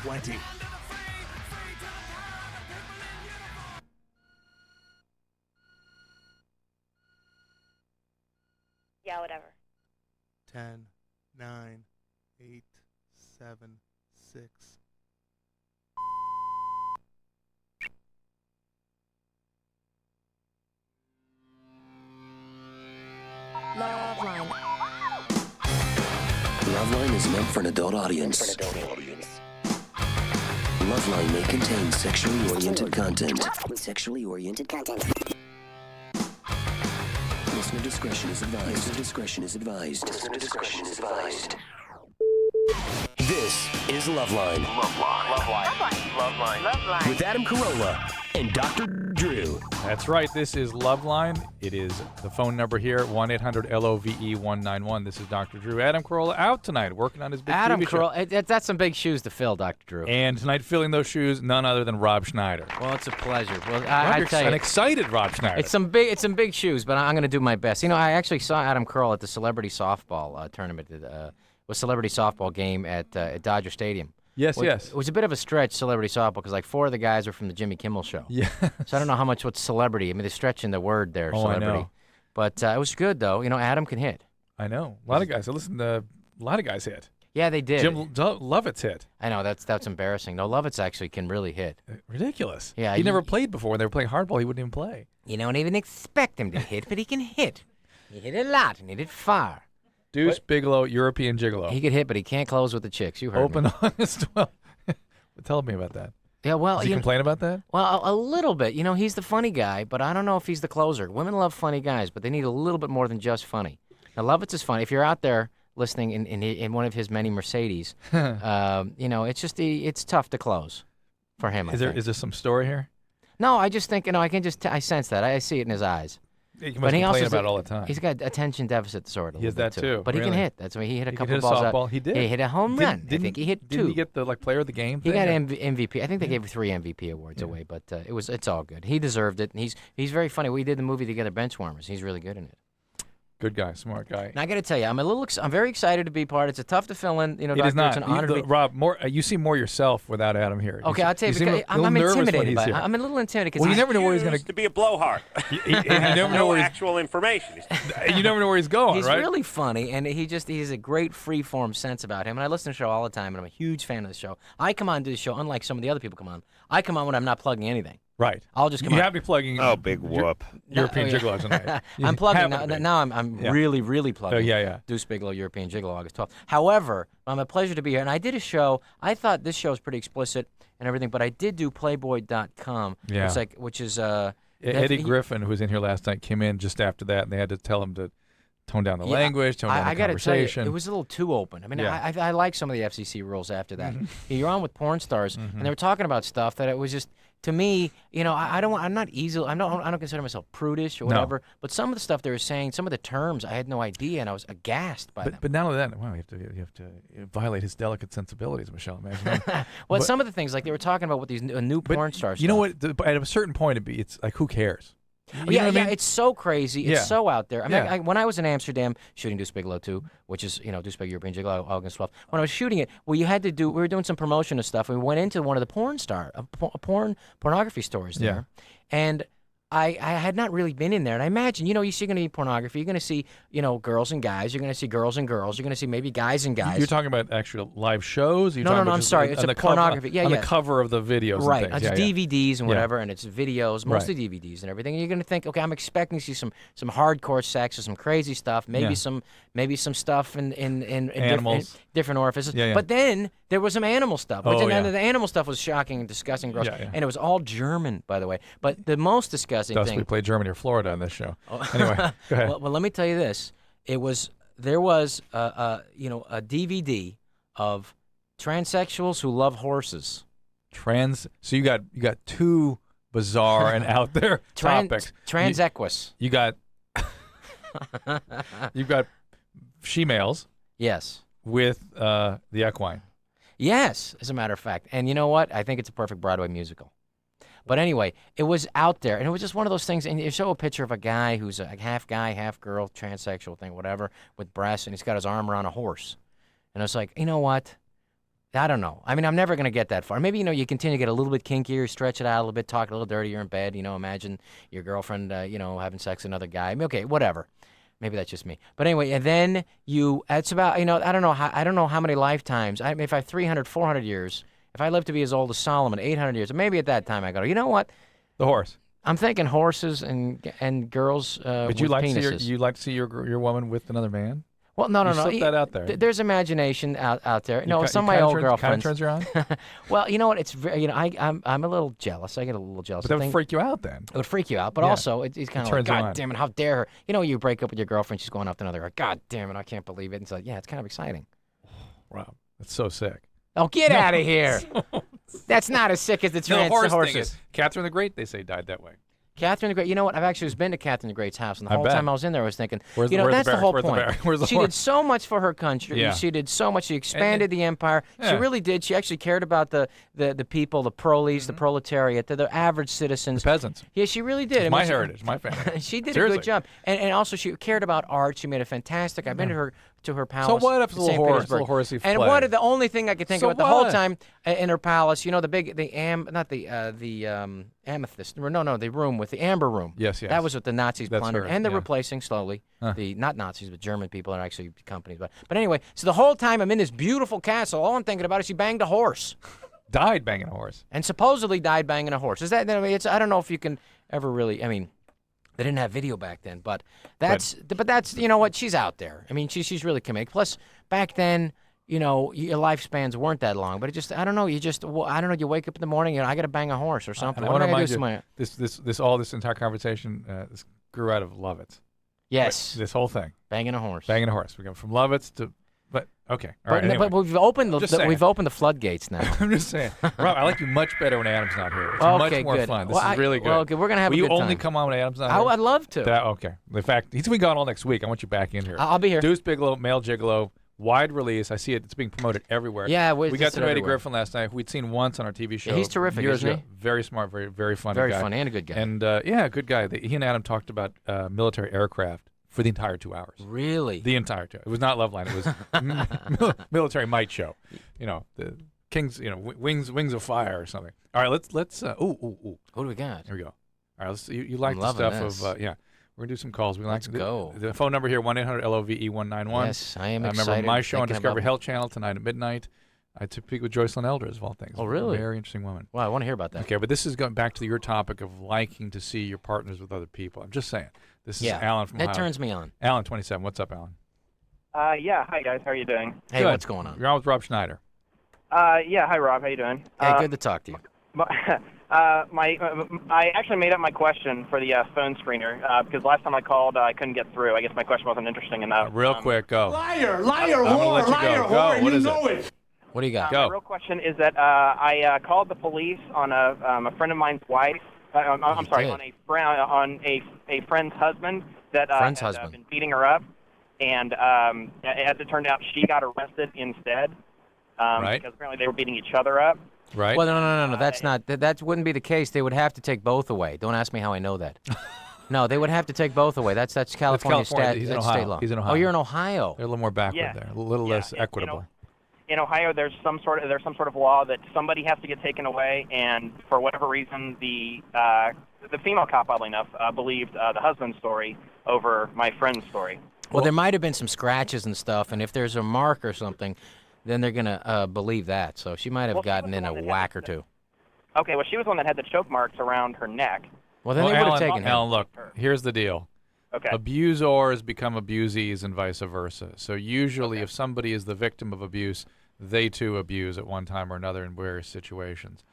20. Yeah, whatever. 10, 9, 8, 7, 6. LoveLine. LoveLine is meant for an adult audience. LoveLine may contain sexually oriented content. Listener discretion is advised. This is LoveLine. LoveLine. With Adam Carolla and Dr. Drew. That's right. This is LoveLine. It is the phone number here, 1-800-LOVE-191. This is Dr. Drew. Adam Carolla out tonight, working on his big Adam TV show. Carolla, that's some big shoes to fill, Dr. Drew. And tonight, filling those shoes, none other than Rob Schneider. Well, it's a pleasure. Well, Rob, I you're tell you, an excited Rob Schneider. it's some big shoes, but I'm going to do my best. You know, I actually saw Adam Carolla at the celebrity softball tournament, was celebrity softball game at Dodger Stadium. Yes. It was a bit of a stretch, celebrity softball, because like 4 of the guys are from the Jimmy Kimmel Show. Yeah. So I don't know how much what's celebrity. I mean, they're stretching the word there, Oh, celebrity. I know. But it was good, though. You know, Adam can hit. I know. A lot of guys. I listened to a lot of guys hit. Yeah, they did. Jim Lovett's hit. I know, that's embarrassing. No, Lovitz actually can really hit. Ridiculous. Yeah, he never played before. When they were playing hardball, he wouldn't even play. You don't even expect him to hit, but he can hit. He hit a lot, and he hit far. Deuce Bigelow, European Gigolo. He could hit, but he can't close with the chicks. You heard Open, me. honest. Well, tell me about that. Yeah, well, Does he complain about that? Well, a little bit. You know, he's the funny guy, but I don't know if he's the closer. Women love funny guys, but they need a little bit more than just funny. Now, Lovitz is funny. If you're out there listening in one of his many Mercedes, you know, it's just it's tough to close for him. Is there some story here? No, I just think, you know, I sense that. I see it in his eyes. He must complain about it all the time. He's got attention deficit disorder. He has that too. But he really? can hit. That's why he hit a couple hit a balls softball. out. He did. He hit a home run. I think he hit 2. Didn't he get the player of the game? He thing? got MVP. I think they gave 3 MVP awards away, but it's all good. He deserved it, and he's very funny. We did the movie together, Benchwarmers. He's really good in it. Good guy, smart guy. And I got to tell you, I'm very excited to be part. It's a tough to fill in. You know, It Doctor, is not. it's an honor to be. Rob, you seem more yourself without Adam here. Okay, I'll tell you, seem because a little I'm nervous when intimidated he's by it. here. I'm a little intimidated because Well, you never know where he's going to be a blowhard. You never know no where actual information. you never know where he's going, he's right? really funny, and he has a great free-form sense about him. And I listen to the show all the time, and I'm a huge fan of the show. I come on to the show, unlike some of the other people come on. I come on when I'm not plugging anything. Right. I'll just come You on. have to be plugging. Oh, big whoop. European Gigolo tonight. I'm plugging Have to be. now. I'm Yeah. really plugging. Oh, yeah. Deuce Bigelow, European Gigolo, August 12th. However, I'm a pleasure to be here. And I did a show. I thought this show was pretty explicit and everything, but I did do Playboy.com. Yeah. Which is Eddie Griffin, who was in here last night, came in just after that, and they had to tell him to tone down the language, tone down the I gotta tell you, conversation. it was a little too open. I mean, Yeah. I like some of the FCC rules after that. You're on with porn stars, and they were talking about stuff that it was just, to me, you know, I don't consider myself prudish or No. whatever, but some of the stuff they were saying, some of the terms, I had no idea, and I was aghast by them. But not only that, wow, you have to violate his delicate sensibilities, Michelle. Imagine that. Well, some of the things, like they were talking about with these new porn stars. You know what? At a certain point, it's like, who cares? You know what I mean? It's so crazy. It's Yeah. so out there. I mean, Yeah. when I was in Amsterdam shooting Deuce Bigelow 2, which is, you know, Deuce Bigelow European Gigolo, August 12th, when I was shooting it, we were doing some promotion of stuff, and we went into one of the pornography stores there, and I had not really been in there, and I imagine, you know, you're going to see pornography, you're going to see, you know, girls and guys, you're going to see girls and girls, you're going to see maybe guys and guys. You're talking about actual live shows? No, I'm sorry. It's a pornography. On the cover of the videos. Right. And things. It's Yeah, DVDs and whatever, and it's videos, mostly DVDs and everything. And you're going to think, okay, I'm expecting to see some hardcore sex or some crazy stuff, maybe some stuff in Animals. different orifices. Yeah. But then there was some animal stuff. But Oh, then yeah. the animal stuff was shocking and disgusting, gross. Yeah. And it was all German, by the way. But the most disgusting Thus, thing. we play Germany or Florida on this show. Anyway, go ahead. Well, let me tell you this. There was a DVD of transsexuals who love horses. So you got two bizarre and out there topics. Transequus. You got you've got she-males Yes. with the equine. Yes, as a matter of fact. And you know what? I think it's a perfect Broadway musical. But anyway, it was out there, and it was just one of those things. And you show a picture of a guy who's a half guy, half girl, transsexual thing, whatever, with breasts, and he's got his arm around a horse. And I was like, you know what? I don't know. I mean, I'm never going to get that far. Maybe, you continue to get a little bit kinkier, stretch it out a little bit, talk a little dirtier in bed. Imagine your girlfriend, having sex with another guy. I mean, okay, whatever. Maybe that's just me. But anyway, and then it's about, I don't know how many lifetimes. I mean, if I have 300, 400 years, if I live to be as old as Solomon, 800 years, maybe at that time I go, you know what? The horse. I'm thinking horses and girls But with you like penises. to see you like to see your woman with another man? Well, no. Slip that out there. There's imagination out there. Some of my kinda old turns- girlfriends. Kinda turns you on? Well, you know what? It's very, I'm a little jealous. I get a little jealous. But that I would think freak you out then. it would freak you out, but Yeah. also it's kind of like, turns you God on. damn it, how dare her? You break up with your girlfriend, she's going off to another guy. God damn it, I can't believe it. And so, yeah, it's kind of exciting. Wow, that's so sick. Oh, get out of here! That's not as sick as the horse horses. thing is, Catherine the Great, they say, died that way. Catherine the Great. You know what? I've actually been to Catherine the Great's house, and the I whole bet. time I was in there, I was thinking, Where's the that's the barracks? whole Where's the point. barracks? Where's the She horse? did so much for her country. Yeah. She did so much. She expanded the empire. She Yeah. really did. She actually cared about the people, the proles, the proletariat, the average citizens. The peasants. Yeah, she really did. It's I my mean, heritage, my family. She did a Seriously. good job, and also she cared about art. She made a fantastic. I've been to her palace. what if it's a in little St. horse, Petersburg. little horsey And play? the only thing I could think So about the whole what? time in her palace, amethyst. No, the room with the amber room. Yes, yes. That was what the Nazis That's plundered, her, and they're yeah. replacing slowly the not Nazis but German people are actually companies. But anyway, so the whole time I'm in this beautiful castle, all I'm thinking about is she banged a horse. Died banging a horse. And supposedly died banging a horse. Is that? I mean, I don't know if you can ever really. I mean, they didn't have video back then, but that's what, she's out there. I mean, she's really committed. Plus, back then, your lifespans weren't that long. But I don't know. You wake up in the morning, I got to bang a horse or something. And I What want am to I gonna remind do? you, this entire conversation this grew out of Lovitz. Yes, This whole thing, banging a horse. banging a horse. We go from Lovitz to, but okay, all right. But, Anyway. but we've opened Just saying. the floodgates now. I'm just saying, Rob, I like you much better when Adam's not here. It's much Okay, more good. fun. This Well, is really good. Well, okay, we're gonna have Will a you good only time. come on when Adam's not here? I'd love to. Okay. In fact, he's been gone all next week. I want you back in here. I'll be here. Deuce Bigelow, Male Gigolo, wide release. I see it. It's being promoted everywhere. Yeah, we got it's to Eddie everywhere. Griffin last night. We'd seen once on our TV show. he's terrific, years isn't ago. Very smart, very very funny Very guy. funny and a good guy. And good guy. He and Adam talked about military aircraft for the entire 2 hours. Really? The entire 2. It was not LoveLine. It was military might show. The Kings. Wings of Fire or something. All right, let's. Ooh. What do we got? Here we go. All right, you like I'm the loving stuff this. of We're gonna do some calls. Let's go. The phone number here 1-800-LOVE-191. Yes, I am Remember excited. my show on thinking Discovery about- Health Channel tonight at midnight. I speak with Joycelyn Elders of all things. Oh, really? Very interesting woman. Well, I want to hear about that. Okay, but this is going back to your topic of liking to see your partners with other people. I'm just saying. This is Yeah, Alan from that Ohio. turns me on. Alan, 27. What's up, Alan? Yeah, hi guys, how are you doing? Hey, Good. what's going on? You're on with Rob Schneider. Yeah, hi Rob, how you doing? Hey, good to talk to you. I actually made up my question for the phone screener because last time I called I couldn't get through. I guess my question wasn't interesting enough. Real quick, go. Liar, I'm gonna whore, let you liar, go. whore, What you is know it? it. What do you got? Go. My real question is that I called the police on a friend of mine's wife. I'm sorry, did? on a friend's husband that Friend's had husband. been beating her up, and as it turned out, she got arrested instead. Right. Because apparently they were beating each other up. Right? Well, no. That's not. That wouldn't be the case. They would have to take both away. Don't ask me how I know that. No, they would have to take both away. That's California, California. He's in that's Ohio. state law. He's in Ohio. Oh, you're in Ohio. They're a little more backward Yeah. there. A little less equitable. In Ohio, there's some sort of law that somebody has to get taken away, and for whatever reason, the female cop, oddly enough, believed the husband's story over my friend's story. Well, there might have been some scratches and stuff, and if there's a mark or something, then they're gonna believe that. So she might have Well, she gotten was in the a one that whack had or two. Okay, well, she was the one that had the choke marks around her neck. Well, then Well, they would have Alan, taken her. Alan, look, here's the deal. Okay. Abusers become abusees and vice versa. So usually if somebody is the victim of abuse, they too abuse at one time or another in various situations.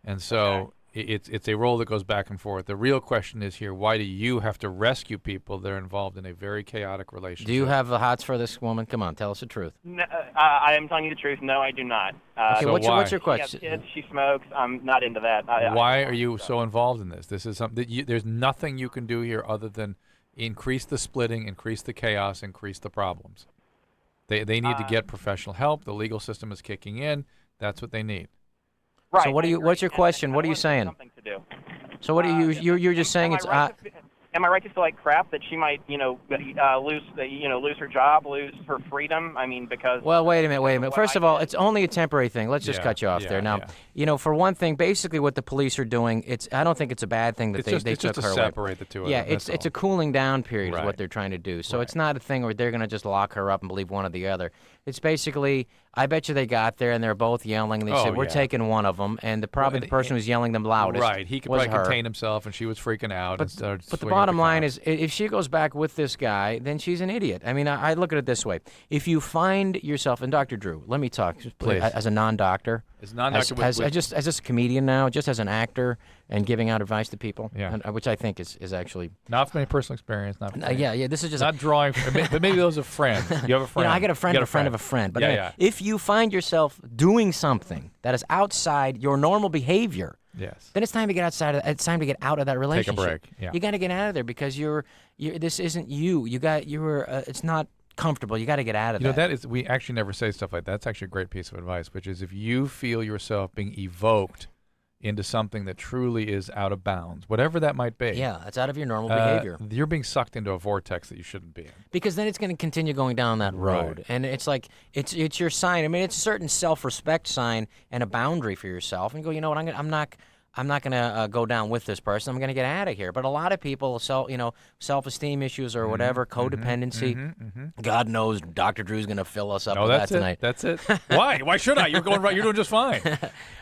And so it's a role that goes back and forth. The real question is here, why do you have to rescue people that are involved in a very chaotic relationship? Do you have the hots for this woman? Come on, tell us the truth. No, I am telling you the truth. No, I do not. Okay, So what's why? your She has question? kids. She smokes. I'm not into that. Why are you so involved in this? This is something that there's nothing you can do here other than increase the splitting, increase the chaos, increase the problems. They need to get professional help. The legal system is kicking in. That's what they need. Right. So what do I you? agree. What's your And question? I What are you want to do saying? Something to do. So what are you? You're just saying Am it's. I right am I right to feel like crap that she might, lose her job, lose her freedom? I mean, because. Well, wait a minute. what First I of all, did. it's only a temporary thing. Let's just cut you off there. Now, for one thing, basically what the police are doing, I don't think it's a bad thing that they it's took just to her away. separate the two of them. It's a cooling down period is Right. what they're trying to do. So it's not a thing where they're going to just lock her up and believe one or the other. It's basically, I bet you they got there and they're both yelling and they said, we're taking one of them. And the person who's yelling them loudest Right. He could was probably her. contain himself, and she was freaking out. But the bottom line is, if she goes back with this guy, then she's an idiot. I mean, I look at it this way. If you find yourself, and Dr. Drew, let me talk, Please. as a non-doctor. As a non-doctor as just a comedian now, just as an actor and giving out advice to people, Yeah. which I think is actually. not from any personal experience. Not from This is just not drawing, but maybe those are friends. You have a friend. I got a friend You of a friend of a friend. But Yeah, anyway, if you find yourself doing something that is outside your normal behavior, Yes. then it's time to get outside. It's time to get out of that relationship. break, yeah. You got to get out of there because this isn't you. It's not comfortable. You got to get out of You know, that. that is, we actually never say stuff like that. That's actually a great piece of advice, which is if you feel yourself being evoked into something that truly is out of bounds, whatever that might be. Yeah, it's out of your normal behavior. You're being sucked into a vortex that you shouldn't be in. Because then it's going to continue going down that road, Right. and it's like it's your sign. I mean, it's a certain self-respect sign and a boundary for yourself. And you go, you know what? I'm not going to go down with this person. I'm going to get out of here. But a lot of people, self-esteem issues or whatever, codependency. God knows Dr. Drew's going to fill us up with that tonight. That's it. Why? Why should I? You're going right. You're doing just fine.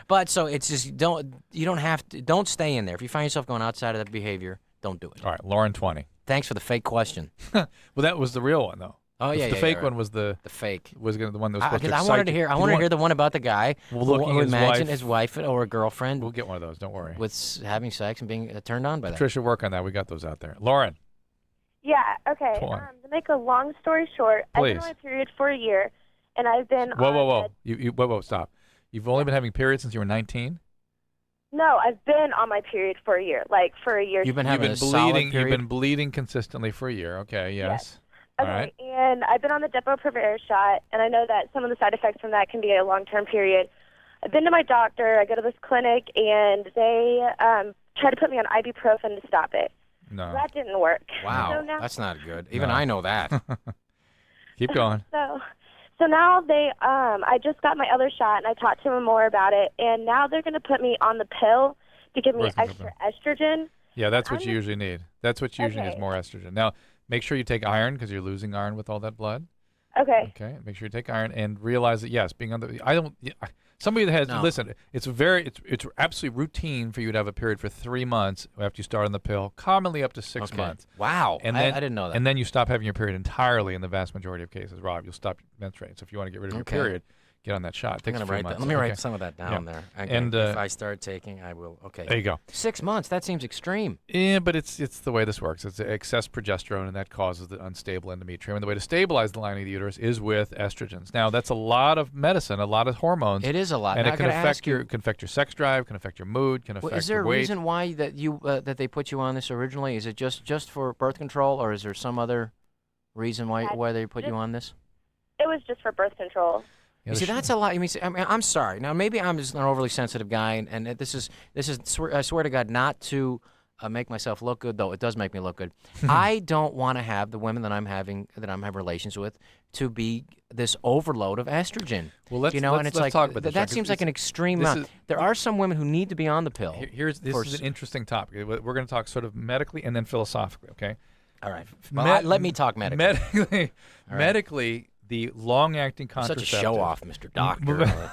But so it's just don't stay in there. If you find yourself going outside of that behavior, don't do it. All right, Lauren 20. Thanks for the fake question. Well, that was the real one though. Oh yeah, the fake right. one was the fake. Was the one that was supposed to Because I excite wanted to you. hear. I wanted to hear the one about the guy Looking who at his imagined wife. his wife or a girlfriend We'll get one of those. Don't worry. with having sex and being turned on by that. Patricia, work on that. We got those out there. Lauren. Yeah, okay. Go on. To make a long story short, I've been Please. on my period for a year, and I've been Whoa. Whoa, stop. You've only been having periods since you were 19? No, I've been on my period for a year, like for a year. You've been You've having been a solid bleeding. You've period. been bleeding consistently for a year. Okay, yes. Okay, All right. and I've been on the Depo-Provera shot, and I know that some of the side effects from that can be a long-term period. I've been to my doctor. I go to this clinic, and they try to put me on ibuprofen to stop it. No. That didn't work. Wow, So now, that's not good. Even No. I know that. Keep going. So now I just got my other shot, and I talked to them more about it, and now they're going to put me on the pill to give me Birth extra estrogen. Yeah, that's what I'm you usually need. That's what you usually need is Okay. more estrogen. Now, make sure you take iron because you're losing iron with all that blood. Okay. Okay, make sure you take iron and realize that yes, being on the somebody that has No. listen, it's absolutely routine for you to have a period for 3 months after you start on the pill, commonly up to 6 Okay. months. Wow, And I then, didn't know that. And then you stop having your period entirely in the vast majority of cases. Rob, you'll stop menstruating. So if you want to get rid of Okay. your period, get on that shot. It I'm takes gonna 3 write months. that. Let me Okay. write some of that down there. Okay. And, if I start taking, I will. Okay. There you go. 6 months. That seems extreme. Yeah, but it's the way this works. It's excess progesterone, and that causes the unstable endometrium. And the way to stabilize the lining of the uterus is with estrogens. Now, that's a lot of medicine, a lot of hormones. It is a lot. and Now, it I can gotta affect ask you, can affect your sex drive, can affect your mood, can affect is there your a weight. reason why that they put you on this originally? Is it just for birth control, or is there some other reason why they put you on this? It was just for birth control. Yeah, You see, the that's a lot. I mean, I'm sorry. Now, maybe I'm just an overly sensitive guy, and this is. I swear to God, not to make myself look good, though it does make me look good. I don't want to have the women that I'm having relations with to be this overload of estrogen. Well, let's and it's let's like talk about this. that John, 'cause seems like an extreme this amount. There are some women who need to be on the pill. This is an interesting topic. We're going to talk sort of medically and then philosophically. Okay. All right. Well, let me talk medically. Medically, the long-acting Such contraceptive. a show-off, Mr. Doctor.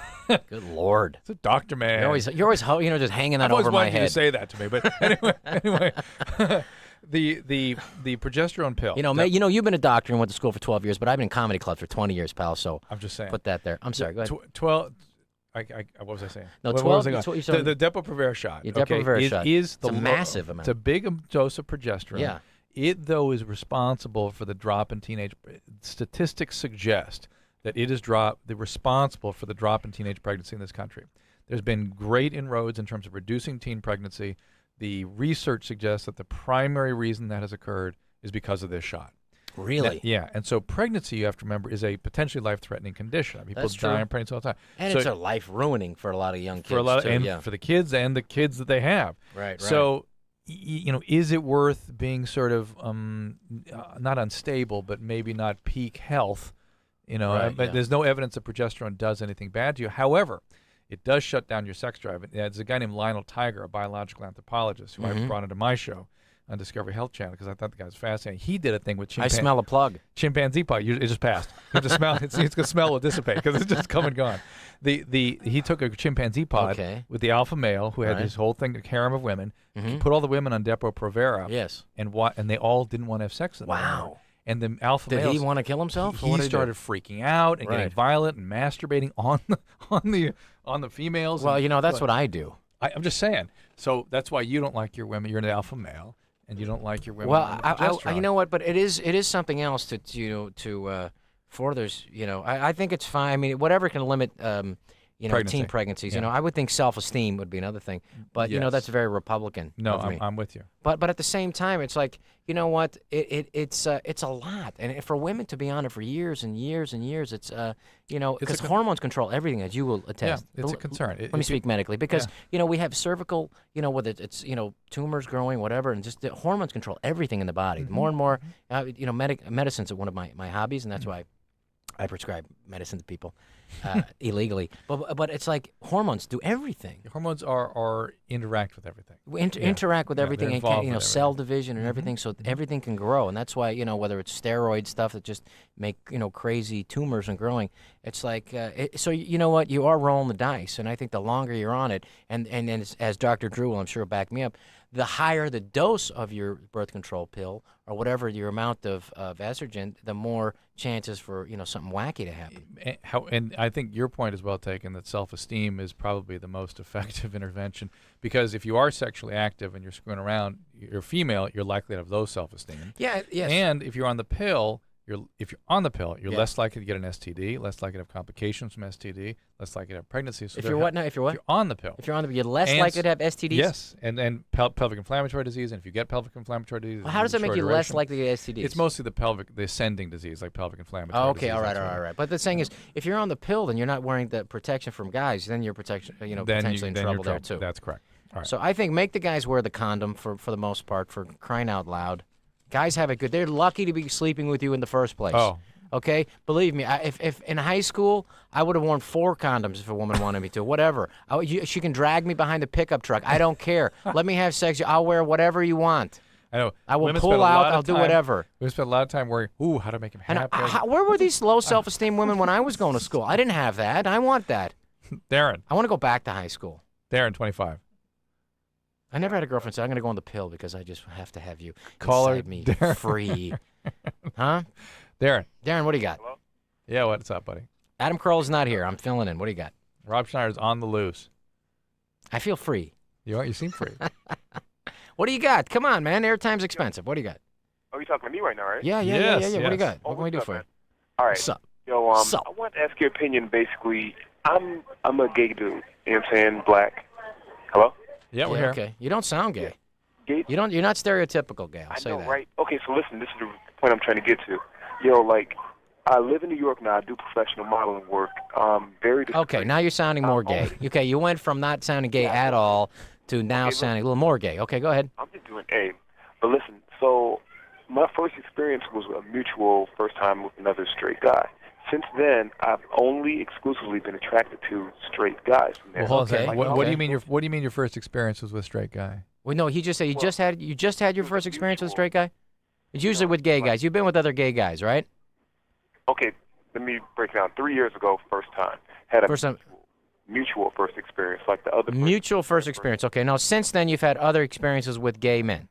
Good Lord. It's a doctor, man. You're always just hanging that I've always over my wanted you head. to say that to me, but anyway, the progesterone pill. You've been a doctor and went to school for 12 years, but I've been in comedy clubs for 20 years, pal. So I'm just saying. put that there. I'm sorry. Go ahead. 12. What was I saying? No, What 12 was I going? is what you're saying. The Depo-Provera shot. Your okay, Depo-Provera shot. is It's a massive amount. It's a big dose of progesterone. Yeah. It, though, is responsible for the drop in teenage. Statistics suggest that it is responsible for the drop in teenage pregnancy in this country. There's been great inroads in terms of reducing teen pregnancy. The research suggests that the primary reason that has occurred is because of this shot. Really? Yeah, and so pregnancy, you have to remember, is a potentially life-threatening condition. People That's die true. in pregnancy all the time. And So it's a life ruining for a lot of young kids. for a lot too, and yeah. for the kids and the kids that they have. Right. So is it worth being sort of not unstable, but maybe not peak health? Right, But there's no evidence that progesterone does anything bad to you. However, it does shut down your sex drive. There's a guy named Lionel Tiger, a biological anthropologist, who I brought into my show on Discovery Health Channel because I thought the guy was fascinating. He did a thing with I smell a plug. chimpanzee pot. It just passed. The smell, the smell will dissipate because it's just come and gone. He took a chimpanzee pod with the alpha male who had his whole thing, a harem of women. He put all the women on Depo-Provera. Yes. And they all didn't want to have sex with him. Wow. And the alpha Did males, he want to kill himself? He started freaking out and getting violent and masturbating on the females. Well, that's what I do. I'm just saying. So that's why you don't like your women. You're an alpha male, and you don't like your women. Well, I you know what? But it is something else to for others. I think it's fine. I mean, whatever can limit teen pregnancies. Yeah. I would think self-esteem would be another thing. But that's very Republican. No, of me. I'm with you. But at the same time, it's like, you know what? It's a lot, and for women to be on it for years and years and years, it's because hormones control everything, as you will attest. Yeah, it's a concern. Let me speak medically, because we have cervical, whether it's tumors growing, whatever, and just the hormones control everything in the body. More and more, medicine's one of my hobbies, and that's why I prescribe medicine to people illegally. But it's like hormones do everything. Hormones are interact with everything. Interact with everything, and with cell division and everything, so everything can grow. And that's why whether it's steroid stuff that just make crazy tumors and growing, it's like so you know what, you are rolling the dice. And I think the longer you're on it, and as Dr. Drew will, I'm sure, back me up, the higher the dose of your birth control pill or whatever your amount of estrogen, the more chances for something wacky to happen. And I think your point is well taken, that self-esteem is probably the most effective intervention, because if you are sexually active and you're screwing around, you're female, you're likely to have low self-esteem. Yeah. Yes. And if you're on the pill, you're less likely to get an STD, less likely to have complications from STD, less likely to have pregnancy. So if you're what now? If you're what? If you're on the pill. If you're on the pill, you're less likely to have STDs? Yes, and pelvic inflammatory disease, and if you get pelvic inflammatory disease... Well, how does that make you less likely to get STDs? It's mostly the ascending disease, like pelvic inflammatory disease. Okay, all right. But the thing is, if you're on the pill, then you're not wearing the protection from guys, then you're potentially in trouble there too. That's correct. All right. So I think make the guys wear the condom for the most part, for crying out loud. Guys have it good. They're lucky to be sleeping with you in the first place. Oh. Okay, believe me. If in high school I would have worn 4 condoms if a woman wanted me to. Whatever. She can drag me behind the pickup truck. I don't care. Let me have sex. I'll wear whatever you want. I know. I will pull out. I'll do whatever. We spent a lot of time worrying. How to make him happy. Where were these low self-esteem women when I was going to school? I didn't have that. I want that. Darren. I want to go back to high school. Darren, 25. I never had a girlfriend say, I'm going to go on the pill because I just have to have you inside me Darren. free. Huh? Darren, what do you got? Hello? Yeah, what's up, buddy? Adam Kroll's not here. I'm filling in. What do you got? Rob Schneider's on the loose. I feel free. You seem free. What do you got? Come on, man. Airtime's expensive. What do you got? Oh, you're talking to me right now, right? Yeah. Yes, What do you got? Oh, What can we do what's for up, you? All right. Sup? Yo, Sup? I want to ask your opinion. Basically, I'm a gay dude. You know what I'm saying? Black. Hello? Yeah, we're here. Okay. You don't sound gay. Gay. You're not stereotypical gay. I'll say know, that. right? Okay, so listen. This is the point I'm trying to get to. I live in New York now. I do professional modeling work. Very discreet. Okay, now you're sounding more gay. Okay, you went from not sounding gay at all to now sounding a little more gay. Okay, go ahead. I'm just doing A. But listen, so my first experience was a mutual first time with another straight guy. Since then, I've only exclusively been attracted to straight guys. From there. Well, hold on a Okay. second. What do you mean? What do you mean your first experience was with a straight guy? Well, no, he just said you just had your first experience with a straight guy. It's usually with gay guys. You've been with other gay guys, right? Okay, let me break it down. 3 years ago, first time. Had a First time. mutual first experience, like the other. Mutual first experience. Okay, now since then you've had other experiences with gay men.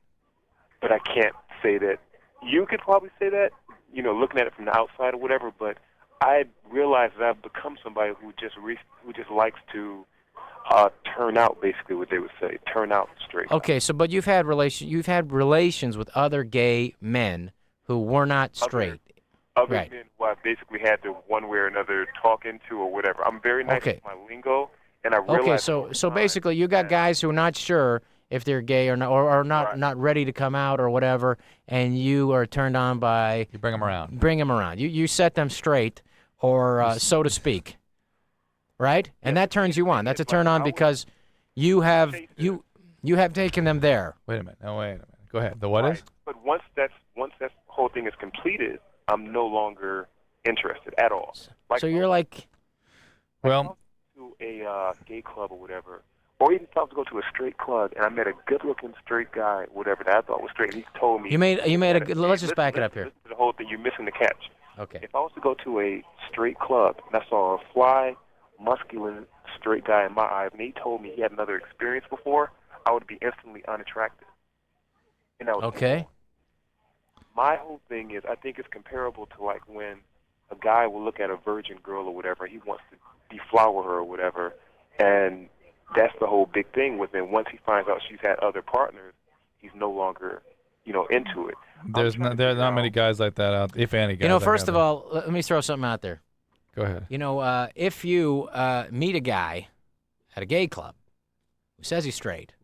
But I can't say that. You could probably say that, looking at it from the outside or whatever. But I realized that I've become somebody who just likes to turn out, basically what they would say, turn out straight. Okay, so but you've had relations with other gay men who were not straight. Other right. men who I basically had to one way or another talk into or whatever. I'm very nice with my lingo, and I realize. Okay, so basically you got guys who are not sure if they're gay or not, or not ready to come out or whatever, and you are turned on by. You bring them around. Bring them around. You set them straight, or so to speak. Right, and that turns you on. That's a turn on because you have You have taken them there. Wait a minute. No, wait a minute. Go ahead. The what is? But once that whole thing is completed, I'm no longer interested at all. So you're like, Well, to a gay club or whatever, or even if I was to go to a straight club and I met a good-looking straight guy, whatever that I thought was straight, and he told me you made a good. Let's just back it up here. Listen to the whole thing. You're missing the catch. Okay. If I was to go to a straight club and I saw a fly, muscular, straight guy in my eyes, and he told me he had another experience before, I would be instantly unattracted. And I was Okay. My whole thing is, I think it's comparable to like when a guy will look at a virgin girl or whatever, he wants to deflower her or whatever, and that's the whole big thing with him. Once he finds out she's had other partners, he's no longer, into it. there are not many guys like that out, if any guys. First of all, let me throw something out there. Go ahead. If you meet a guy at a gay club who says he's straight,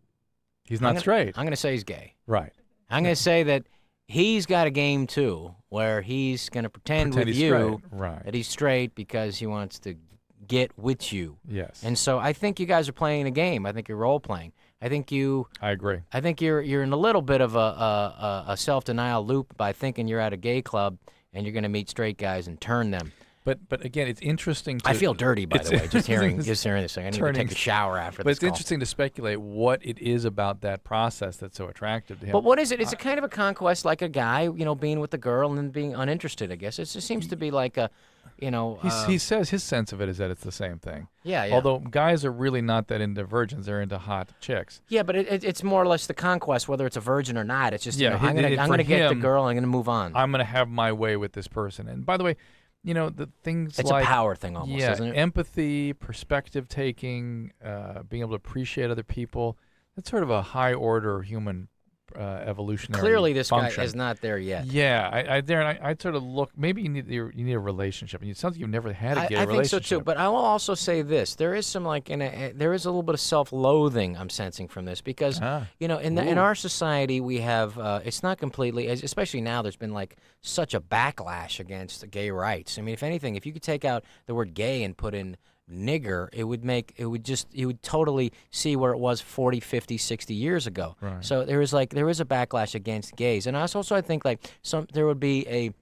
He's not straight. I'm going to say he's gay. Right. I'm going to say that he's got a game too, where he's going to pretend with he's you straight. Right. that he's straight because he wants to get with you. Yes. And so I think you guys are playing a game. I think you're role playing. I agree. I think you're in a little bit of a self-denial loop by thinking you're at a gay club and you're going to meet straight guys and turn them. But again, it's interesting to... I feel dirty, by the way, just hearing this thing. I need to take a shower after this But it's call. interesting to speculate what it is about that process that's so attractive to him. But what is it? It's a kind of a conquest, like a guy, being with the girl and then being uninterested, I guess. It just seems to be like a, he says his sense of it is that it's the same thing. Yeah. Although guys are really not that into virgins, they're into hot chicks. Yeah, but it's more or less the conquest, whether it's a virgin or not. It's just, Yeah, I'm going to get the girl and I'm going to move on. I'm going to have my way with this person. And by the way, the things it's like... a power thing almost, isn't it? Empathy, perspective taking, being able to appreciate other people, that's sort of a high order human evolutionary Clearly this function. guy is not there yet. Yeah, I sort of look, maybe you need a relationship. And it sounds like you've never had a gay I relationship. think so too, but I will also say this: there is some there is a little bit of self-loathing I'm sensing from this because in our society we have it's not completely, especially now. There's been such a backlash against gay rights. I mean, if anything, if you could take out the word gay and put in nigger, you would totally see where it was 40, 50, 60 years ago. Right. So there is a backlash against gays, and I think there would be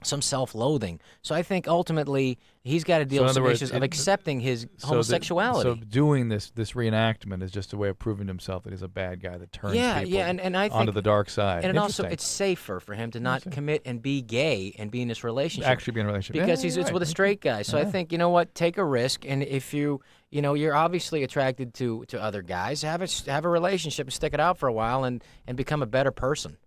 some self-loathing. So I think ultimately he's got to deal with some issues of accepting his homosexuality. So doing this reenactment is just a way of proving to himself that he's a bad guy that turns people and I think, onto the dark side. And also it's safer for him to not commit and be gay and be in this relationship. Actually be in a relationship. Because it's with a straight guy. So I think, take a risk, and if you're obviously attracted to other guys, have a relationship and stick it out for a while and become a better person.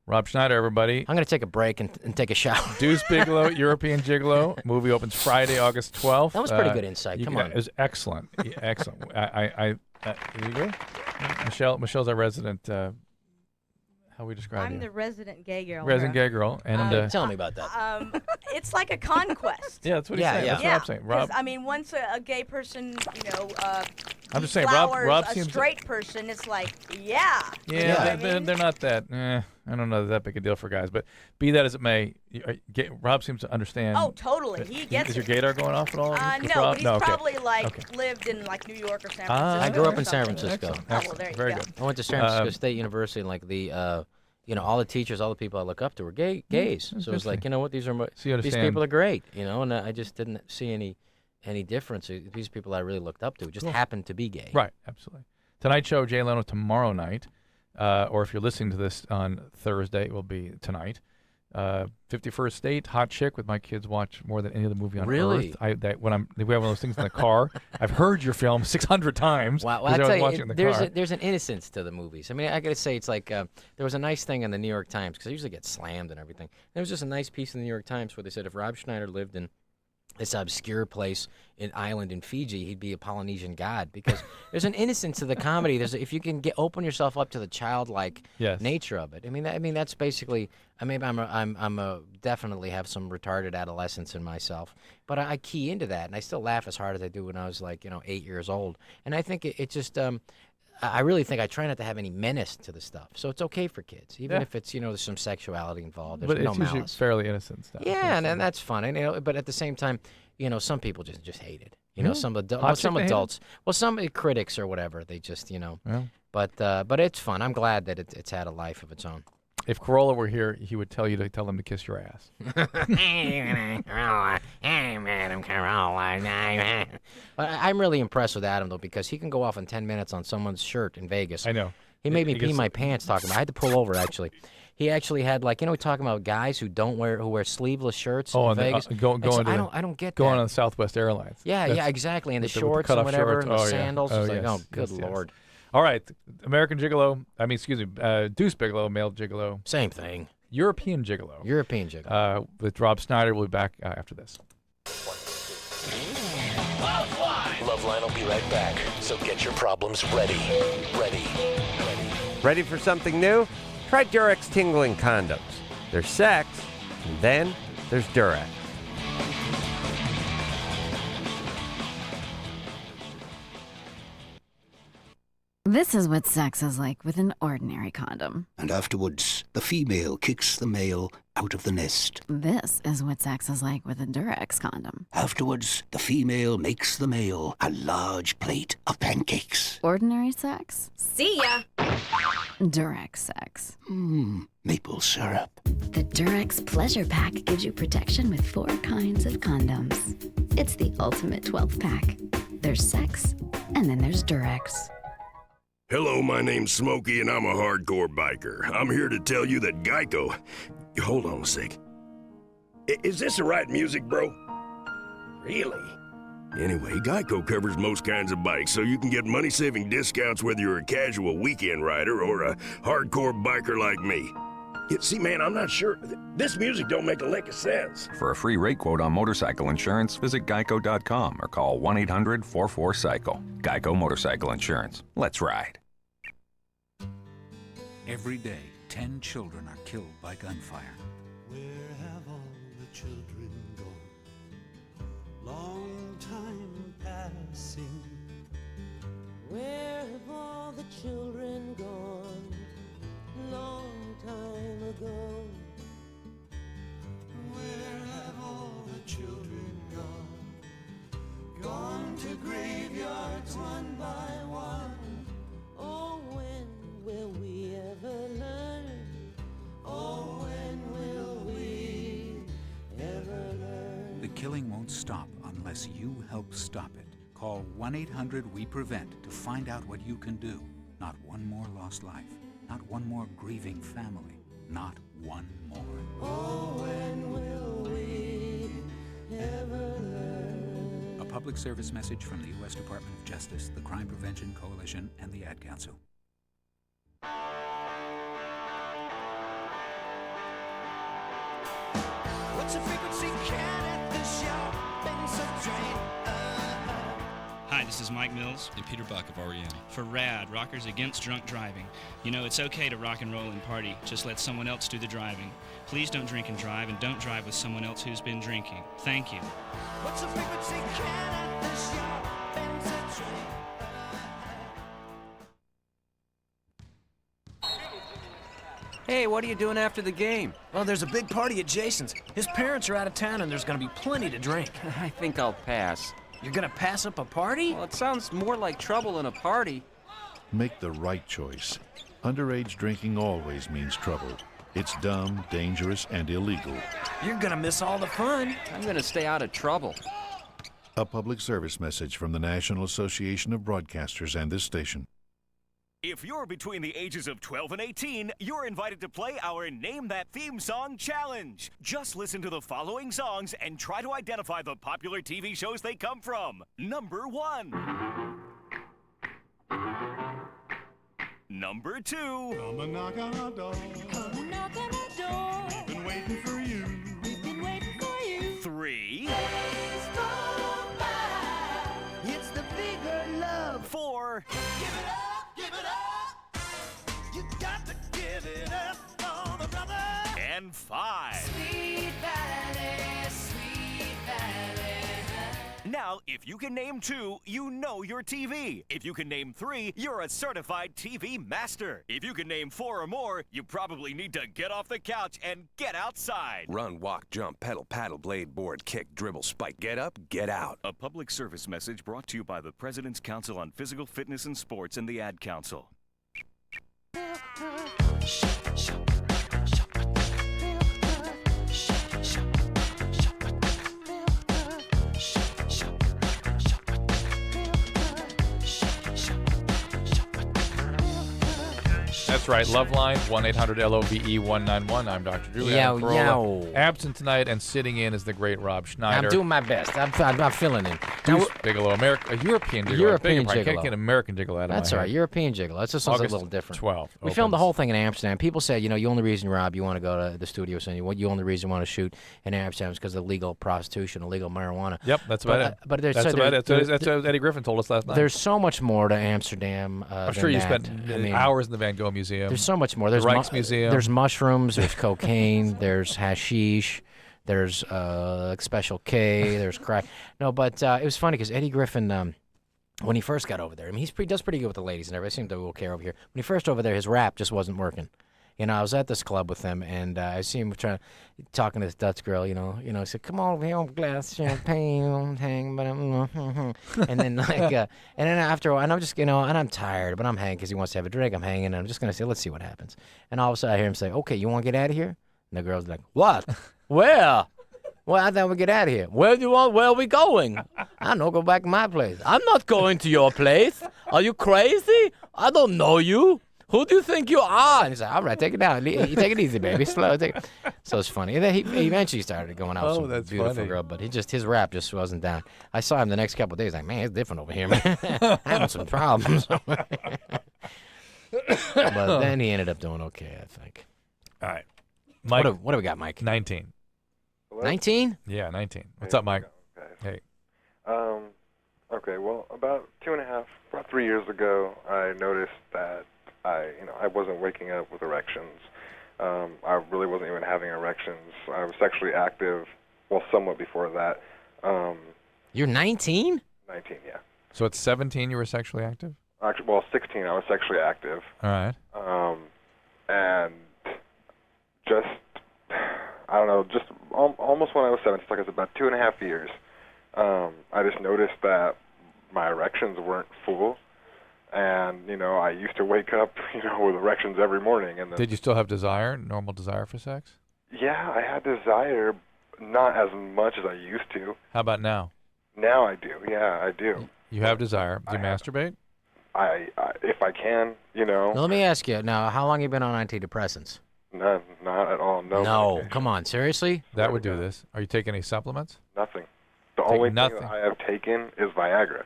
Rob Schneider, everybody. I'm going to take a break and take a shower. Deuce Bigelow, European Gigolo. Movie opens Friday, August 12th. That was pretty good insight. Come on. It was excellent. Excellent. You agree? Michelle's our resident... how we describe you? I'm the resident gay girl. Resident gay girl. And tell me about that. It's like a conquest. Yeah, that's what he's saying. Yeah. That's what I'm saying. Rob, I mean, once a gay person, I'm just saying, Rob a seems straight person, it's like, yeah. Yeah, they're not that. I don't know that big a deal for guys, but be that as it may, Rob seems to understand. Oh, totally. He gets Is it. your gaydar going off at all? No, Rob? but he's No, okay. probably lived in New York or San Francisco. I grew up in or San something. Francisco. Oh, well, there you Very go. good. I went to San Francisco State University, and all the teachers, all the people I look up to were gays. So it was like, these are these people are great, and I just didn't see any difference. These people I really looked up to just happened to be gay. Right, absolutely. Tonight's show, Jay Leno, tomorrow night, or if you're listening to this on Thursday, it will be tonight. 51st Date, hot chick with my kids watch more than any other movie on Really? Earth. We have one of those things in the car. I've heard your film 600 times. Wow, because I was tell watching you, it in the car. there's an innocence to the movies. I mean, I got to say, it's like there was a nice thing in the New York Times, because I usually get slammed and everything. There was just a nice piece in the New York Times where they said if Rob Schneider lived in this obscure place, an island in Fiji, he'd be a Polynesian god, because there's an innocence to the comedy. If you can open yourself up to the childlike nature of it. I mean that's basically. I mean, I'm definitely have some retarded adolescence in myself, but I key into that, and I still laugh as hard as I do when I was 8 years old. And I think it just. I really think I try not to have any menace to the stuff, so it's okay for kids, even if it's there's some sexuality involved. There's but no it's usually malice. fairly innocent stuff. Yeah, and that's fun. And but at the same time, some people just hate it. Yeah. Some Hot chick some they hate it? adults, some critics or whatever, they just Well, But it's fun. I'm glad that it's had a life of its own. If Corolla were here, he would tell you to tell him to kiss your ass. Hey, Madam Corolla. I'm really impressed with Adam, though, because he can go off in 10 minutes on someone's shirt in Vegas. I know. He made me pee my pants talking about it. I had to pull over, actually. He actually had, like, we're talking about guys who wear sleeveless shirts in Vegas. I don't get that. Going on Southwest Airlines. Yeah, exactly. And the with the shorts and cutoff whatever, shorts. and the sandals. Yeah. It's like, Yes. good Lord. All right, American Gigolo. Deuce Bigalow, male Gigolo. Same thing. European Gigolo. European Gigolo. With Rob Schneider. We'll be back after this. LoveLine will be right back. So get your problems ready. Ready for something new? Try Durex tingling condoms. There's sex, and then there's Durex. This is what sex is like with an ordinary condom. And afterwards, the female kicks the male out of the nest. This is what sex is like with a Durex condom. Afterwards, the female makes the male a large plate of pancakes. Ordinary sex? See ya. Durex sex. Maple syrup. The Durex Pleasure Pack gives you protection with 4 kinds of condoms. It's the ultimate 12th pack. There's sex, and then there's Durex. Hello, my name's Smokey, and I'm a hardcore biker. I'm here to tell you that Geico... Hold on a sec. Is this the right music, bro? Really? Anyway, Geico covers most kinds of bikes, so you can get money-saving discounts whether you're a casual weekend rider or a hardcore biker like me. See, man, I'm not sure. This music don't make a lick of sense. For a free rate quote on motorcycle insurance, visit geico.com or call 1-800-44-CYCLE. Geico Motorcycle Insurance. Let's ride. Every day, 10 children are killed by gunfire. Where have all the children gone? Long time passing. Where have all the children gone? Long time ago. Where have all the children gone? Gone to graveyards one by one. Oh, when will we ever learn? Oh, when will we ever learn? The killing won't stop unless you help stop it. Call 1-800-WE-PREVENT to find out what you can do. Not one more lost life. Not one more grieving family. Not one more. Oh, when will we ever learn? A public service message from the U.S. Department of Justice, the Crime Prevention Coalition, and the Ad Council. What's the frequency count at the shop? Been so drained. Hi, this is Mike Mills and Peter Buck of REM for RAD, Rockers Against Drunk Driving. You know, it's okay to rock and roll and party. Just let someone else do the driving. Please don't drink and drive, and don't drive with someone else who's been drinking. Thank you. What's the frequency count at the shop? Been so drained. Hey, what are you doing after the game? Well, there's a big party at Jason's. His parents are out of town, and there's gonna be plenty to drink. I think I'll pass. You're gonna pass up a party? Well, it sounds more like trouble than a party. Make the right choice. Underage drinking always means trouble. It's dumb, dangerous, and illegal. You're gonna miss all the fun. I'm gonna stay out of trouble. A public service message from the National Association of Broadcasters and this station. If you're between the ages of 12 and 18, you're invited to play our Name That Theme Song Challenge. Just listen to the following songs and try to identify the popular TV shows they come from. Number 1. Number 2. Come and knock on our door. Come and knock on our door. We've been waiting for you. We've been waiting for you. 3. Please come by. It's the bigger love. 4. Give it up. Give it up! You got to give it up for the brother! And 5. Sweet Valley, Sweet Valley. Now, if you can name 2, you know your TV. If you can name 3, you're a certified TV master. If you can name 4 or more, you probably need to get off the couch and get outside. Run, walk, jump, pedal, paddle, blade, board, kick, dribble, spike, get up, get out. A public service message brought to you by the President's Council on Physical Fitness and Sports and the Ad Council. That's right. LoveLine, 1-800-LOVE-191. I'm Dr. Drew. Yo, Corolla. yo. Absent tonight and sitting in is the great Rob Schneider. I'm doing my best. I'm filling in. Deuce Bigelow, a European Gigolo. European I can't Gigolo. get American Gigolo out of That's my all right. head. European Gigolo. That's just something a August little different. 12th. We filmed the whole thing in Amsterdam. People said, you know, the only reason, Rob, you want to go to the studio, saying you only reason you want to shoot in Amsterdam is because of illegal prostitution, illegal marijuana. Yep, that's about it. But That's about it. That's what Eddie Griffin told us last night. There's so much more to Amsterdam. I'm sure you spent hours in the Van Gogh Museum. There's so much more. The There's Rijksmuseum. There's mushrooms. There's cocaine. There's hashish. There's Special K. There's crack. No, but it was funny because Eddie Griffin, when he first got over there, I mean, he does pretty good with the ladies and everybody. Seemed to okay over here. When he first over there, his rap just wasn't working. You know, I was at this club with him, and I see him talking to this Dutch girl. You know, he said, "Come on over here, glass champagne, hang." But and then and then after a while, and I'm just, and I'm tired, but I'm hanging because he wants to have a drink. I'm hanging, and I'm just gonna say, let's see what happens. And all of a sudden, I hear him say, "Okay, you want to get out of here?" And the girl's like, "What? Where?" Well, I thought we'd get out of here. Where are we going? I don't know, go back to my place. I'm not going to your place. Are you crazy? I don't know you. Who do you think you are? And he's like, all right, take it down. You take it easy, baby. Slow. So it's funny. And then he eventually started going out with some beautiful funny. girl, but his rap just wasn't down. I saw him the next couple of days, like, man, it's different over here, man. Having some problems. But then he ended up doing okay, I think. All right. Mike, what do we got, Mike? 19. 19? Yeah, 19. What's up, Mike? Hey. Okay, well, about 3 years ago, I noticed that I wasn't waking up with erections. I really wasn't even having erections. I was sexually active, well, somewhat before that. You're 19? 19, yeah. So at 17 you were sexually active? Actually, well, 16 I was sexually active. All right. And just, I don't know, just almost when I was 17, like it was about 2.5 years, I just noticed that my erections weren't full. And, I used to wake up, with erections every morning. And then, Did you still have normal desire for sex? Yeah, I had desire, not as much as I used to. How about now? Now I do, yeah, I do. You have desire. Do you masturbate? I if I can, Now, let me ask you, now, how long have you been on antidepressants? Not at all, no. No, come on, seriously? That would do this. Are you taking any supplements? Nothing. The only thing nothing. that I have taken is Viagra.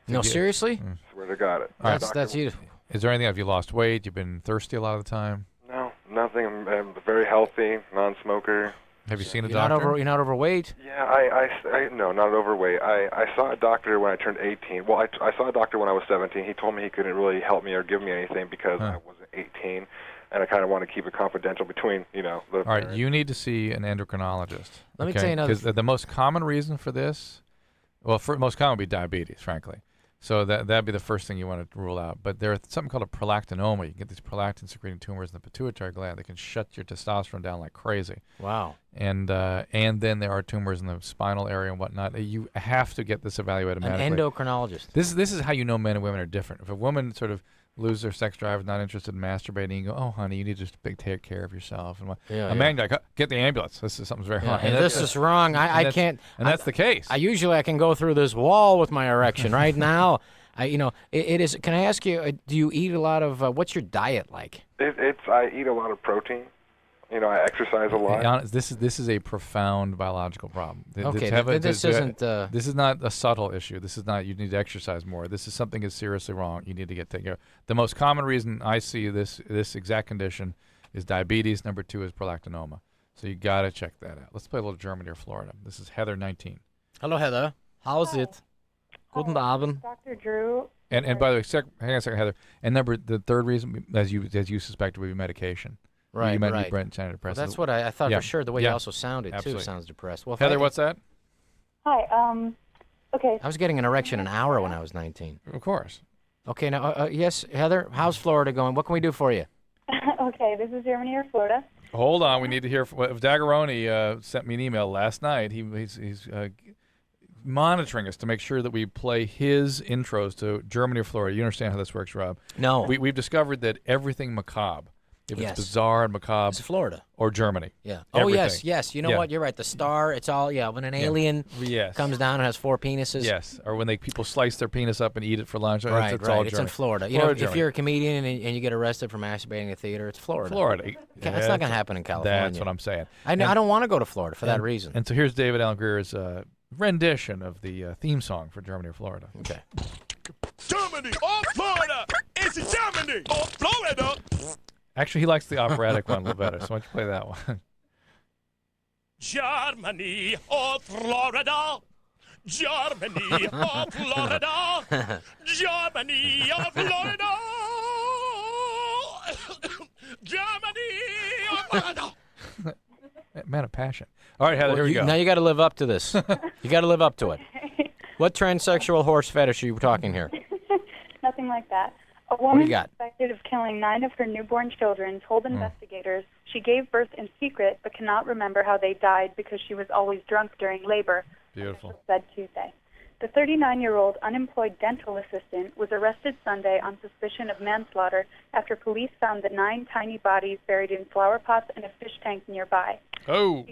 No, seriously? Swear to God. That's you. Is there anything? Have you lost weight? You've been thirsty a lot of the time? No, nothing. I'm very healthy, non-smoker. Have you seen a doctor? You're not overweight? Yeah, I no, not overweight. I saw a doctor when I turned 18. Well, I saw a doctor when I was 17. He told me he couldn't really help me or give me anything because I wasn't 18, and I kind of want to keep it confidential between, the All right, you need to see an endocrinologist. Let me tell you another. Because the most common reason for this, most common would be diabetes, frankly. So that'd be the first thing you want to rule out. But there's something called a prolactinoma. You can get these prolactin-secreting tumors in the pituitary gland that can shut your testosterone down like crazy. Wow. And then there are tumors in the spinal area and whatnot. You have to get this evaluated medically. An endocrinologist. This is how you know men and women are different. If a woman sort of loses their sex drive, is not interested in masturbating, you go, oh, honey, you need to just take care of yourself. And a man like, get the ambulance. Something's very wrong. And this is wrong. I can't. And that's the case. I usually can go through this wall with my erection. Right now, it is. Can I ask you? Do you eat a lot of? What's your diet like? I eat a lot of protein. I exercise a lot. This is a profound biological problem. Okay, this isn't. This is not a subtle issue. This is not. You need to exercise more. This is something is seriously wrong. You need to get taken care of. The most common reason I see this exact condition is diabetes. Number 2 is prolactinoma. So you got to check that out. Let's play a little Germany or Florida. This is Heather, 19. Hello, Heather. How's it? Guten Abend. Dr. Drew. And by the way, hang on a second, Heather. And the third reason, as you suspected, would be medication. Right, right. Well, that's what I thought for sure. The way you also sounded absolutely. too sounds depressed. Well, Heather, what's that? Hi. Okay. I was getting an erection an hour when I was 19. Of course. Okay. Now, yes, Heather. How's Florida going? What can we do for you? Okay. This is Germany or Florida. Hold on. We need to hear. Dagaroni sent me an email last night. He's monitoring us to make sure that we play his intros to Germany or Florida. You understand how this works, Rob? No. We've discovered that everything macabre If Yes. it's bizarre and macabre. It's Florida. Or Germany. Yeah. Everything. Oh, yes. You know what? You're right. The star, it's all, when an alien comes down and has 4 penises. Yes. Or when people slice their penis up and eat it for lunch. Right, it's all It's Germany. in Florida. You Florida, know, if Germany. you're a comedian and you get arrested for masturbating in a theater, it's Florida. Florida. It's not going to happen in California. That's what I'm saying. I don't want to go to Florida for that And- reason. And so here's David Allen Greer's rendition of the theme song for Germany or Florida. Okay. Germany or Florida? Is it Germany or Florida? Actually, he likes the operatic one a little better, so why don't you play that one? Germany or Florida? Germany or Florida? Germany or Florida? Germany or Florida? Man of passion. All right, Heather, here we go. Now you got to live up to this. You got to live up to it. What transsexual horse fetish are you talking here? Nothing like that. A do you woman got? suspected of killing 9 of her newborn children told investigators she gave birth in secret but cannot remember how they died because she was always drunk during labor, Beautiful. said Tuesday. The 39-year-old unemployed dental assistant was arrested Sunday on suspicion of manslaughter after police found the 9 tiny bodies buried in flower pots and a fish tank nearby. Oh.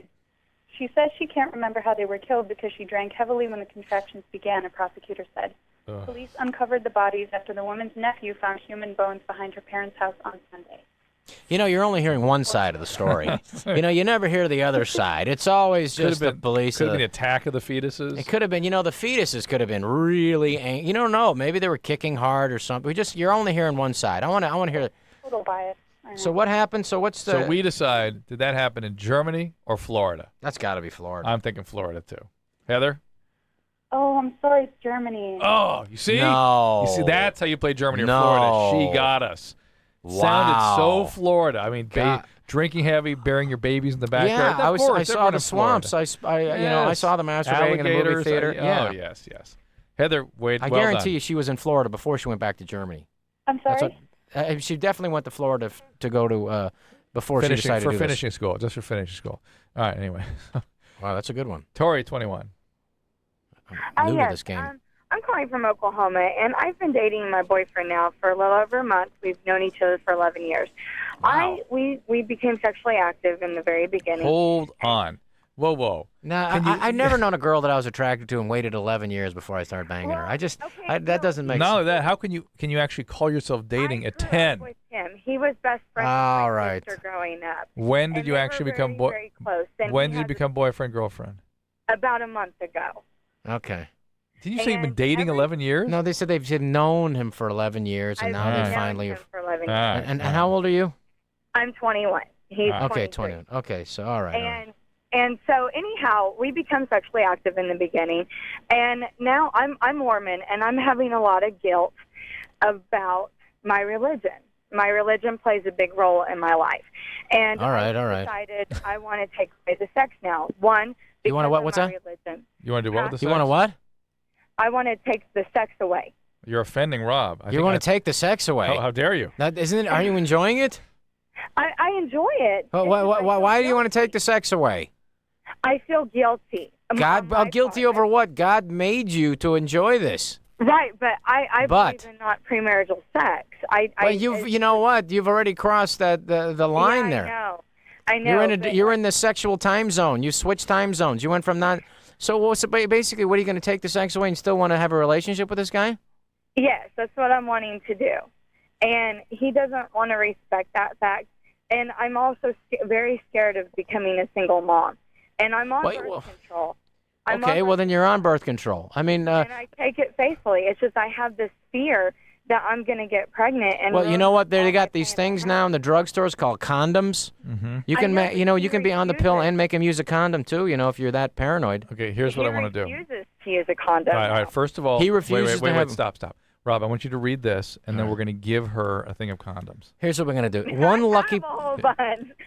She says she can't remember how they were killed because she drank heavily when the contractions began, a prosecutor said. Ugh. Police uncovered the bodies after the woman's nephew found human bones behind her parents' house on Sunday. You know, you're only hearing one side of the story. You never hear the other side. It's always just the police. Could have been the attack of the fetuses. It could have been, the fetuses could have been really angry. You don't know. Maybe they were kicking hard or something. You're only hearing one side. I want to hear. Total bias. I know. So what happened? So what's the? So we decide, did that happen in Germany or Florida? That's got to be Florida. I'm thinking Florida too. Heather? Oh, I'm sorry, it's Germany. Oh, you see? No. You see, that's how you play Germany or No. Florida. She got us. Sounded so Wow. Florida. I mean, drinking heavy, burying your babies in the backyard. Yeah, Of course, I saw everyone the in swamps. Florida. I saw the masturbating in the movie Alligators, theater. Oh, yes. Heather, wait. I well guarantee done. you, she was in Florida before she went back to Germany. I'm That's sorry? what, she definitely went to Florida to go to before she decided to do finishing school, just for finishing school. All right. Anyway. Wow, that's a good one. Tori, 21. I'm new to yes, this game. I'm calling from Oklahoma, and I've been dating my boyfriend now for a little over a month. We've known each other for 11 years. Wow. We became sexually active in the very beginning. Hold on. Whoa. Now, I've never known a girl that I was attracted to and waited 11 years before I started banging her. That doesn't make Not sense. only that, how can you actually call yourself dating at 10? With him, he was best friends All with my right. sister growing up. When did And you they were actually very, become very close. And When he did you had become boyfriend, girlfriend? about a month ago. Okay. Did you say you've been dating 11 years? No, they said they've known him for 11 years, and now I've they known finally. him for 11 years. And how old are you? I'm 21. He's Okay, 23. 21. Okay, so all right. And so anyhow, we become sexually active in the beginning, and now I'm Mormon, and I'm having a lot of guilt about my religion. My religion plays a big role in my life, and I decided I want to take away the sex now. One, You want to because what? of What's my that? religion. You want to do what with the You want to what? I want to take the sex away. You're offending Rob. You want to take the sex away? How dare you? Isn't it? Are you enjoying it? I enjoy it. Why do you want to take the sex away? I feel guilty. Guilty over what? God made you to enjoy this. Right, but I But- believe in not premarital sex. But you know what? You've already crossed the line there. I know. You're in the sexual time zone. You switched time zones. You went from not. So basically, what are you going to take the sex away and still want to have a relationship with this guy? Yes, that's what I'm wanting to do. And he doesn't want to respect that fact. And I'm also very scared of becoming a single mom. And I'm on birth control. Okay, well then you're on birth control. I mean, and I take it faithfully. It's just I have this fear that I'm going to get pregnant. And well, you know what? They got these things now in the drugstores called condoms. Mm-hmm. You can, you can be on the pill and make them use a condom too. You know, if you're that paranoid. Okay, here's what I want to do. He refuses to use a condom. All right. First of all, He refuses to wait, have- stop. Rob, I want you to read this, and then we're going to give her a thing of condoms. Here's what we're gonna do. One lucky. A whole bunch.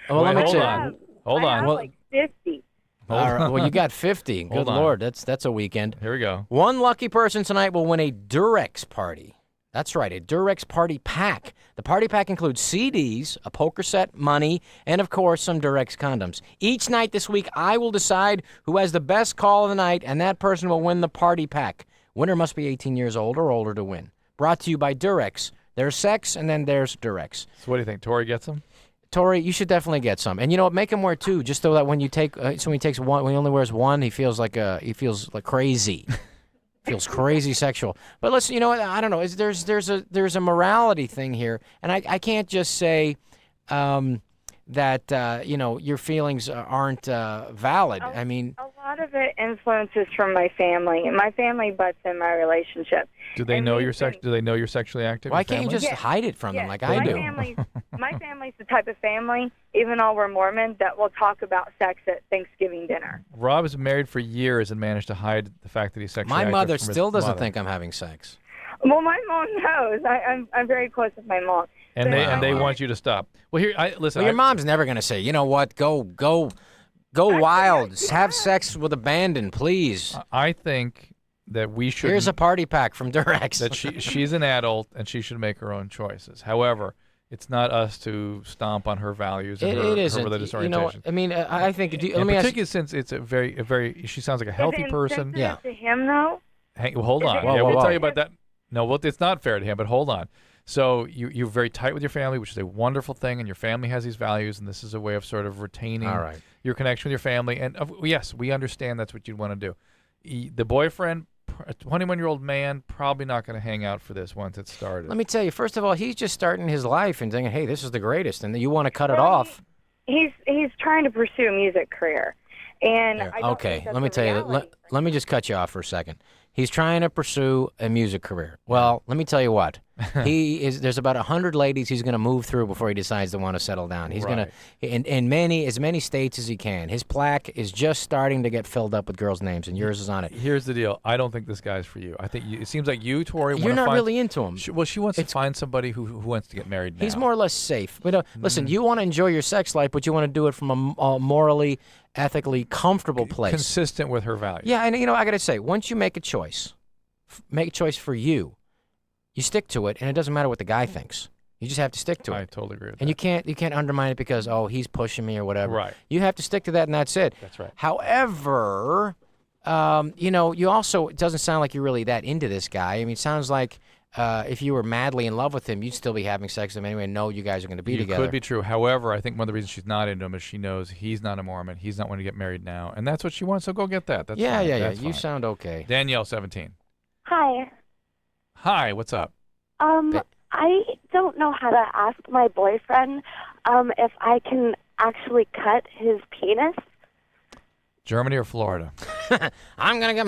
Well, let me hold check. on. Hold I on. have like 50. All right. Well, you got 50. Good Hold on. Lord, that's a weekend. Here we go. One lucky person tonight will win a Durex party. That's right, a Durex party pack. The party pack includes CDs, a poker set, money, and of course some Durex condoms. Each night this week, I will decide who has the best call of the night, and that person will win the party pack. Winner must be 18 years old or older to win. Brought to you by Durex. There's sex, and then there's Durex. So what do you think? Tori gets them? Tori, you should definitely get some. And you know what? Make him wear two, just so that when you take, so when he takes one, when he only wears one, he feels like crazy. Feels crazy sexual. But listen, you know what? I don't know. There's a morality thing here, and I can't just say that your feelings aren't valid. I mean, a lot of it influences from my family, and my family butts in my relationship. Do they know you're Do they know you're sexually active? Why your can't you family? just hide it from them like I do? My family's the type of family, even though we're Mormon, that will talk about sex at Thanksgiving dinner. Rob has been married for years and managed to hide the fact that he's sexually My active mother from his still doesn't mother. think I'm having sex. Well, my mom knows. I'm very close with my mom. And they want you to stop. Well, here, listen. Well, your mom's never going to say, you know what, go wild, have sex with abandon, please. I think that we should. Here's a party pack from Durex. That she's an adult and she should make her own choices. However, it's not us to stomp on her values and her religious orientation. You know, I mean, I think. Let me ask particularly since it's a very. She sounds like a healthy person. Yeah. To him though. Hold on. We'll tell you about that. No, well, it's not fair to him. But hold on. So you're very tight with your family, which is a wonderful thing, and your family has these values, and this is a way of sort of retaining your connection with your family. And yes, we understand that's what you'd want to do. The boyfriend, a 21-year-old man, probably not going to hang out for this once it started. Let me tell you, first of all, he's just starting his life and thinking, hey, this is the greatest, and you want to cut it off. He's trying to pursue a music career, and I don't think that's let me tell you. Let me just cut you off for a second. He's trying to pursue a music career. Well, let me tell you what. There's about 100 ladies he's going to move through before he decides to want to settle down. He's going to in as many states as he can. His plaque is just starting to get filled up with girls' names, and yours is on it. Here's the deal. I don't think this guy's for you. I think it seems like you, Tori, you're not really into him. She wants to find somebody who wants to get married now. He's more or less safe. But listen, you want to enjoy your sex life, but you want to do it from a morally, ethically comfortable place, consistent with her values. Yeah, and I got to say, once you make a choice, make a choice for you. You stick to it, and it doesn't matter what the guy thinks. You just have to stick to it. I totally agree with and that. you can't undermine it because he's pushing me or whatever. Right. You have to stick to that, and that's it. That's right. However, you also, it doesn't sound like you're really that into this guy. I mean, it sounds like if you were madly in love with him, you'd still be having sex with him anyway and know you guys are going to be together. Could be true. However, I think one of the reasons she's not into him is she knows he's not a Mormon. He's not wanting to get married now, and that's what she wants. So go get that. That's fine. That's You fine. sound okay. Danielle, 17. Hi. Hi. What's up? I don't know how to ask my boyfriend if I can actually cut his penis. Germany or Florida? I'm going to get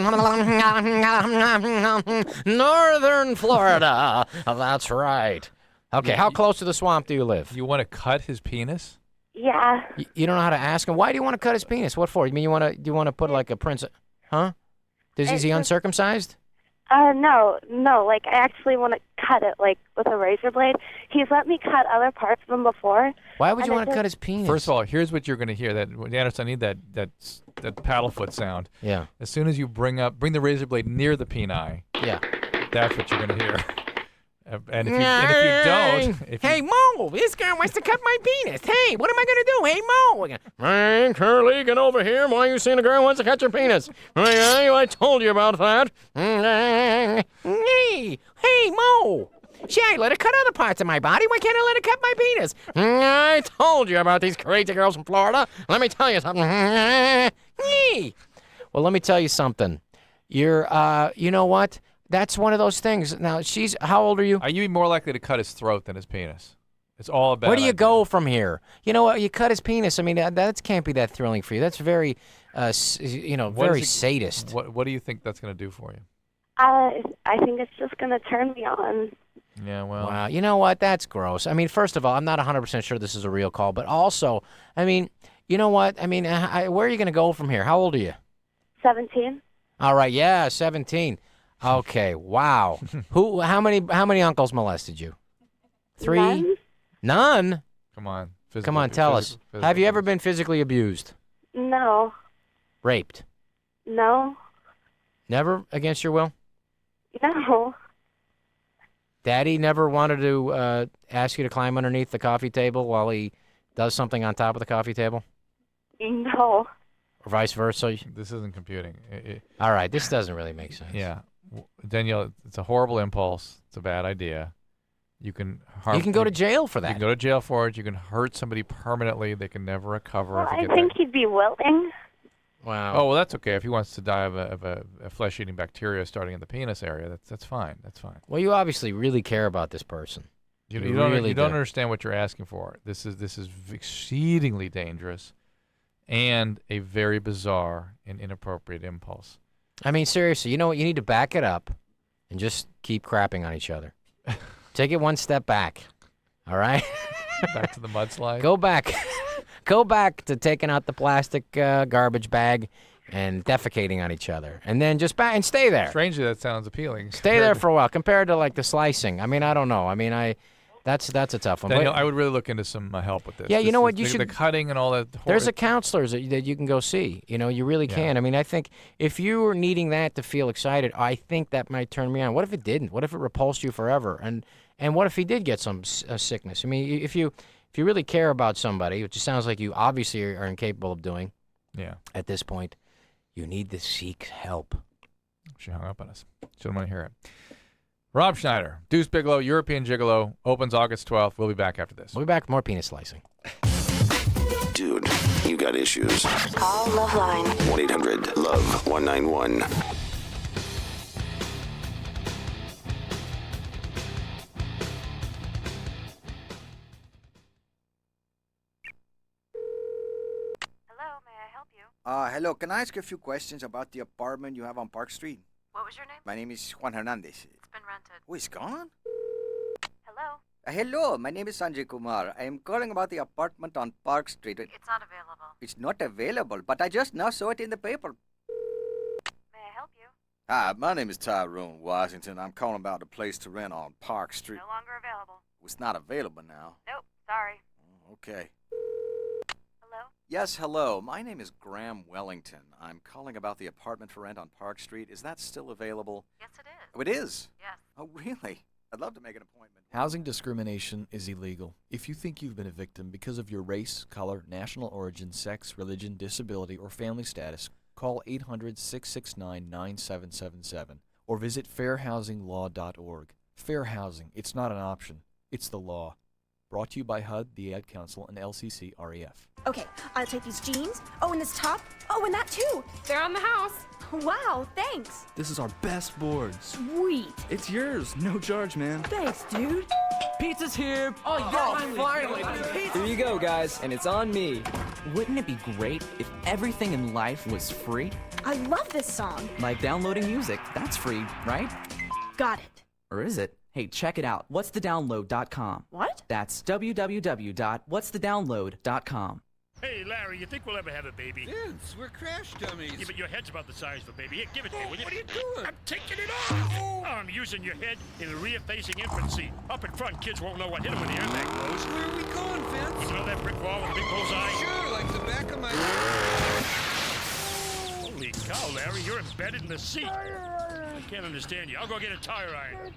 northern Florida. That's right. Okay, how close to the swamp do you live? You want to cut his penis? Yeah. You don't know how to ask him? Why do you want to cut his penis? What for? You mean do you want to put like a prince? Huh? Is he uncircumcised? No. Like, I actually want to cut it, like, with a razor blade. He's let me cut other parts of him before. Why would you want to cut his penis? First of all, here's what you're going to hear. Janice, I need that paddlefoot sound. Yeah. As soon as you bring the razor blade near the peni. Yeah. That's what you're going to hear. And if you don't... Hey, Mo, this guy wants to cut my penis. Hey, what am I going to do? Hey, Mo. Hey, Curly, get over here. Why are you seeing a girl who wants to cut your penis? I told you about that. Hey, Mo. See, I let her cut other parts of my body. Why can't I let her cut my penis? I told you about these crazy girls from Florida. Let me tell you something. Well, let me tell you something. You're, you know what? That's one of those things. Now, how old are you? Are you more likely to cut his throat than his penis? It's all about. Where do you go from here? You know what? You cut his penis. I mean, that can't be that thrilling for you. That's very, very sadist. What do you think that's going to do for you? I think it's just going to turn me on. Yeah, well. Wow. You know what? That's gross. I mean, first of all, I'm not 100% sure this is a real call, but also, I mean, you know what? I mean, where are you going to go from here? How old are you? 17. All right. Yeah, 17. Okay. Wow. How many uncles molested you? 3? None? Come on. Tell us. Have you ever been physically abused? No. Raped? No. Never against your will? No. Daddy never wanted to ask you to climb underneath the coffee table while he does something on top of the coffee table? No. Or vice versa? This isn't computing. All right. This doesn't really make sense. Yeah. Danielle, it's a horrible impulse. It's a bad idea. You can go to jail for that. You can go to jail for it. You can hurt somebody permanently. They can never recover. Well, if you I get think that. he'd be willing. Wow. Oh, well, that's okay. If he wants to die of a flesh-eating bacteria starting in the penis area, that's fine. That's fine. Well, you obviously really care about this person. You really don't understand what you're asking for. This is exceedingly dangerous, and a very bizarre and inappropriate impulse. I mean, seriously, you know what? You need to back it up and just keep crapping on each other. Take it one step back. All right? Back to the mudslide. Go back. Go back to taking out the plastic garbage bag and defecating on each other. And then just back and stay there. Strangely, that sounds appealing. Stay there for a while compared to like the slicing. I mean, I don't know. I mean, that's a tough one. Daniel, But, I would really look into some help with this. Yeah, you know what? You the should. cutting and all that. There's a counselors that you can go see. You know, you really can. I mean, I think if you were needing that to feel excited, I think that might turn me on. What if it didn't? What if it repulsed you forever? And what if he did get some sickness? I mean, if you really care about somebody, which it sounds like you obviously are incapable of doing. Yeah. At this point, you need to seek help. She hung up on us. She didn't want to hear it. Rob Schneider, Deuce Bigalow, European Gigolo, opens August 12th. We'll be back after this. We'll be back with more penis slicing. Dude, you got issues. Call LoveLine. 1-800-LOVE-191. Hello, can I ask you a few questions about the apartment you have on Park Street? What was your name? My name is Juan Hernandez. It's been rented. Oh, it's gone? Hello? Hello, my name is Sanjay Kumar. I am calling about the apartment on Park Street. It's not available. It's not available, but I just now saw it in the paper. May I help you? Hi, my name is Tyrone Washington. I'm calling about a place to rent on Park Street. No longer available. It's not available now. Nope, sorry. Okay. Hello? Yes, hello. My name is Graham Wellington. I'm calling about the apartment for rent on Park Street. Is that still available? Yes, it is. Oh, it is? Yes. Oh, really? I'd love to make an appointment. Housing discrimination is illegal. If you think you've been a victim because of your race, color, national origin, sex, religion, disability, or family status, call 800-669-9777 or visit fairhousinglaw.org. Fair housing, it's not an option. It's the law. Brought to you by HUD, the Ad Council, and LCC REF. Okay, I'll take these jeans. Oh, and this top. Oh, and that too. They're on the house. Wow, thanks. This is our best board. Sweet. It's yours. No charge, man. Thanks, dude. Pizza's here. Oh, yeah, finally. Here you go, guys, and it's on me. Wouldn't it be great if everything in life was free? I love this song. Like downloading music. That's free, right? Got it. Or is it? Hey, check it out. What'sthedownload.com. What? That's www.what'sthedownload.com. Hey, Larry, you think we'll ever have a baby? Vince, we're crash dummies. Yeah, but your head's about the size of a baby. Here, give it to me, will you? What are you doing? I'm taking it off! Oh, I'm using your head in the rear-facing infant seat. Up in front, kids won't know what hit them when the airbag blows. Where are we going, Vince? You know that brick wall with a big bullseye? Sure, like the back of my... Holy cow, Larry, you're embedded in the seat. I can't understand you. I'll go get a tire iron.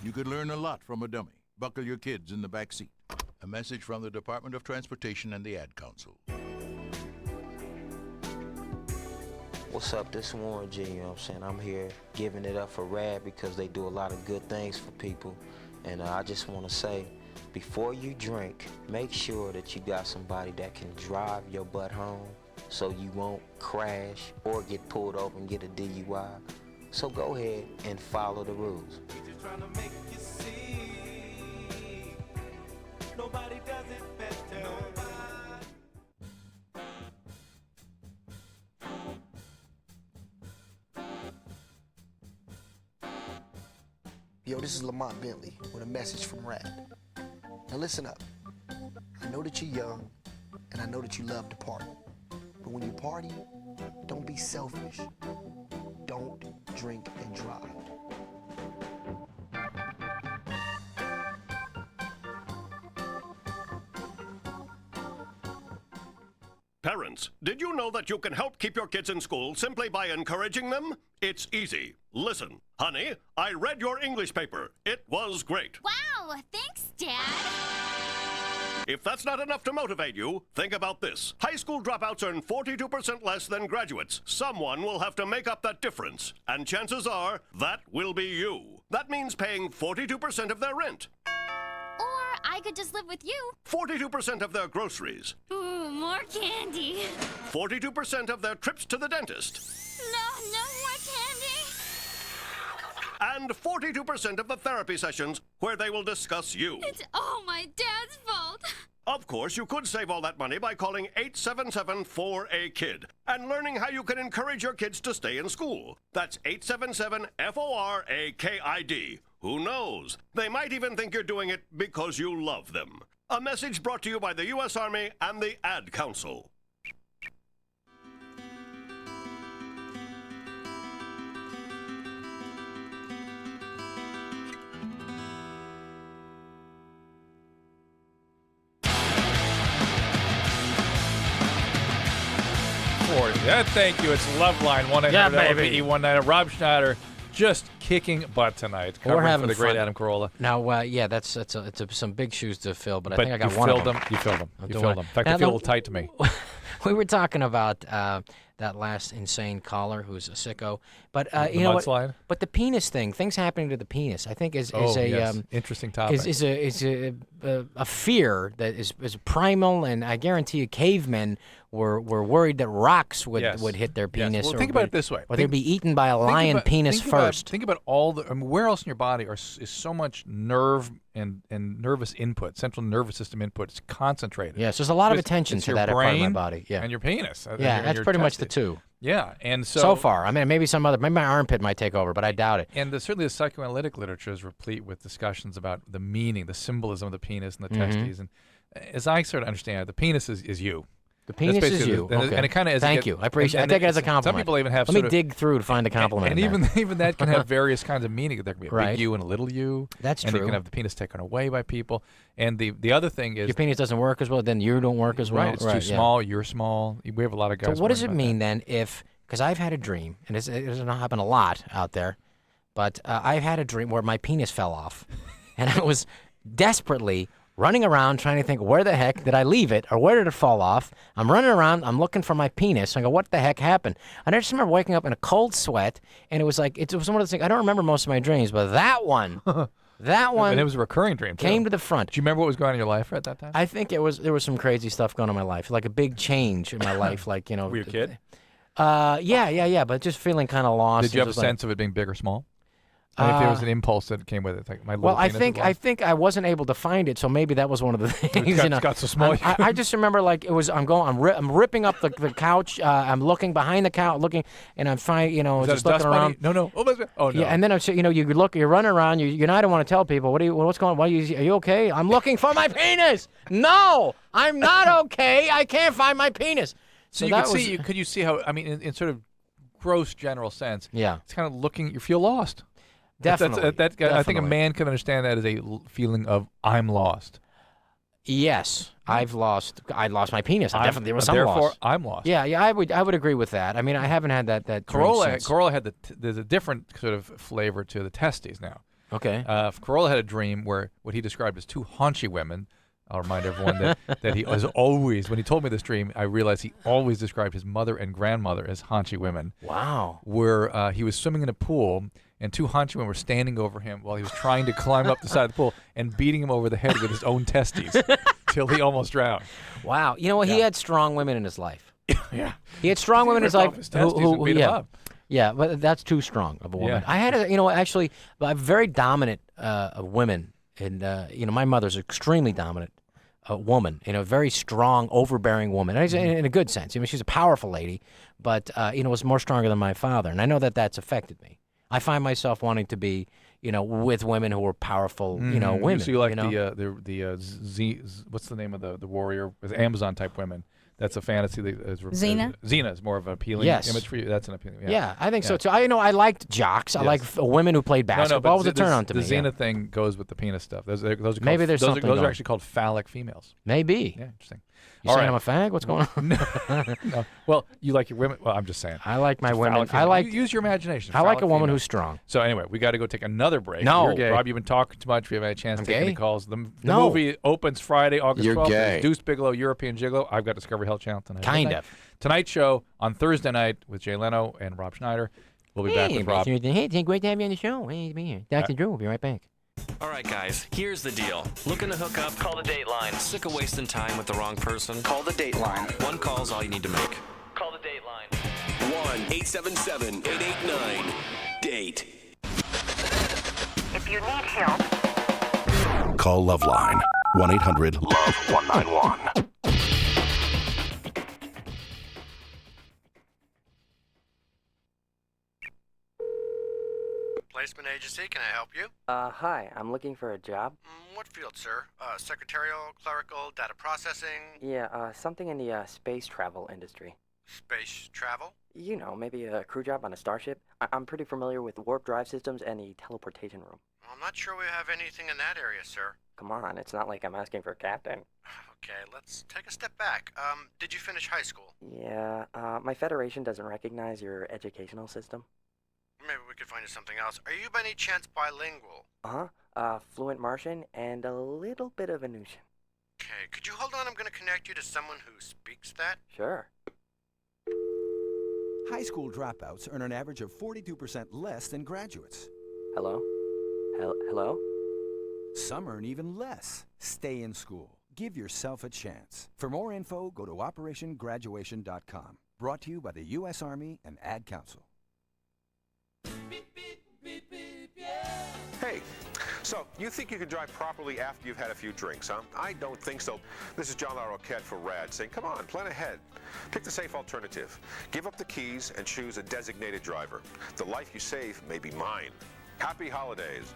You could learn a lot from a dummy. Buckle your kids in the back seat. A message from the Department of Transportation and the Ad Council. What's up? This is Warren G, you know what I'm saying? I'm here giving it up for RAD because they do a lot of good things for people. And I just want to say, before you drink, make sure that you got somebody that can drive your butt home so you won't crash or get pulled over and get a DUI. So go ahead and follow the rules. Nobody does it better. Yo, this is Lamont Bentley with a message from Rad. Now listen up. I know that you're young, and I know that you love to party. But when you party, don't be selfish. Don't drink and drive. Parents, did you know that you can help keep your kids in school simply by encouraging them? It's easy. Listen, honey, I read your English paper. It was great. Wow, thanks, Dad. If that's not enough to motivate you, think about this. High school dropouts earn 42% less than graduates. Someone will have to make up that difference. And chances are, that will be you. That means paying 42% of their rent. I could just live with you. 42% of their groceries. Ooh, more candy. 42% of their trips to the dentist. No more candy. And 42% of the therapy sessions where they will discuss you. It's all my dad's fault. Of course, you could save all that money by calling 877-4A-KID and learning how you can encourage your kids to stay in school. That's 877-FORAKID. Who knows? They might even think you're doing it because you love them. A message brought to you by the U.S. Army and the Ad Council. Thank you. It's LoveLine 1-800-LOVE-19. Rob Schneider just kicking butt tonight. We're having for the great fun. Adam Carolla. Now, yeah, it's some big shoes to fill, but I think I got one of them. You filled them. I'm You doing filled it. them. In fact, Now, they feel a little tight to me. We were talking about that last insane caller who's a sicko, but The you know what? mudslide? But the penis thing, things happening to the penis, I think is yes. Interesting topic. is a fear that is primal, and I guarantee you, cavemen were worried that rocks would hit their penis. Well, or think about it this way. or they'd be eaten by a lion penis first. Think about all the. I mean, where else in your body is so much nerve and nervous input, central nervous system input? It's concentrated. Yes, there's a lot of It's attention to your that part of my brain body. Yeah, and your penis. Yeah, and that's your pretty much the testes. two. Yeah, and so far, I mean, maybe my armpit might take over, but I doubt it. And certainly the psychoanalytic literature is replete with discussions about the meaning, the symbolism of the penis and the Mhm. testes. And as I sort of understand it, the penis is you. The That's penis is basically you. the- Okay. And it kind of Thank you. I appreciate. I take it as a compliment. Some people even have. Let me sort of- dig through to find the compliment. And in there. even that can have various kinds of meaning. There can be a Right. big U and a little u. That's and you true. can have the penis taken away by people. And the other thing is Your penis doesn't work as well, then you don't work as well. right. It's too small. You're small. We have a lot of guys. So what does it worrying about mean then if? Because I've had a dream, and it doesn't happen a lot out there, but I've had a dream where my penis fell off, and I was desperately running around trying to think, where the heck did I leave it, or where did it fall off? I'm running around, I'm looking for my penis. I go, what the heck happened? And I just remember waking up in a cold sweat, and it was like, it was one of those things, I don't remember most of my dreams, but that one, And it was a recurring dream. Too. came to the front. Do you remember what was going on in your life at that time? I think there was some crazy stuff going on in my life, like a big change in my life, like, you know. Were you a kid? Yeah, but just feeling kind of lost. Did you have a Just like- sense of it being big or small? I mean, if there was an impulse that came with it, like my little Well, I penis think was lost? I wasn't able to find it, so maybe that was one of the things. got- you know. it's got so small you I just remember like it was. I'm ripping up the couch. I'm looking behind the couch, looking, and I'm finding, Was that just a dust looking around. bunny? No. Oh no. Yeah, and then you're running around. You're not. I don't want to tell people. What's going on? Are you okay? I'm looking for my penis. No, I'm not okay. I can't find my penis. So you that could was, see. Could you see how? I mean, in sort of gross general sense. Yeah. It's kind of looking. You feel lost. Definitely. I think a Definitely. man can understand that as a feeling of I'm lost. Yes, I lost my penis. Definitely, there was some therefore loss. I'm lost. Yeah, I would agree with that. I mean, I haven't had that dream Corolla since. had there's a different sort of flavor to the testes now. Okay. Corolla had a dream where what he described as two haunchy women. I'll remind everyone that he was always, when he told me this dream, I realized he always described his mother and grandmother as haunchy women. Wow. Where he was swimming in a pool, and two haunchy women were standing over him while he was trying to climb up the side of the pool and beating him over the head with his own testes till he almost drowned. Wow. You know what? He had strong women in his life. Yeah. He had strong women in his ripped life. off his testes and beat him up. Yeah, but that's too strong of a woman. Yeah. I had actually a very dominant women, and my mother's extremely dominant woman, very strong, overbearing woman, and in a good sense. I mean, she's a powerful lady, but was more stronger than my father, and I know that that's affected me. I find myself wanting to be, with women who are powerful, women. So you like the what's the name of the warrior? Amazon type women. That's a fantasy. Xena? Xena is more of an appealing image for you. That's an appealing. Yeah, I think so too. I liked jocks. I Yes. like women who played basketball. Was a turn on to the me. Xena thing goes with the penis stuff. Those are called, Maybe there's something those are going. actually called phallic females. Maybe. Yeah, interesting. You saying I'm a fag? What's going on? No. Well, you like your women. Well, I'm just saying. I like my It's a women. phallic I female. like. Use your imagination. I like a Phallic woman female. who's strong. So anyway, we got to go take another break. No. You're gay. Rob, you've been talking too much. We haven't had a chance I'm to take gay? any calls. The No. movie opens Friday, August You're 12th. gay. It's Deuce Bigelow, European Gigolo. I've got Discovery Health Channel tonight. Kind Midnight. of. Tonight's show on Thursday night with Jay Leno and Rob Schneider. We'll be back with Rob. Hey, it's great to have you on the show. Hey, to be here. Dr. Drew will be right back. All right, guys, here's the deal. Looking to hook up? Call the Dateline. Sick of wasting time with the wrong person? Call the Dateline. One call's all you need to make. Call the Dateline. 1-877-889-DATE. If you need help, Call LoveLine. 1-800-LOVE-191. Placement agency, can I help you? Hi, I'm looking for a job. What field, sir? Secretarial, clerical, data processing, Yeah, something in the space travel industry. space travel? You know, maybe a crew job on a starship. I'm pretty familiar with warp drive systems and the teleportation room. I'm not sure we have anything in that area, sir. Come on, it's not like I'm asking for a captain. Okay, let's take a step back. Did you finish high school? Yeah, my federation doesn't recognize your educational system. Maybe we could find you something else. Are you by any chance bilingual? Fluent Martian and a little bit of Venusian. Okay, could you hold on? I'm going to connect you to someone who speaks that. Sure. High school dropouts earn an average of 42% less than graduates. Hello? Hello? Some earn even less. Stay in school. Give yourself a chance. For more info, go to OperationGraduation.com. Brought to you by the U.S. Army and Ad Council. Hey, so you think you can drive properly after you've had a few drinks, huh? I don't think so. This is John LaRoquette for RAD saying, come on, plan ahead. Pick the safe alternative. Give up the keys and choose a designated driver. The life you save may be mine. Happy holidays.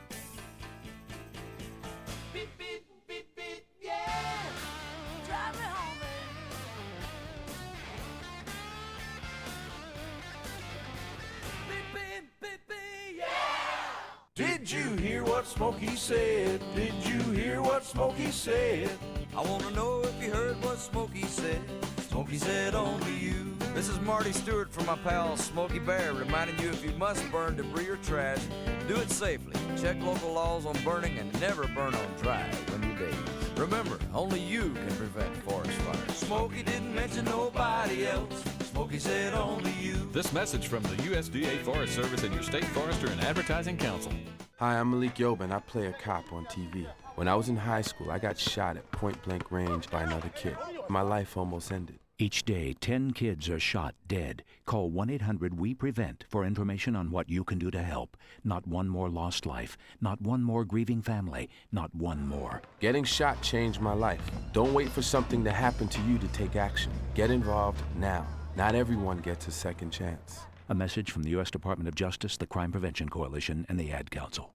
Did you hear what Smokey said? Did you hear what Smokey said? I want to know if you heard what Smokey said. Smokey said only you. This is Marty Stewart from my pal Smokey Bear, reminding you if you must burn debris or trash, do it safely. Check local laws on burning and never burn on dry when you daze. Remember, only you can prevent forest fires. Smokey didn't mention nobody else. Smokey said only you. This message from the USDA Forest Service and your state forester and advertising council. Hi, I'm Malik Yoba, I play a cop on TV. When I was in high school, I got shot at point-blank range by another kid. My life almost ended. Each day, 10 kids are shot dead. Call 1-800-WE-PREVENT for information on what you can do to help. Not one more lost life. Not one more grieving family. Not one more. Getting shot changed my life. Don't wait for something to happen to you to take action. Get involved now. Not everyone gets a second chance. A message from the U.S. Department of Justice, the Crime Prevention Coalition, and the Ad Council.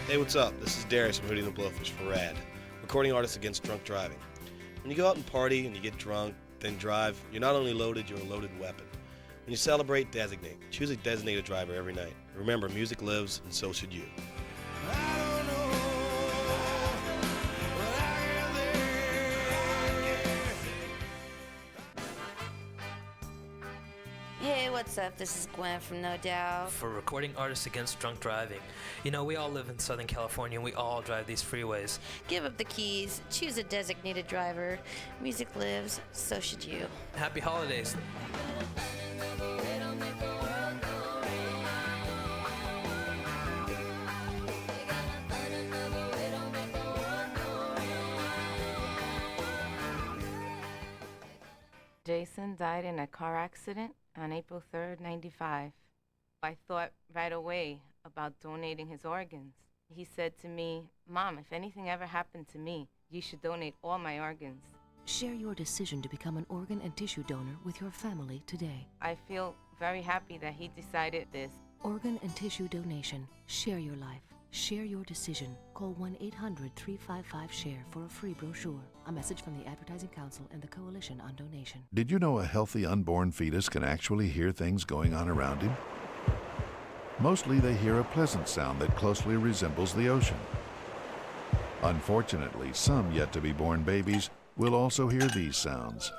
Hey, what's up? This is Darius from Hootie and the Blowfish for RAD, recording artists against drunk driving. When you go out and party and you get drunk, then drive, you're not only loaded, you're a loaded weapon. When you celebrate, designate. Choose a designated driver every night. Remember, music lives, and so should you. Hey, what's up? This is Gwen from No Doubt. For recording artists against drunk driving. You know, we all live in Southern California and we all drive these freeways. Give up the keys, choose a designated driver. Music lives, so should you. Happy holidays. Jason died in a car accident on April 3rd, 95. I thought right away about donating his organs. He said to me, "Mom, if anything ever happened to me, you should donate all my organs." Share your decision to become an organ and tissue donor with your family today. I feel very happy that he decided this. Organ and tissue donation. Share your life. Share your decision. Call 1-800-355-SHARE for a free brochure. A message from the Advertising Council and the Coalition on Donation. Did you know a healthy unborn fetus can actually hear things going on around him? Mostly they hear a pleasant sound that closely resembles the ocean. Unfortunately, some yet-to-be-born babies will also hear these sounds.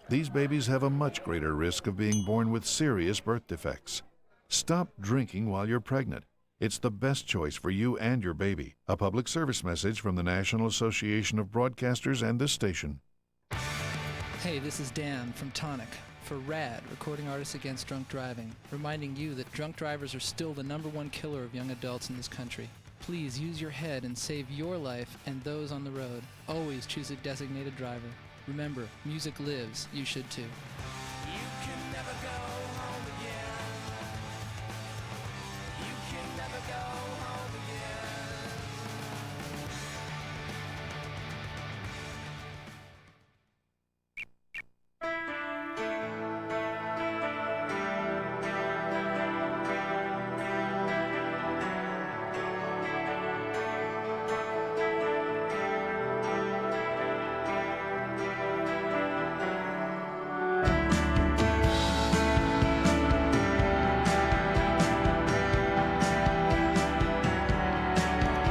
These babies have a much greater risk of being born with serious birth defects. Stop drinking while you're pregnant. It's the best choice for you and your baby. A public service message from the National Association of Broadcasters and this station. Hey, this is Dan from Tonic for RAD, Recording Artists Against Drunk Driving, reminding you that drunk drivers are still the #1 killer of young adults in this country. Please use your head and save your life and those on the road. Always choose a designated driver. Remember, music lives. You should too.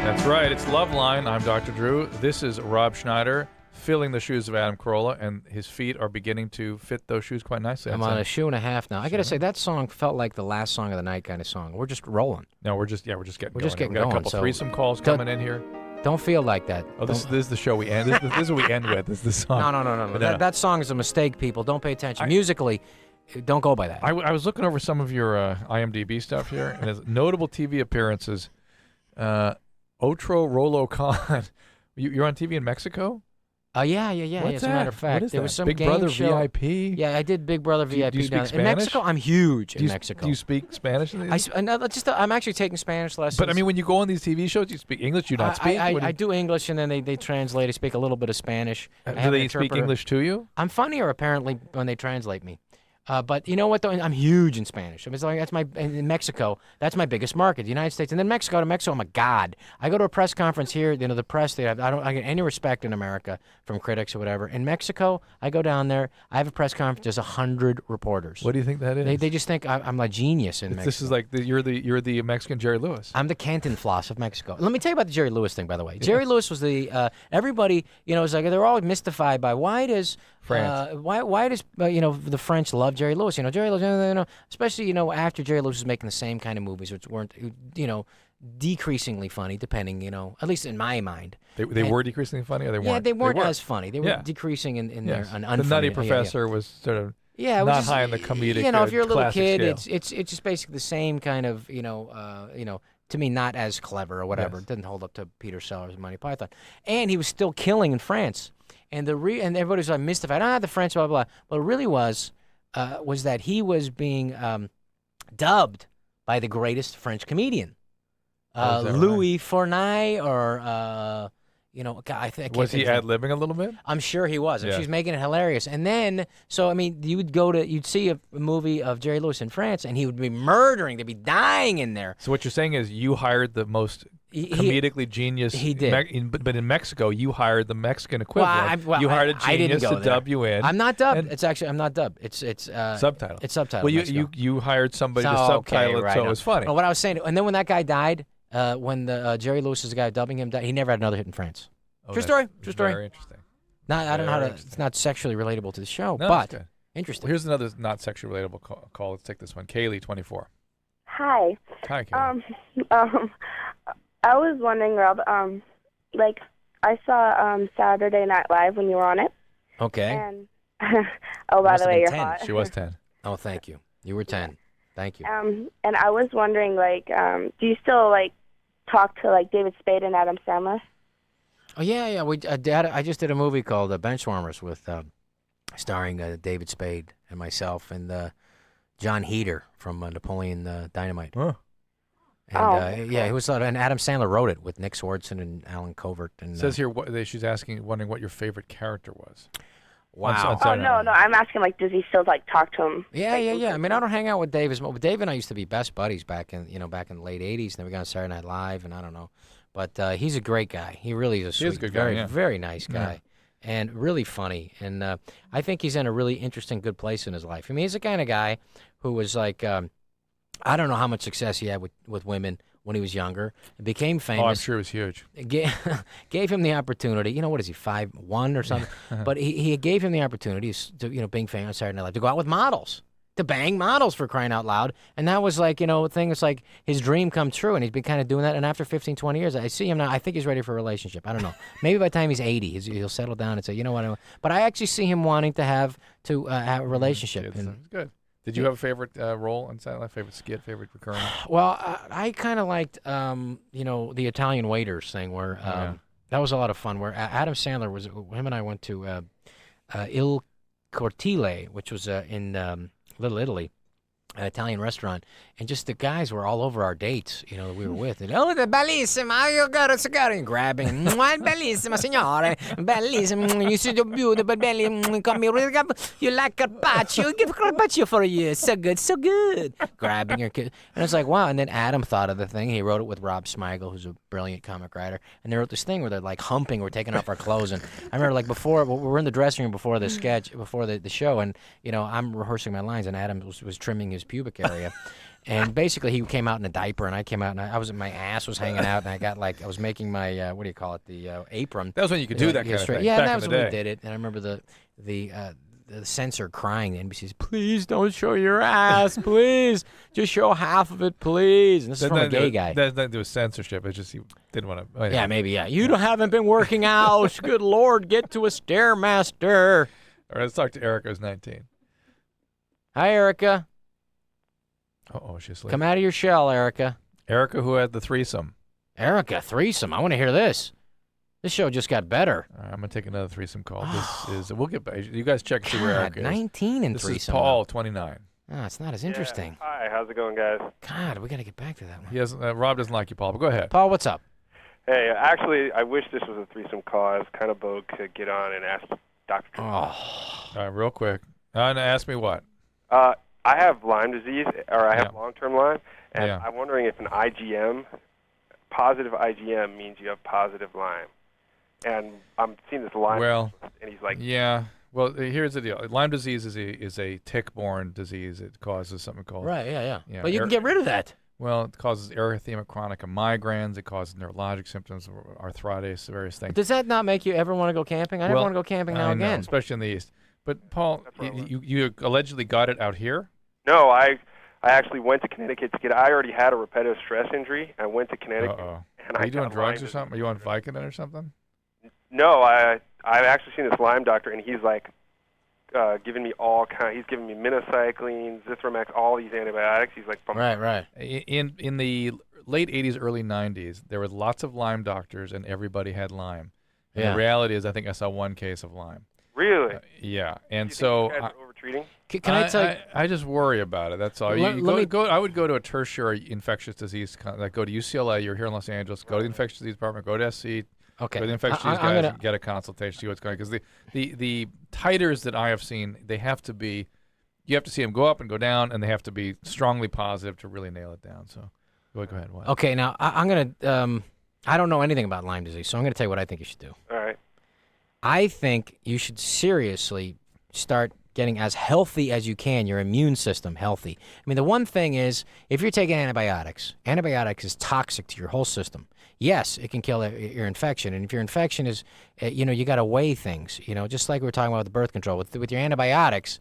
That's right. It's LoveLine. I'm Dr. Drew. This is Rob Schneider filling the shoes of Adam Carolla, and his feet are beginning to fit those shoes quite nicely. I'm on a shoe and a half now. I got to say, that song felt like the last song of the night kind of song. We're just rolling. No, we're just getting We're going. just getting We've got going. a couple threesome calls coming in here. Don't feel like that. Oh, this is the show we end. This is what we end with. This is the song. No. That song is a mistake, people. Don't pay attention. Musically, don't go by that. I was looking over some of your IMDb stuff here, and as notable TV appearances, Otro Rolo Khan. You're on TV in Mexico? Yeah. What's As a matter of that? fact, What is there that? was some Big game Brother show. VIP? Yeah, I did Big Brother VIP. Do you speak down in Spanish? Mexico. I'm huge in Mexico. Do you speak Spanish? I'm actually taking Spanish lessons. But I mean, when you go on these TV shows, you speak English. Do you not speak? I do English, and then they translate. I speak a little bit of Spanish. I Do have an they speak interpreter. English to you? I'm funnier apparently when they translate me. But you know what though? I'm huge in Spanish. I mean, it's like in Mexico. That's my biggest market, the United States, and then Mexico. I'm a god. I go to a press conference here. You know, the press. I don't get any respect in America from critics or whatever. In Mexico, I go down there. I have a press conference. There's 100 reporters. What do you think that is? They just think I'm a genius in Mexico. This is like you're the Mexican Jerry Lewis. I'm the Canton Floss of Mexico. Let me tell you about the Jerry Lewis thing, by the way. Jerry Lewis was the everybody. You know, it's like they're all mystified by why does France. Why does the French love Jerry Lewis? You know, Jerry Lewis, especially after Jerry Lewis was making the same kind of movies, which weren't decreasingly funny, depending at least in my mind. They were decreasingly funny, or they weren't. Yeah, they weren't as funny. They were decreasing in their unfunny. The Nutty Professor was sort of it was not just, high on the comedic. If you're a little kid, scale. it's just basically the same kind of to me not as clever or whatever. Yes. It didn't hold up to Peter Sellers and Monty Python, and he was still killing in France. And and everybody was like mystified. The French, blah blah blah. What it really was that he was being dubbed by the greatest French comedian, Louis Fournier, or God, I think. Was he ad-libbing a little bit? I'm sure he was. And Yeah. she was making it hilarious. And then, you'd see a movie of Jerry Lewis in France, and he would be murdering. They'd be dying in there. So what you're saying is you hired the most comedically genius. He did. But in Mexico, you hired the Mexican equivalent. Well, you hired a I didn't genius go to there. dub you in. I'm not dubbed. I'm not dubbed. It's subtitle. It's subtitle. Well, in Mexico. you hired somebody to Okay, subtitle it, right so on. it was funny. No, what I was saying, and then when that guy died, when the Jerry Lewis is the guy dubbing him, he never had another hit in France. Oh, True that's story. True story. Very interesting. I don't know how Very to. It's not sexually relatable to the show, No, but that's good. interesting. Well, here's another not sexually relatable call. Let's take this one. Kaylee, 24. Hi. Hi, Kaylee. I was wondering, Rob, I saw Saturday Night Live when you were on it. Okay. And oh, by the way, you're 10. hot. She was 10. Oh, thank you. You were 10. Thank you. And I was wondering, do you still talk to David Spade and Adam Sandler? Oh yeah. I just did a movie called Benchwarmers with starring David Spade and myself and John Heder from Napoleon Dynamite. Huh. And it was and Adam Sandler wrote it with Nick Swardson and Alan Covert. And It says here she's wondering what your favorite character was. Wow. Oh no, I'm asking does he still talk to him? Yeah. I mean, I don't hang out with Dave as much. Dave and I used to be best buddies back in the late '80s. And then we got on Saturday Night Live, and I don't know, but he's a great guy. He really is a sweet, good guy, very, yeah. very nice guy, Yeah. and really funny. And I think he's in a really interesting, good place in his life. I mean, he's the kind of guy who was I don't know how much success he had with women when he was younger. Became famous. Oh, I'm sure it was huge. Gave him the opportunity. What is he, 5'1" or something? But he gave him the opportunity to being famous on Saturday Night Live to go out with models. to bang models for crying out loud. And that was like, a thing. It's like his dream come true, and he's been kind of doing that. And after 15, 20 years, I see him now. I think he's ready for a relationship. I don't know. Maybe by the time he's 80, he'll settle down and say, you know what? But I actually see him wanting to have a relationship. It's good. Did you have a favorite role in Saturday Night? Favorite skit? Favorite recurring? Well, I kind of liked, the Italian waiters thing where that was a lot of fun. Where Adam Sandler him and I went to Il Cortile, which was in Little Italy, an Italian restaurant, and just the guys were all over our dates, that we were with. And, oh, bellissima, you got a cigar, and grabbing, bellissima, signore, bellissima, you see the beautiful, belly, come here, you like carpaccio, give carpaccio for you, so good, grabbing your kid. And it's like, wow, and then Adam thought of the thing, he wrote it with Rob Smigel, who's a brilliant comic writer, and they wrote this thing where they're like humping, we're taking off our clothes, and I remember like before, we were in the dressing room before the sketch, before the show, and, I'm rehearsing my lines, and Adam was trimming his pubic area. And basically, he came out in a diaper, and I came out, and my ass was hanging out, and I got I was making my what do you call it, the apron. That was when you could do that kind of thing. Yeah, back that in was the when day. we did it. And I remember the censor crying. The NBC says, "Please don't show your ass, please. Just show half of it, please." And this is from a gay guy. There was censorship. It's just he didn't want to. Oh, yeah. Maybe. You haven't been working out. Good Lord, get to a Stairmaster. All right, let's talk to Erica, who's 19. Hi, Erica. She's asleep. Come out of your shell, Erica. Erica, who had the threesome. Erica, threesome. I want to hear this. This show just got better. All right, I'm going to take another threesome call. We'll get back. You guys check and see where Erica is. 19 and this threesome. This is Paul, 29. Oh, it's not as interesting. Hi, how's it going, guys? God, we got to get back to that one. He hasn't, Rob doesn't like you, Paul, but go ahead. Paul, what's up? Hey, actually, I wish this was a threesome call. I was kind of bogue to get on and ask Dr. Oh. All right, real quick. Ask me what? I have Lyme disease, or I have long-term Lyme, and I'm wondering if an IgM, positive IgM, means you have positive Lyme. And I'm seeing this Lyme, and he's like... Yeah. Well, here's the deal. Lyme disease is a tick-borne disease. It causes something called... Right, yeah. But you can get rid of that. Well, it causes erythema chronica migraines. It causes neurologic symptoms, arthritis, various things. Does that not make you ever want to go camping? I never want to go camping now again. Know, especially in the East. But, Paul, you allegedly got it out here? No, I actually went to Connecticut to get... I already had a repetitive stress injury. I went to Connecticut. And Are you doing drugs or something? Are you on Vicodin or something? No, I've actually seen this Lyme doctor, and he's like giving me all kind. He's giving me minocycline, Zithromax, all these antibiotics. He's like, right. In the late 80s, early 90s, there was lots of Lyme doctors, and everybody had Lyme. And the reality is, I think I saw one case of Lyme. Really? Yeah, and so you guys are over-treating? Can I tell you? I just worry about it. That's all. I would go to a tertiary infectious disease. Like go to UCLA. You're here in Los Angeles. Go to the infectious disease department. Go to SC. Okay. Go to the infectious disease guys and get a consultation. See what's going on. Because the titers that I have seen, they have to be. You have to see them go up and go down, and they have to be strongly positive to really nail it down. So, go ahead. What? Okay. Now I'm gonna. I don't know anything about Lyme disease, so I'm gonna tell you what I think you should do. All right. I think you should seriously start getting as healthy as you can, your immune system healthy. I mean, the one thing is, if you're taking antibiotics is toxic to your whole system. Yes, it can kill your infection, and if your infection is, you got to weigh things, just like we were talking about with the birth control. With your antibiotics,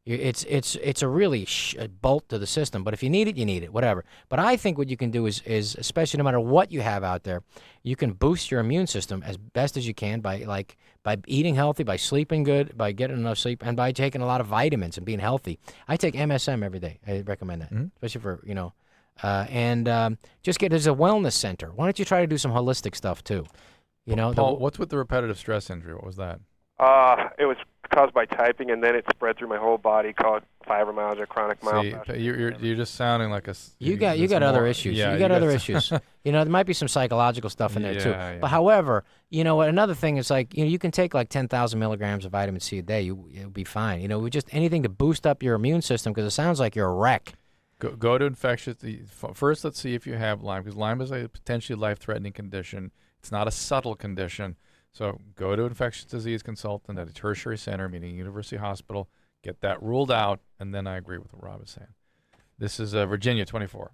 it's a really a bolt to the system. But if you need it, you need it, whatever. But I think what you can do is especially no matter what you have out there, you can boost your immune system as best as you can by eating healthy, by sleeping good, by getting enough sleep, and by taking a lot of vitamins and being healthy. I take MSM every day. I recommend that, especially for just there's a wellness center. Why don't you try to do some holistic stuff too? Paul, what's with the repetitive stress injury? What was that? It was caused by typing, and then it spread through my whole body, called fibromyalgia, chronic myalgia. You're just sounding like a. You got other issues. Yeah, you got other issues. There might be some psychological stuff in there too. Yeah. But however, another thing is you can take like 10,000 milligrams of vitamin C a day. You'll be fine. Just anything to boost up your immune system because it sounds like you're a wreck. Go to infectious. First, let's see if you have Lyme, because Lyme is a potentially life-threatening condition. It's not a subtle condition. So go to infectious disease consultant at a tertiary center, meaning University Hospital. Get that ruled out, and then I agree with what Rob is saying. This is Virginia, 24.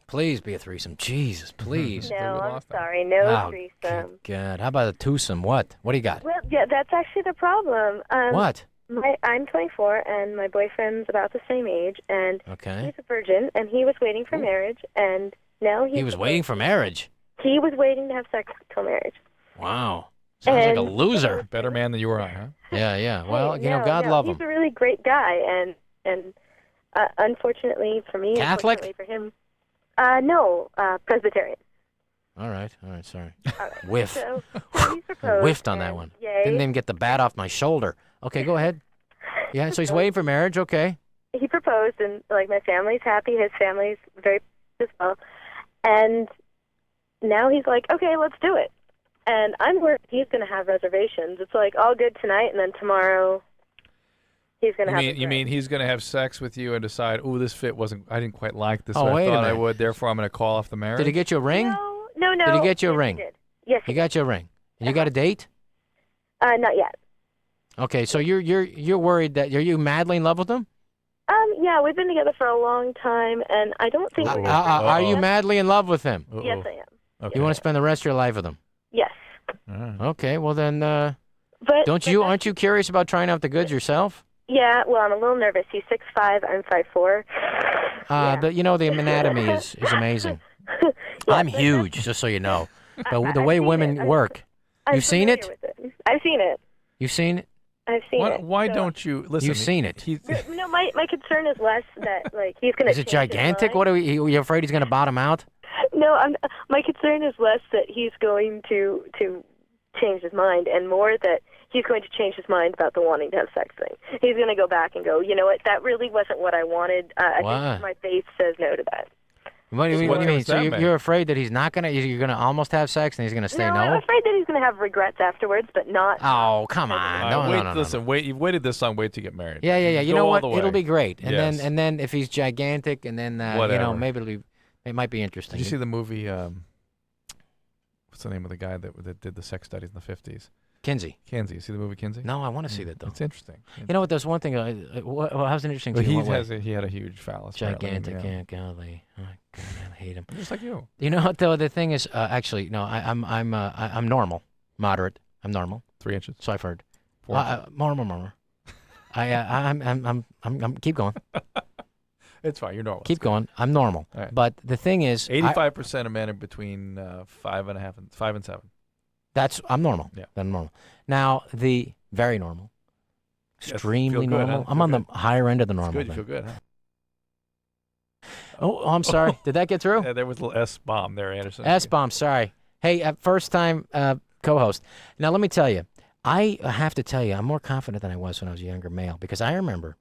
Please be a threesome. Jesus, please. No, I'm sorry. No threesome. God, how about a twosome? What do you got? Well, yeah, that's actually the problem. What? I'm 24, and my boyfriend's about the same age, and Okay. he's a virgin, and he was waiting for marriage, and now He was waiting for marriage. He was waiting to have sex until marriage. Wow. Sounds like a loser. Better man than you or I, huh? Yeah, yeah. Well, Hey, you know, no, God no, love he's him. a really great guy, and unfortunately for me, Catholic? unfortunately for him, no, Presbyterian. All right, sorry. right. Whiff. So he proposed, Whiffed on that and one. yay. Didn't even get the bat off my shoulder. Okay, go ahead. Yeah, so he's waiting for marriage. Okay. He proposed, and like my family's happy, his family's very as well, and now he's like, okay, let's do it. And I'm worried he's going to have reservations. It's like all good tonight, and then tomorrow he's going to have. You mean he's going to have sex with you and decide, oh, this fit wasn't, I didn't quite like this, Oh, what wait I a thought I minute. would, therefore I'm going to call off the marriage? Did he get you a ring? No. Did he get you a Yes, ring? He did. Yes. He got you a ring. And you got a date? Not yet. Okay, so you're worried that you madly in love with him? Yeah, we've been together for a long time, and I don't think. Are you madly in love with him? Yes, I am. Okay. You want to spend the rest of your life with him? Yes. Okay, well then, But aren't you curious about trying out the goods yourself? Yeah, well, I'm a little nervous. He's 6'5", I'm 5'4". The anatomy is amazing. I'm huge, just so you know. But the way women work. You've seen it? I've seen it. You've seen it? I've seen it. Why don't you listen? You've seen it. No, my concern is less that like he's gonna. Is it gigantic? What are you afraid he's going to bottom out? No, my concern is less that he's going to change his mind, and more that he's going to change his mind about the wanting to have sex thing. He's going to go back and go, you know what? That really wasn't what I wanted. I think my faith says no to that. What do you mean? So you're afraid that he's not going to, you're going to almost have sex and he's going to say no? I'm afraid that he's going to have regrets afterwards, but not. Oh, come on. No. Listen, wait, you've waited this long, wait to get married. Yeah. You know what? It'll be great. And Yes. then if he's gigantic and then, maybe it might be interesting. Did you see the movie, what's the name of the guy that did the sex studies in the 50s? Kinsey. You see the movie Kinsey? No, I want to see that, though. It's interesting. You know what? There's one thing. How's it interesting to you? He had a huge phallus. Gigantic, yeah, golly. Oh, God, I hate him. Just like you. You know what, though? The thing is, actually, no, I'm normal, moderate. I'm normal. 3 inches. So I've heard. 4 inches. More. I'm keep going. It's fine. You're normal. Keep going. I'm normal. Right. But the thing is, 85% of men are between 5.5 and 5 and 7. I'm normal. Yeah. I'm normal. Now, the very normal, extremely good, normal. huh? I'm on the higher end of the normal. Good. You feel good, huh? Oh, I'm sorry. Did that get through? Yeah, there was a little S-bomb there, Anderson. S-bomb, sorry. Hey, first time co-host. Now, let me tell you, I have to tell you, I'm more confident than I was when I was a younger male, because I remember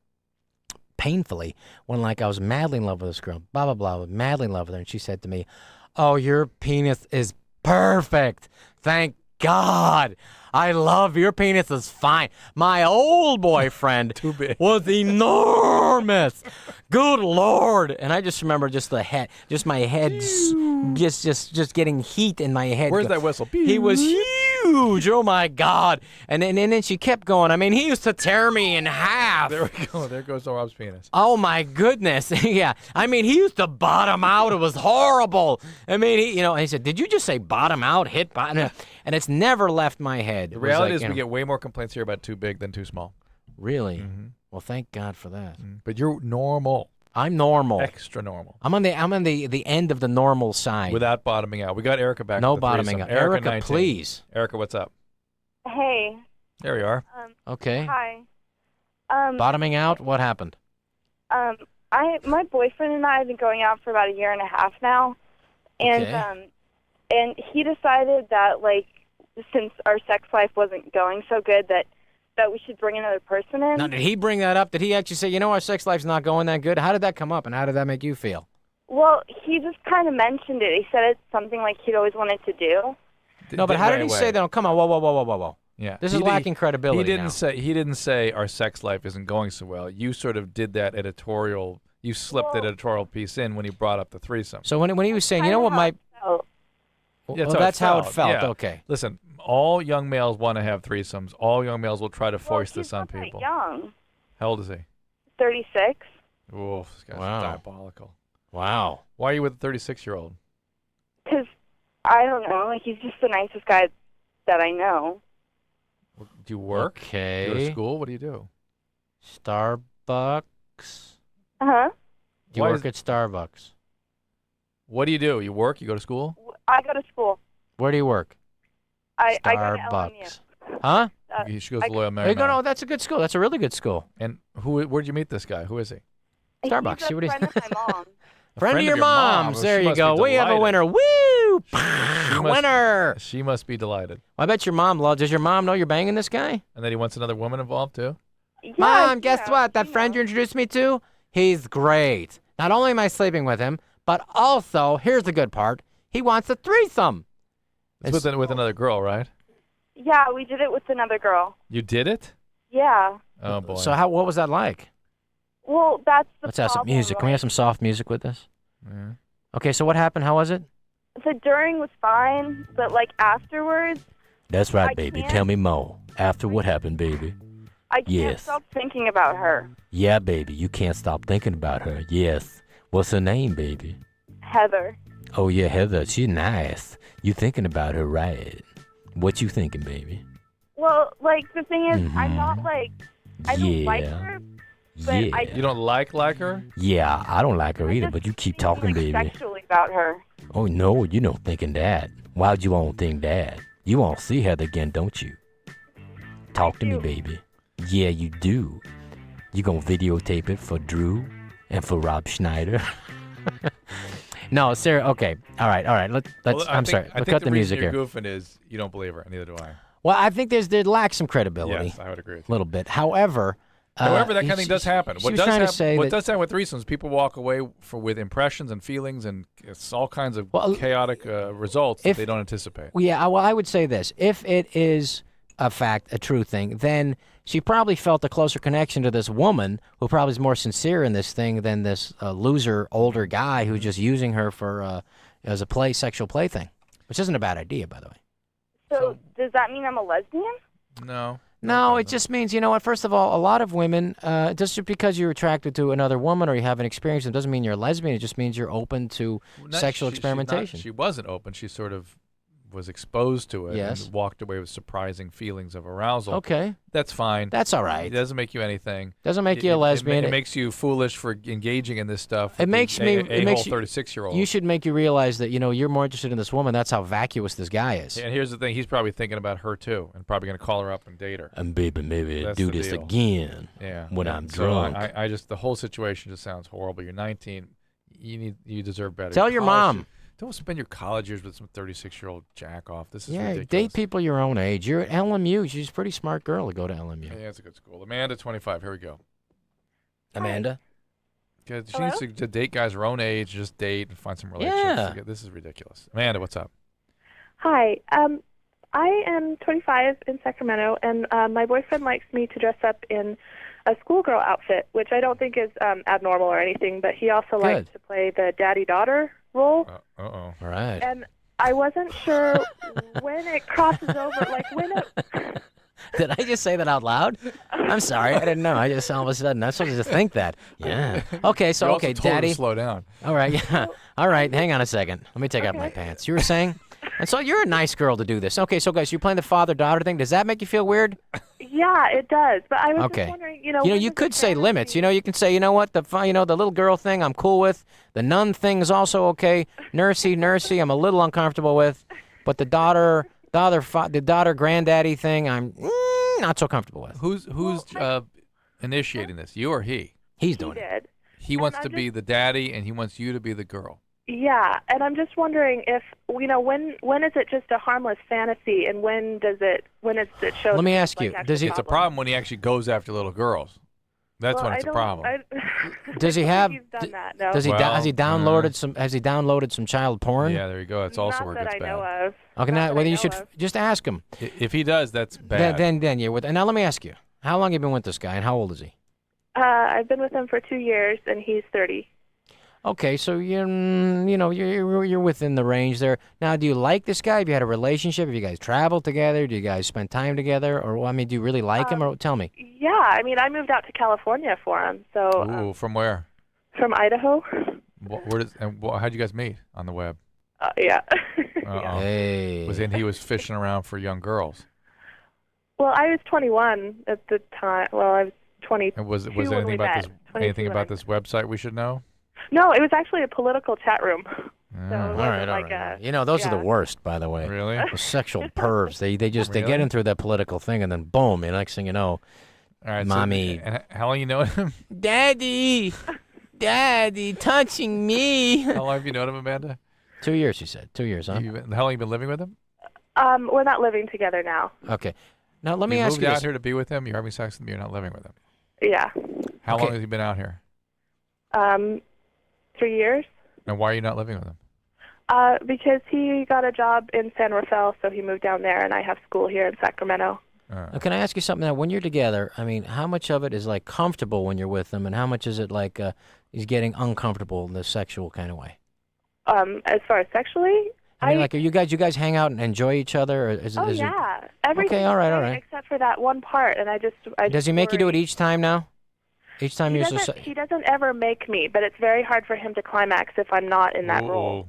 painfully when, I was madly in love with this girl, blah, blah, blah, madly in love with her, and she said to me, oh, your penis is perfect. Thank God. I love your penis is fine. My old boyfriend Too big. was enormous. Good Lord. And I just remember just the head, just my head, just getting heat in my head. Where's that whistle? He was huge. Oh, my God. And then she kept going. I mean, he used to tear me in half. There we go. There goes Rob's penis. Oh, my goodness. Yeah. I mean, he used to bottom out. It was horrible. I mean, he said, did you just say bottom out, hit bottom? And it's never left my head. The reality is we get way more complaints here about too big than too small. Really? Mm-hmm. Well, thank God for that. But you're normal. I'm normal. Extra normal. I'm on the end of the normal side. Without bottoming out. We got Erica back. No with the bottoming threesome. out. Erica, 19. please. Erica, what's up? Hey. There we are. Okay. Hi. Bottoming out? What happened? My boyfriend and I have been going out for about a year and a half now, and and he decided that since our sex life wasn't going so good that we should bring another person in. Now, did he bring that up? Did he actually say, our sex life's not going that good? How did that come up, and how did that make you feel? Well, he just kind of mentioned it. He said it's something he'd always wanted to do. No, but how did he say that? Oh, come on, whoa. Yeah. This is lacking credibility. He didn't say our sex life isn't going so well. You sort of did that editorial. You slipped that editorial piece in when he brought up the threesome. So when he was saying, you know what, my... that's how it felt. Yeah. Okay. Listen, all young males want to have threesomes. All young males will try to force this on people. He's not that young. How old is he? 36. Oof, this guy's diabolical. Wow. Why are you with a 36-year-old? Because, I don't know, he's just the nicest guy that I know. Do you work? Okay. Do you go to school? What do you do? Starbucks? Uh-huh. Do you work at Starbucks? What do? You work? You go to school? I go to school. Where do you work? I go to Starbucks. Huh? She goes to Loyola There you go. Marymount. No, that's a good school. That's a really good school. And where'd you meet this guy? Who is he? Starbucks. He's See a what friend of my mom. Friend of your mom's. Well, There she you must go. be We have a delighted. winner. Woo! Winner. She must be delighted. I bet your mom loves. Does your mom know you're banging this guy? And then he wants another woman involved too? Mom, guess what? That friend you introduced me to, he's great. Not only am I sleeping with him, but also, here's the good part, he wants a threesome. It's with another girl, right? Yeah, we did it with another girl. You did it? Yeah. Oh, boy. So what was that like? Well, that's the Let's have some problem, music. Can we have some soft music with this? Yeah. Okay, so what happened? How was it? So during was fine, but like afterwards, That's right, I baby. can't- Tell me more. After what happened, baby? I can't Yes. stop thinking about her. Yeah, baby. You can't stop thinking about her. Yes. What's her name, baby? Heather. Oh, yeah, Heather. She's nice. You thinking about her, right? What you thinking, baby? Well, like the thing is, I'm not like I don't Yeah. like her, but I You don't like her? Yeah, I don't like her either, but you keep talking, baby. sexually about her. Oh, no, you don't thinking that. Why'd you want to think that? You want to see Heather again, don't you? Talk to me, baby. Yeah, you do. You gonna videotape it for Drew and for Rob Schneider? No, Sarah. Okay, all right. Let's. Well, I'm sorry. I Let's think cut the reason music you're here. goofing is you don't believe her. Neither do I. Well, I think there lacks some credibility. Yes, I would agree with A little bit. However, that kind of thing does happen. She was trying to say what that, does happen with threesomes? People walk away with impressions and feelings, and it's all kinds of chaotic results that they don't anticipate. Well, yeah. Well, I would say this: if it is a fact, a true thing, then she probably felt a closer connection to this woman who probably is more sincere in this thing than this loser older guy who's just using her for as a sexual plaything, which isn't a bad idea, by the way. So does that mean I'm a lesbian? No. No, it just means, you know what, first of all, a lot of women, just because you're attracted to another woman or you have an experience, it doesn't mean you're a lesbian. It just means you're open to sexual experimentation. She wasn't open. She sort of was exposed to it Yes. and walked away with surprising feelings of arousal. Okay. That's fine. That's all right. It doesn't make you anything. Doesn't make you a lesbian. It makes you foolish for engaging in this stuff. It makes me. It makes you. 36-year-old. You should make you realize that you're more interested in this woman. That's how vacuous this guy is. And here's the thing: he's probably thinking about her too, and probably going to call her up and date her. And baby, maybe That's do the this deal. again. Yeah. When I'm So drunk. I just the whole situation just sounds horrible. You're 19. You deserve better. Tell your mom. Don't spend your college years with some 36-year-old jack off. This is Yeah, ridiculous. date people your own age. You're at LMU. She's a pretty smart girl to go to LMU. Yeah, it's a good school. Amanda, 25. Here we go. Amanda. She needs to date guys her own age, just date and find some relationships. Yeah. This is ridiculous. Amanda, what's up? Hi. I am 25 in Sacramento, and my boyfriend likes me to dress up in a schoolgirl outfit, which I don't think is abnormal or anything, but he also likes to play the daddy-daughter role. Uh-oh. All right. And I wasn't sure when it crosses over, like when it... Did I just say that out loud? I'm sorry. I didn't know. I just all of a sudden, I'm supposed to just think that. Yeah. Okay, so, You're also okay, told her to daddy. slow down. All right, yeah. All right, hang on a second. Let me take off my pants. You were saying? And so you're a nice girl to do this. Okay, so guys, you're playing the father-daughter thing. Does that make you feel weird? Yeah, it does. But I was Okay. just wondering, when you does could it say limits. You can say, you know what, the little girl thing I'm cool with. The nun thing is also okay. Nursey, I'm a little uncomfortable with. But the daughter granddaddy thing, I'm not so comfortable with. Who's initiating this? You or he? He's doing it. He wants to be the daddy, and he wants you to be the girl. Yeah, and I'm just wondering if when is it just a harmless fantasy, and when is it show? Let me ask you: does he? It's a problem when he actually goes after little girls. That's when it's a problem. Does he have? He's done that, no. Does he? Has he downloaded some? Has he downloaded some child porn? Yeah, there you go. That's also where it gets Not that bad. I know of. Okay, now whether you should just ask him. If he does, that's bad. Then you're with. And now let me ask you: how long have you been with this guy, and how old is he? I've been with him for 2 years, and he's 30. Okay, so you're within the range there. Now, do you like this guy? Have you had a relationship? Have you guys traveled together? Do you guys spend time together? Or do you really like him? Or tell me. Yeah, I mean, I moved out to California for him, so Ooh, from where? from Idaho. How'd you guys meet on the web? Yeah. Uh-oh. Hey. He was fishing around for young girls. Well, I was 21 at the time. Well, I was 22 And was when anything we about met. this 22 anything when about I- this website we should know? No, it was actually a political chat room. So it All wasn't right, all like right. a, You know, those are the yeah. worst, by the way. Really? The sexual pervs. They just they get Really? in through that political thing, and then boom, the next thing you know, All right, mommy, So, and how long you known him? daddy, daddy, touching me. How long have you known him, Amanda? 2 years, she said. 2 years, huh? How long you been living with him? We're not living together now. Okay. Now let me you ask moved you out this. here to be with him. You're having sex with him. You're not living with him. Yeah. How Okay. long has he been out here? 3 years. And why are you not living with him? Because he got a job in San Rafael, so he moved down there, and I have school here in Sacramento. Now, can I ask you something now? When you're together, I mean, how much of it is like comfortable when you're with him, and how much is it like he's getting uncomfortable in the sexual kind of way? As far as sexually, I mean, like, are you guys hang out and enjoy each other? Or is oh is it- yeah, everything. Okay, all right. Except for that one part, and I just Does he make you do it each time now? Each time He you're doesn't, he doesn't ever make me, but it's very hard for him to climax if I'm not in that role.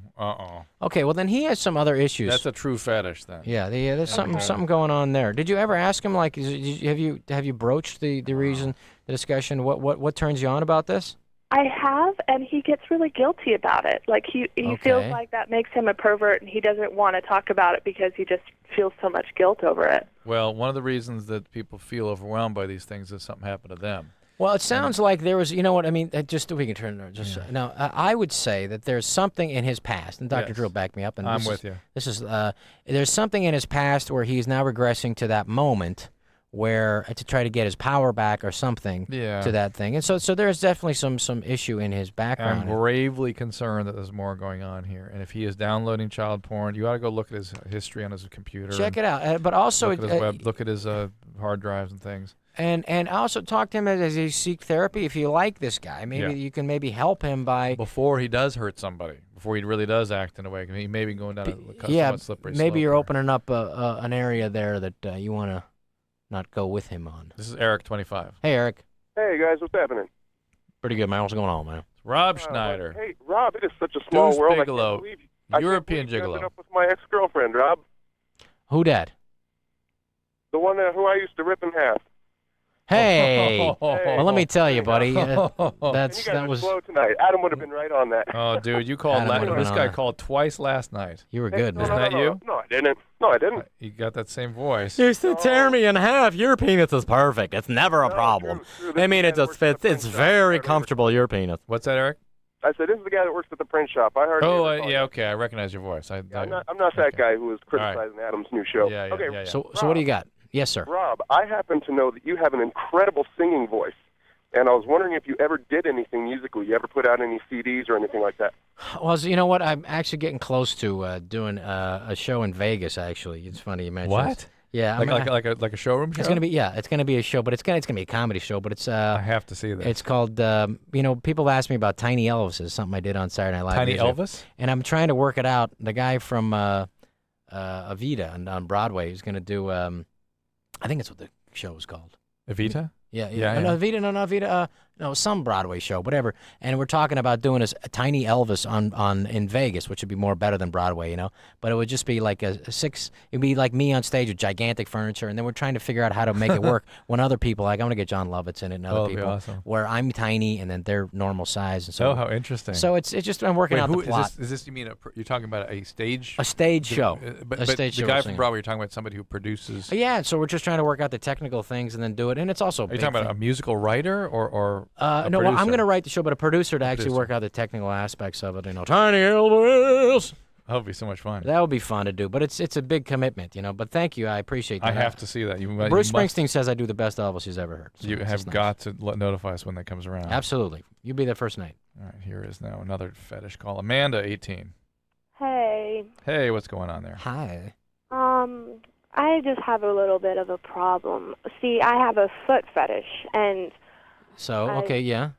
Okay, well then he has some other issues. That's a true fetish then. Yeah, there's something going on there. Did you ever ask him, like, have you broached the reason, the discussion? What turns you on about this? I have, and he gets really guilty about it. Like he feels Okay. like that makes him a pervert, and he doesn't want to talk about it because he just feels so much guilt over it. Well, one of the reasons that people feel overwhelmed by these things is something happened to them. Well, it sounds like there was, you know what I mean. Just we can turn it. Just now, I would say that there's something in his past, and Dr. Yes. Drill backed me up. And I'm this with is, you. This is there's something in his past where he's now regressing to that moment where to try to get his power back or something Yeah. to that thing, and so there's definitely some issue in his I'm background. gravely concerned that there's more going on here. And if he is downloading child porn, you ought to go look at his history on his computer. Check and it out, but also look at his look at his hard drives and things. And also talk to him as he seek therapy. If you like this guy, maybe you can maybe help him by Before he does hurt somebody, before he really does act in a way, he may be going down a somewhat slippery maybe slope you're there. opening up an area there that you want to not go with him on. This is Eric, 25. Hey, Eric. Hey guys, what's happening? Pretty good, man. What's going on, man? It's Rob Schneider. Hey Rob, it is such a small Deuce world. Bigelow, I can't believe I European can't believe you ended gigolo. up with my ex-girlfriend, Rob, Who dat? the one who I used to rip in half. Hey. Well, let me tell you, buddy. And you guys That were was. slow tonight. Adam would have been right on that. Oh, dude, you called. Adam would've This been guy on it. called twice last night. You were Hey, good, no, man. Isn't that you? No, I didn't. No, I didn't. You got that same voice. You used to tear me in half. Your penis is perfect. It's never a problem. true. I mean, it just fits. It's very comfortable. Your penis. What's that, Eric? I said, this is the guy that works at the print shop. I heard. Oh, you. yeah, okay. I recognize your voice. I'm not that guy who was criticizing Adam's new show. Yeah, yeah, okay, yeah, yeah. So what do you got? Yes, sir. Rob, I happen to know that you have an incredible singing voice, and I was wondering if you ever did anything musically. You ever put out any CDs or anything like that? Well, so you know what? I'm actually getting close to doing a show in Vegas. Actually, it's funny you mentioned. What? this. Yeah, like a showroom show? It's gonna be it's gonna be a show, but it's gonna be a comedy show. But it's I have to see this. It's called people ask me about Tiny Elvis. Is something I did on Saturday Night Live. Tiny years ago. Elvis? And I'm trying to work it out. The guy from Evita on Broadway is gonna do. I think that's what the show is called. Evita? Yeah. Yeah, No, Evita, not Evita. No, some Broadway show, whatever. And we're talking about doing a Tiny Elvis on in Vegas, which would be more better than Broadway, you know. But it would just be like it'd be like me on stage with gigantic furniture, and then we're trying to figure out how to make it work when other people, like I'm gonna get John Lovitz in it and other that'd be people, awesome. where I'm tiny and then they're normal size, and so. Oh, how interesting. So it's just I'm working Wait, out who the plot. is this? You mean you're talking about a stage? A stage show. But A stage the show guy we're from singing. Broadway, you're talking about somebody who produces. Yeah, so we're just trying to work out the technical things and then do it, and it's also. Are you talking about a musical writer or a no, well, I'm producer? going to write the show, but a producer to actually producer. work out the technical aspects of it. You know, Tiny Elvis. That would be so much fun. That would be fun to do, but it's a big commitment, you know. But thank you, I appreciate that. I have to see that. Bruce Springsteen says I do the best Elvis he's ever heard. So You it's have just nice. got to notify us when that comes around. Absolutely. You be there first night. All right, here is now another fetish call. Amanda, 18. Hey. Hey, what's going on there? Hi. I just have a little bit of a problem. See, I have a foot fetish, and So okay, yeah.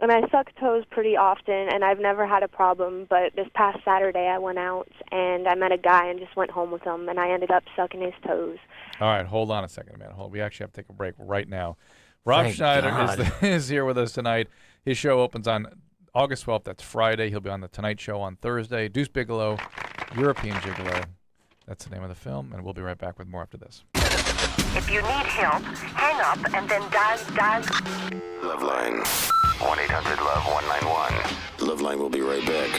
I suck toes pretty often, and I've never had a problem. But this past Saturday, I went out and I met a guy and just went home with him, and I ended up sucking his toes. All right, hold on a second, Amanda. We actually have to take a break right now. Rob Thank Schneider God. is here with us tonight. His show opens on August 12th. That's Friday. He'll be on The Tonight Show on Thursday. Deuce Bigelow, European Gigolo. That's the name of the film, and we'll be right back with more after this. If you need help, hang up and then dial. LoveLine. 1-800-LOVE-191. LoveLine will be right back.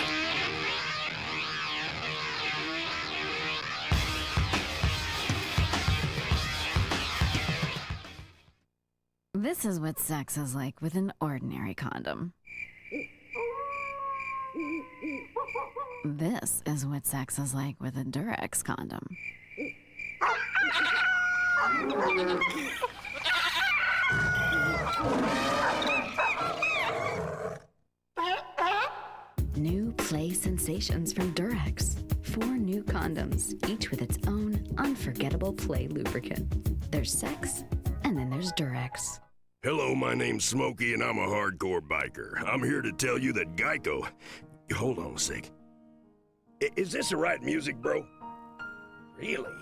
This is what sex is like with an ordinary condom. This is what sex is like with a Durex condom. New play sensations from Durex. 4 new condoms, each with its own unforgettable play lubricant. There's sex, and then there's Durex. Hello, my name's Smokey, and I'm a hardcore biker. I'm here to tell you that Geico... Hold on a sec. Is this the right music, bro? Really?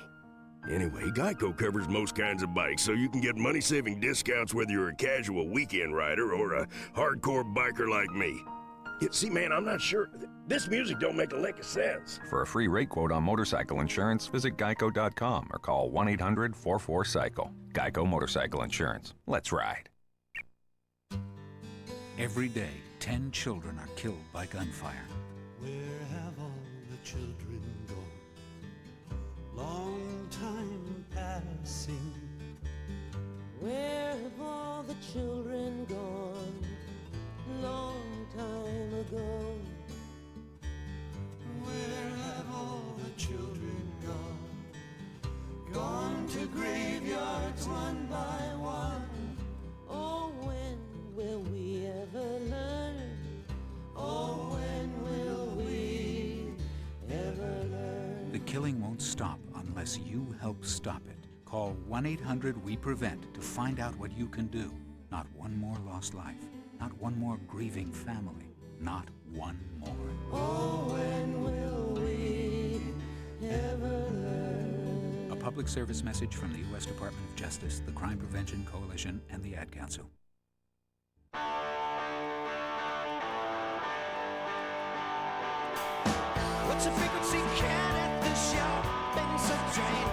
Anyway, Geico covers most kinds of bikes, so you can get money-saving discounts whether you're a casual weekend rider or a hardcore biker like me. See, man, I'm not sure. This music don't make a lick of sense. For a free rate quote on motorcycle insurance, visit geico.com or call 1-800-44-CYCLE. Geico Motorcycle Insurance. Let's ride. Every day, 10 children are killed by gunfire. Where have all the children gone? Long time passing. Where have all the children gone? Long time ago. Where have all the children gone? Gone to graveyards one by one. Oh, when will we ever learn? Oh, when will we ever learn? The killing won't stop unless you help stop it. Call 1-800-WE-PREVENT to find out what you can do. Not one more lost life. Not one more grieving family. Not one more. Oh, when will we ever learn? A public service message from the U.S. Department of Justice, the Crime Prevention Coalition, and the Ad Council. What's the frequency count at the shop? Been so drained.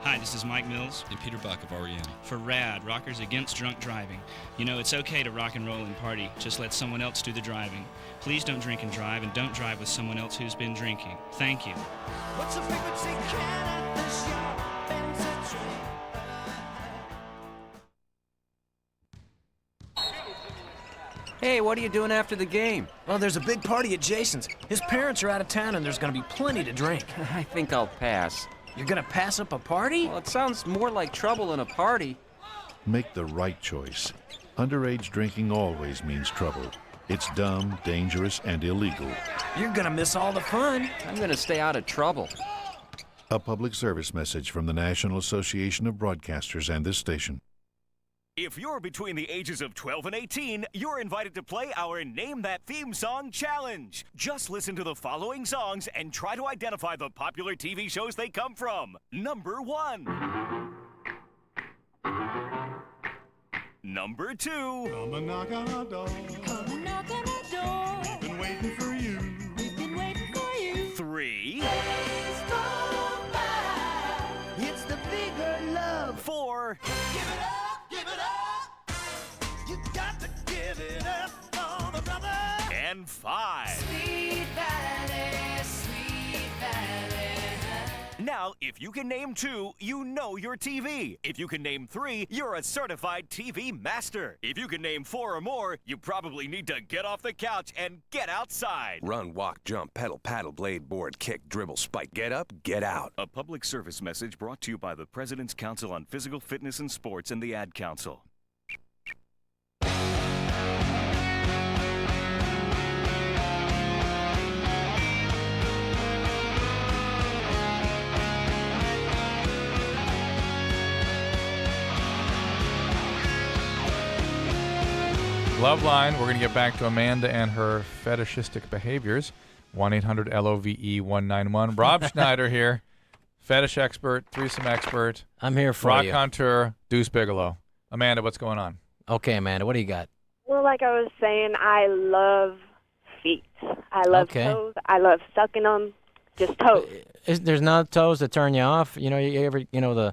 Hi, this is Mike Mills and Peter Buck of REM for RAD, Rockers Against Drunk Driving. You know, it's okay to rock and roll and party. Just let someone else do the driving. Please don't drink and drive, and don't drive with someone else who's been drinking. Thank you. What's the frequency count at the shop? Been so drained. Hey, what are you doing after the game? Well, there's a big party at Jason's. His parents are out of town, and there's going to be plenty to drink. I think I'll pass. You're going to pass up a party? Well, it sounds more like trouble than a party. Make the right choice. Underage drinking always means trouble. It's dumb, dangerous, and illegal. You're going to miss all the fun. I'm going to stay out of trouble. A public service message from the National Association of Broadcasters and this station. If you're between the ages of 12 and 18, you're invited to play our Name That Theme Song Challenge. Just listen to the following songs and try to identify the popular TV shows they come from. Number 1. Number 2. Come and knock on our door. Come and knock on our door. We've been waiting for you. We've been waiting for you. 3. Days go by. It's the bigger love. 4. Give it up. Give it up! You got to give it up for the brother! And 5. Sweet Valley, Sweet Valley. Now, if you can name 2, you know your TV. If you can name 3, you're a certified TV master. If you can name 4 or more, you probably need to get off the couch and get outside. Run, walk, jump, pedal, paddle, blade, board, kick, dribble, spike. Get up, get out. A public service message brought to you by the President's Council on Physical Fitness and Sports and the Ad Council. LoveLine, we're going to get back to Amanda and her fetishistic behaviors. 1-800-LOVE-191. Rob Schneider here, fetish expert, threesome expert. I'm here for rock you. contour, Deuce Bigelow. Amanda, what's going on? Okay, Amanda, what do you got? Well, like I was saying, I love feet. I love toes. I love sucking them. Just toes. There's no toes that turn you off. You know,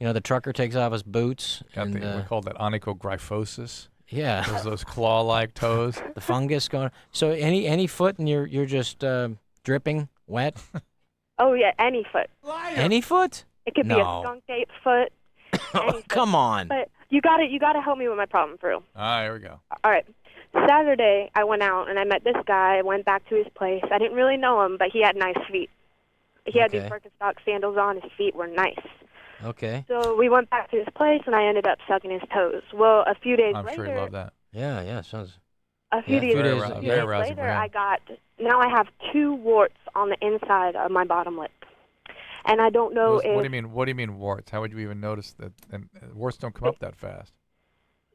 the trucker takes off his boots. We call that onychogryphosis. Yeah. Those claw-like toes. The fungus going. So any foot and you're just dripping wet? Oh, yeah, any foot. Any foot? It could be a skunk ape foot. Come on. But you gotta help me with my problem, Drew. All right, here we go. All right. Saturday, I went out and I met this guy. I went back to his place. I didn't really know him, but he had nice feet. He had these Birkenstock sandals on. His feet were nice. Okay. So we went back to his place, and I ended up sucking his toes. Well, a few days later... I'm sure you love that. Yeah, sounds... A few days later, now I have 2 warts on the inside of my bottom lip. And I don't know if... What do you mean warts? How would you even notice that? And warts don't come up that fast.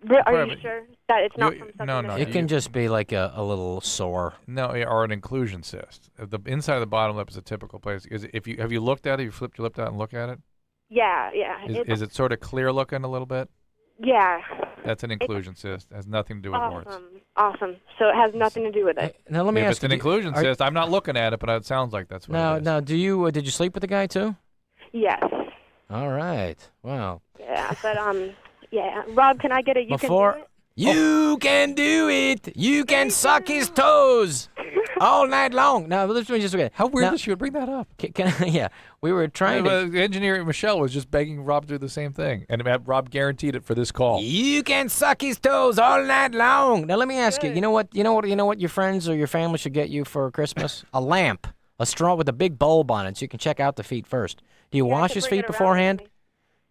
Are you sure that it's not from something? No. It can just be like a little sore. No, or an inclusion cyst. The inside of the bottom lip is a typical place. Have you looked at it? Have you flipped your lip out and looked at it? Yeah. Is it sort of clear looking a little bit? Yeah. That's an inclusion cyst. It has nothing to do with warts. Awesome. So it has nothing to do with it. Now let me ask you. If it's an inclusion cyst, I'm not looking at it, but it sounds like that's what it is. Now, did you sleep with the guy too? Yes. All right. Wow. Yeah, but yeah. Rob, can I get a you can do it? You can do it. You can suck his toes all night long. Now, let me just okay. How weird that she would bring that up. Yeah, we were trying to. The engineer Michelle was just begging Rob to do the same thing, and Rob guaranteed it for this call. You can suck his toes all night long. Now, let me ask you. You know what your friends or your family should get you for Christmas? A lamp, a straw with a big bulb on it, so you can check out the feet first. Do you wash his feet beforehand?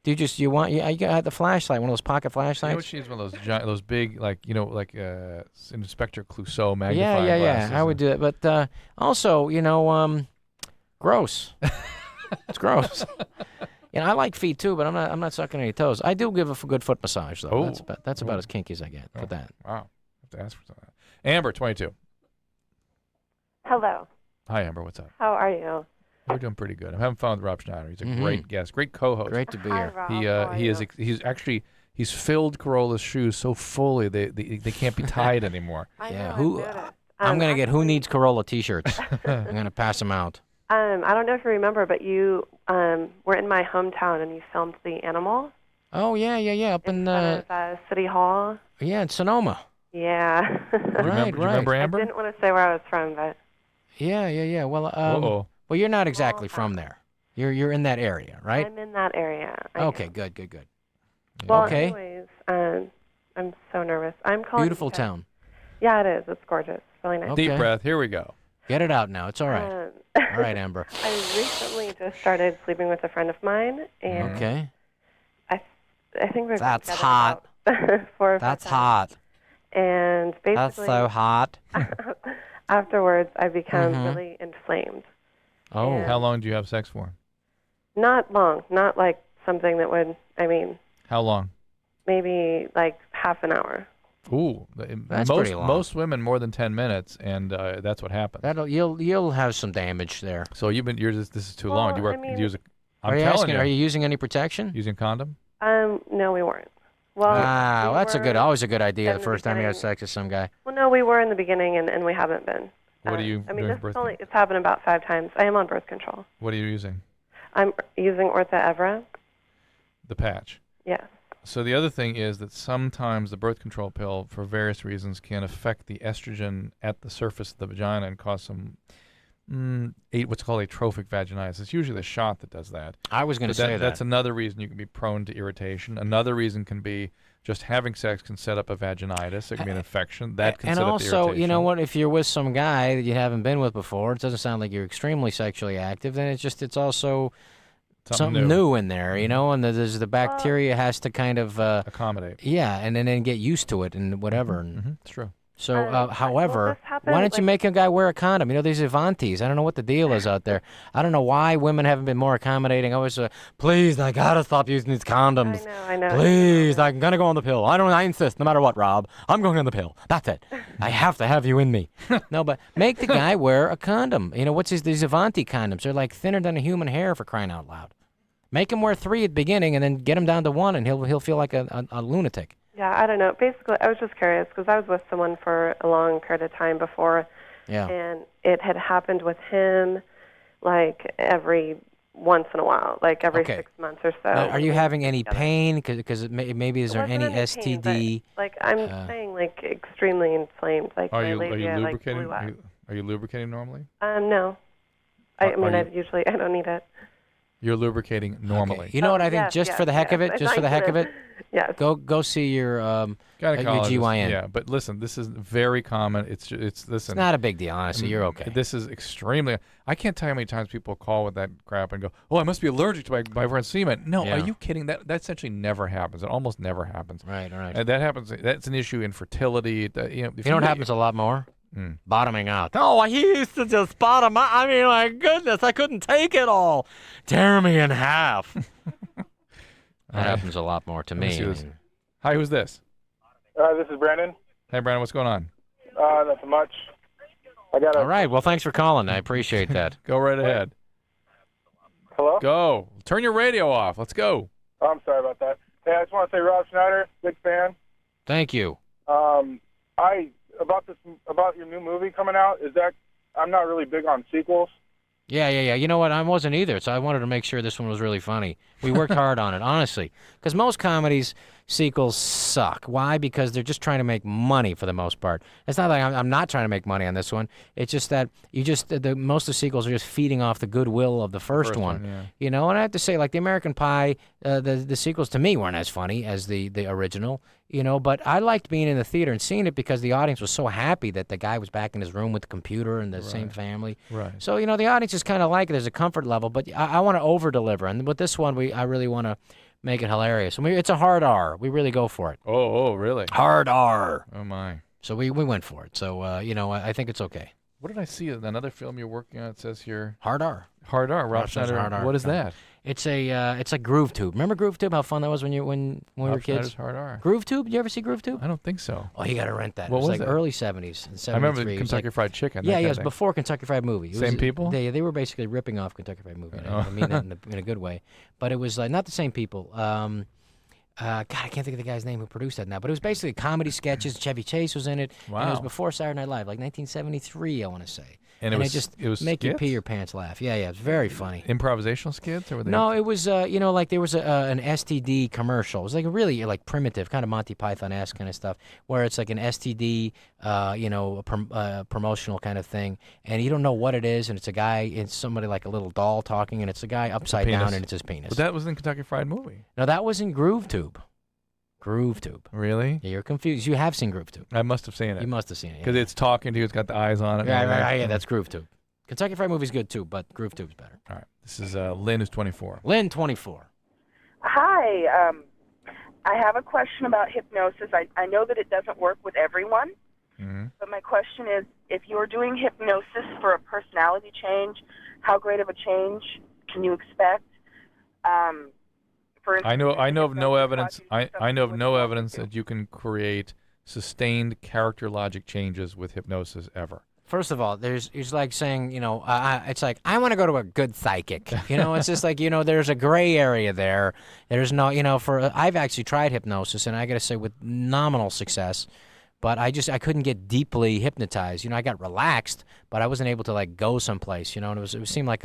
Do you just you got the flashlight, one of those pocket flashlights? You know, she's one of those giant, those big, like Inspector Clouseau magnifying glasses. I would do it, but also, gross. It's gross. I like feet too, but I'm not sucking any toes. I do give a good foot massage though. Oh. That's about as kinky as I get for that. Wow, I have to ask for something. Amber, 22. Hello. Hi, Amber. What's up? How are you? We're doing pretty good. I'm having fun with Rob Schneider. He's a great guest, great co-host. Great to be here. Rob. He's filled Corolla's shoes so fully they can't be tied anymore. I'm gonna get Who Needs Corolla T-shirts. I'm gonna pass them out. I don't know if you remember, but you were in my hometown and you filmed the animal. Oh yeah, up in front of, City Hall. Yeah, in Sonoma. Yeah. Right. Do you remember Amber? I didn't want to say where I was from, but. Yeah. Well, well, you're not exactly from there. You're in that area, right? I'm in that area. Okay, good. Well, okay. Anyways, I'm so nervous. I'm calling. Beautiful town. Yeah, it is. It's gorgeous. Really nice. Deep breath. Here we go. Get it out now. It's all right. All right, Amber. I recently just started sleeping with a friend of mine, and okay. I think we're That's hot. 4 or 5 That's times. hot. And basically, that's so hot. Afterwards, I become really inflamed. Oh, and how long do you have sex for? Not long. Not like something that would. How long? Maybe like half an hour. Ooh, that's pretty long. Most women more than 10 minutes, and that's what happens. You'll have some damage there. So this is too long. Are you using any protection? Using condom? No, we weren't. Well, that's always a good idea. The first time you have sex with some guy. Well, no, we were in the beginning, and we haven't been. What are you doing for birth control? It's happened about 5 times. I am on birth control. What are you using? I'm using Ortho Evra. The patch. Yes. So the other thing is that sometimes the birth control pill, for various reasons, can affect the estrogen at the surface of the vagina and cause some what's called atrophic vaginitis. It's usually the shot that does that. I was going to say that. That's another reason you can be prone to irritation. Another reason can be just having sex can set up a vaginitis. It can be an infection. That can set up the irritation. And also, you know what? If you're with some guy that you haven't been with before, it doesn't sound like you're extremely sexually active, then it's also something new in there, and there's the bacteria has to kind of accommodate. Yeah, and then get used to it and whatever. It's true. So, however, why don't you make a guy wear a condom? These Avantis. I don't know what the deal is out there. I don't know why women haven't been more accommodating. I was, please, I gotta stop using these condoms. I know. Please, I'm gonna go on the pill. I insist, no matter what, Rob. I'm going on the pill. That's it. I have to have you in me. No, but make the guy wear a condom. What's these Avanti condoms? They're like thinner than a human hair, for crying out loud. Make him wear 3 at the beginning, and then get him down to 1, and he'll feel like a lunatic. Yeah, I don't know. Basically, I was just curious because I was with someone for a long period of time before, and it had happened with him like every once in a while, like every Okay. 6 months or so. Now, are you having any pain? Because maybe is there any Pain, but, STD? like I'm saying, like extremely inflamed. Like Are my you labia, like lubricating? blew up. Are you lubricating normally? No. I don't need it. You're lubricating normally. Okay. You know what I think? yes, just yes, for the heck of yes. it, just for the heck of it. Yes. Go see your Gynecologist, GYN. Yeah, but listen, this is very common. It's listen. It's not a big deal, honestly. You're okay. This is extremely. I can't tell you how many times people call with that crap and go, "Oh, I must be allergic to my friend's semen." No, Yeah. are you kidding? That essentially never happens. It almost never happens. Right, right. And that happens. That's an issue in fertility. You know what happens a lot more? Mm. Bottoming out. Oh, he used to just bottom out. I mean, my goodness, I couldn't take it all. Tear me in half. That happens a lot more to me. Hi, who's this? This is Brandon. Hey, Brandon, what's going on? Nothing much. All right. Well, thanks for calling. I appreciate that. Go right ahead. Hello? Go. Turn your radio off. Let's go. Oh, I'm sorry about that. Hey, I just want to say, Rob Schneider, big fan. Thank you. About your new movie coming out. I'm not really big on sequels. Yeah. You know what? I wasn't either, so I wanted to make sure this one was really funny. We worked hard on it, honestly, because most comedies sequels suck. Why? Because they're just trying to make money for the most part. It's not like I'm not trying to make money on this one. It's just that most of the sequels are just feeding off the goodwill of the first one. Yeah. You know, and I have to say, like the American Pie, the sequels to me weren't as funny as the original. You know, but I liked being in the theater and seeing it because the audience was so happy that the guy was back in his room with the computer and the same family. Right. So, you know, the audience is kind of like it. There's a comfort level, but I want to over-deliver. And with this one, I really want to make it hilarious. It's a hard R. We really go for it. Oh, really? Hard R. Oh, my. So we went for it. So, you know, I think it's okay. What did I see? Another film you're working on, it says here. Hard R. Hard R. Rob Schneider. Hard R. What is that? It's like Groove Tube. Remember Groove Tube? How fun that was when we were kids. Schneider's Hard R. Groove Tube? Did you ever see Groove Tube? I don't think so. Oh, you got to rent that. What it was like that? early 70s. And 73. I remember the Kentucky Fried Chicken. Yeah, it was before Kentucky Fried Movie. Same people? They were basically ripping off Kentucky Fried Movie. I mean that in a good way. But it was not the same people. God, I can't think of the guy's name who produced that now. But it was basically comedy sketches. Chevy Chase was in it. Wow. And it was before Saturday Night Live, like 1973, I want to say. And it was make you skits? pee your pants laugh. Yeah, it was very funny. Improvisational skits? Or were they No, it was, you know, like there was an STD commercial. It was like really like primitive, kind of Monty Python-esque kind of stuff, where it's like an STD, you know, promotional kind of thing, and you don't know what it is, and it's a guy, it's somebody like a little doll talking, and it's a guy upside down, and it's his penis. But that was in Kentucky Fried Movie. No, that was in Groove Tube. Groove Tube. Really? Yeah, you're confused. You have seen Groove Tube. I must have seen it. You must have seen it. Because it's talking to you. It's got the eyes on it. Right. Yeah, that's Groove Tube. Kentucky Fried Movie's good too, but Groove Tube's better. All right. This is Lynn, who's 24. Lynn, 24. Hi. I have a question about hypnosis. I know that it doesn't work with everyone, but my question is, if you're doing hypnosis for a personality change, how great of a change can you expect? For instance, I know of no evidence. I know of no evidence that you can create sustained characterologic changes with hypnosis ever. First of all, it's like saying, you know, it's like, I want to go to a good psychic. You know, it's just like, you know, there's a gray area there. There's no, you know, I've actually tried hypnosis, and I got to say with nominal success, but I couldn't get deeply hypnotized. You know, I got relaxed, but I wasn't able to, like, go someplace, you know, and it seemed like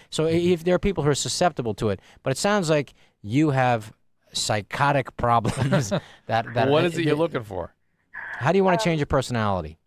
so if there are people who are susceptible to it, but it sounds like you have psychotic problems. What is it you're looking for? How do you want to change your personality?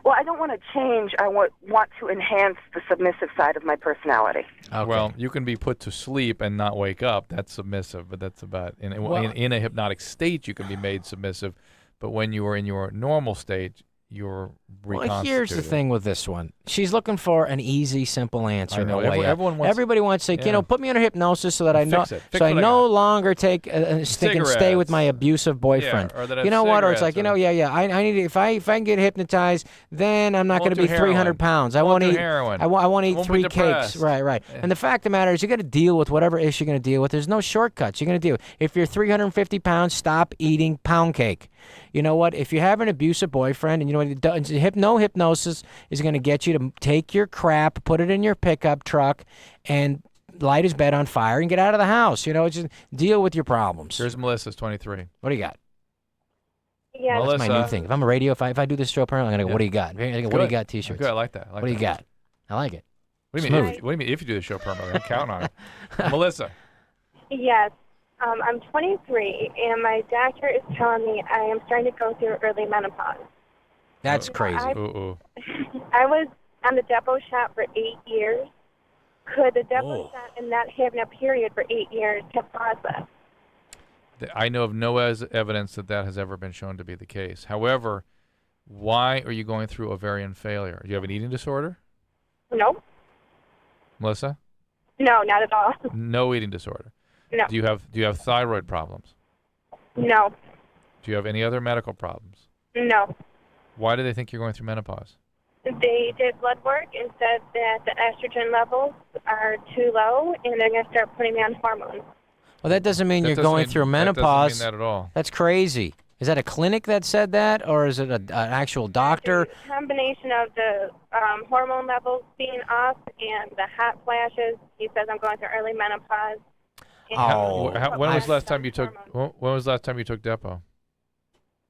Well, I don't want to change. I want to enhance the submissive side of my personality. Okay. Well, you can be put to sleep and not wake up. That's submissive, but that's about in a hypnotic state you can be made submissive. But when you are in your normal state, you're reconstituted. Well, here's the thing with this one. She's looking for an easy, simple answer. I know. Everybody wants to say, you know, put me under hypnosis so that I know, so I no longer take can stay with my abusive boyfriend. Or that you know what? Or it's like, cigarettes you know, I need if I can get hypnotized, then I'm not going to be 300 pounds. I won't eat heroin. I won't eat Won't be 3 depressed. cakes. Right. And the fact of the matter is, you got to deal with whatever issue you're going to deal with. There's no shortcuts. You're going to deal. If you're 350 pounds, stop eating pound cake. You know what? If you have an abusive boyfriend, and you know what, no hypnosis is going to get you to take your crap, put it in your pickup truck, and light his bed on fire and get out of the house. You know, just deal with your problems. Here's Melissa's 23. What do you got? Yeah, That's my new thing. If I'm a radio, if I do this show, apparently I'm going to go, what do you got? What do you got t-shirts. Good, I like that. What do you got? I like it. What do you mean? Smooth. What do you mean if you do the show permanently? I'm counting on it. Melissa. Yes. I'm 23, and my doctor is telling me I am starting to go through early menopause. That's crazy. Ooh. I was on the depot shot for 8 years. Could the depot Oh. shot and not having a period for 8 years have caused that? I know of no evidence that has ever been shown to be the case. However, why are you going through ovarian failure? Do you have an eating disorder, No. Melissa? No, not at all. No eating disorder. No. Do you have thyroid problems? No. Do you have any other medical problems? No. Why do they think you're going through menopause? They did blood work and said that the estrogen levels are too low, and they're going to start putting me on hormones. Well, that doesn't mean That you're doesn't going mean- through that menopause. doesn't mean that at all. That's crazy. Is that a clinic that said that, or is it an actual doctor? Combination of the hormone levels being off and the hot flashes. He says I'm going through early menopause. And When was the last time you took? When was the last time you took Depo?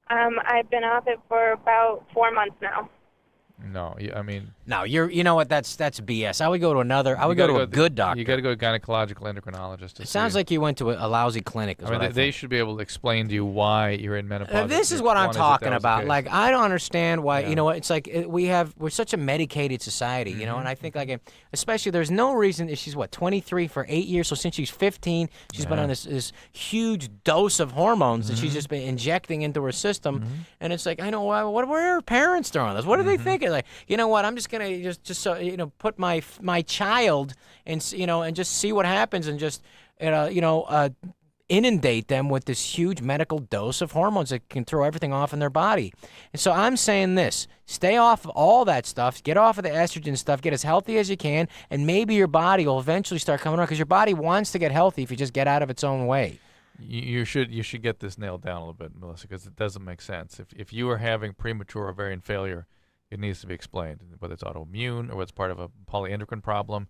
I've been off it for about 4 months now. No, I mean. No, you know what? That's BS. I would go to another. I would go to a good doctor. You got to go to a gynecological endocrinologist. It sounds like you went to a lousy clinic. Is I mean, what I they think. should be able to explain to you why you're in menopause. This is what I'm talking about. Like, I don't understand why. You know what? It's like we're such a medicated society. You know, and I think like especially there's no reason. If she's 23 for 8 years, so since she's 15, she's been on this huge dose of hormones that she's just been injecting into her system, and it's like I know what were her parents doing this? What are they thinking? Like, you know what? I'm just gonna just so put my child and and just see what happens and just inundate them with this huge medical dose of hormones that can throw everything off in their body. And so I'm saying this: stay off of all that stuff, get off of the estrogen stuff, get as healthy as you can, and maybe your body will eventually start coming around because your body wants to get healthy if you just get out of its own way. You should get this nailed down a little bit, Melissa, because it doesn't make sense. If you are having premature ovarian failure, it needs to be explained, whether it's autoimmune or whether it's part of a polyendocrine problem.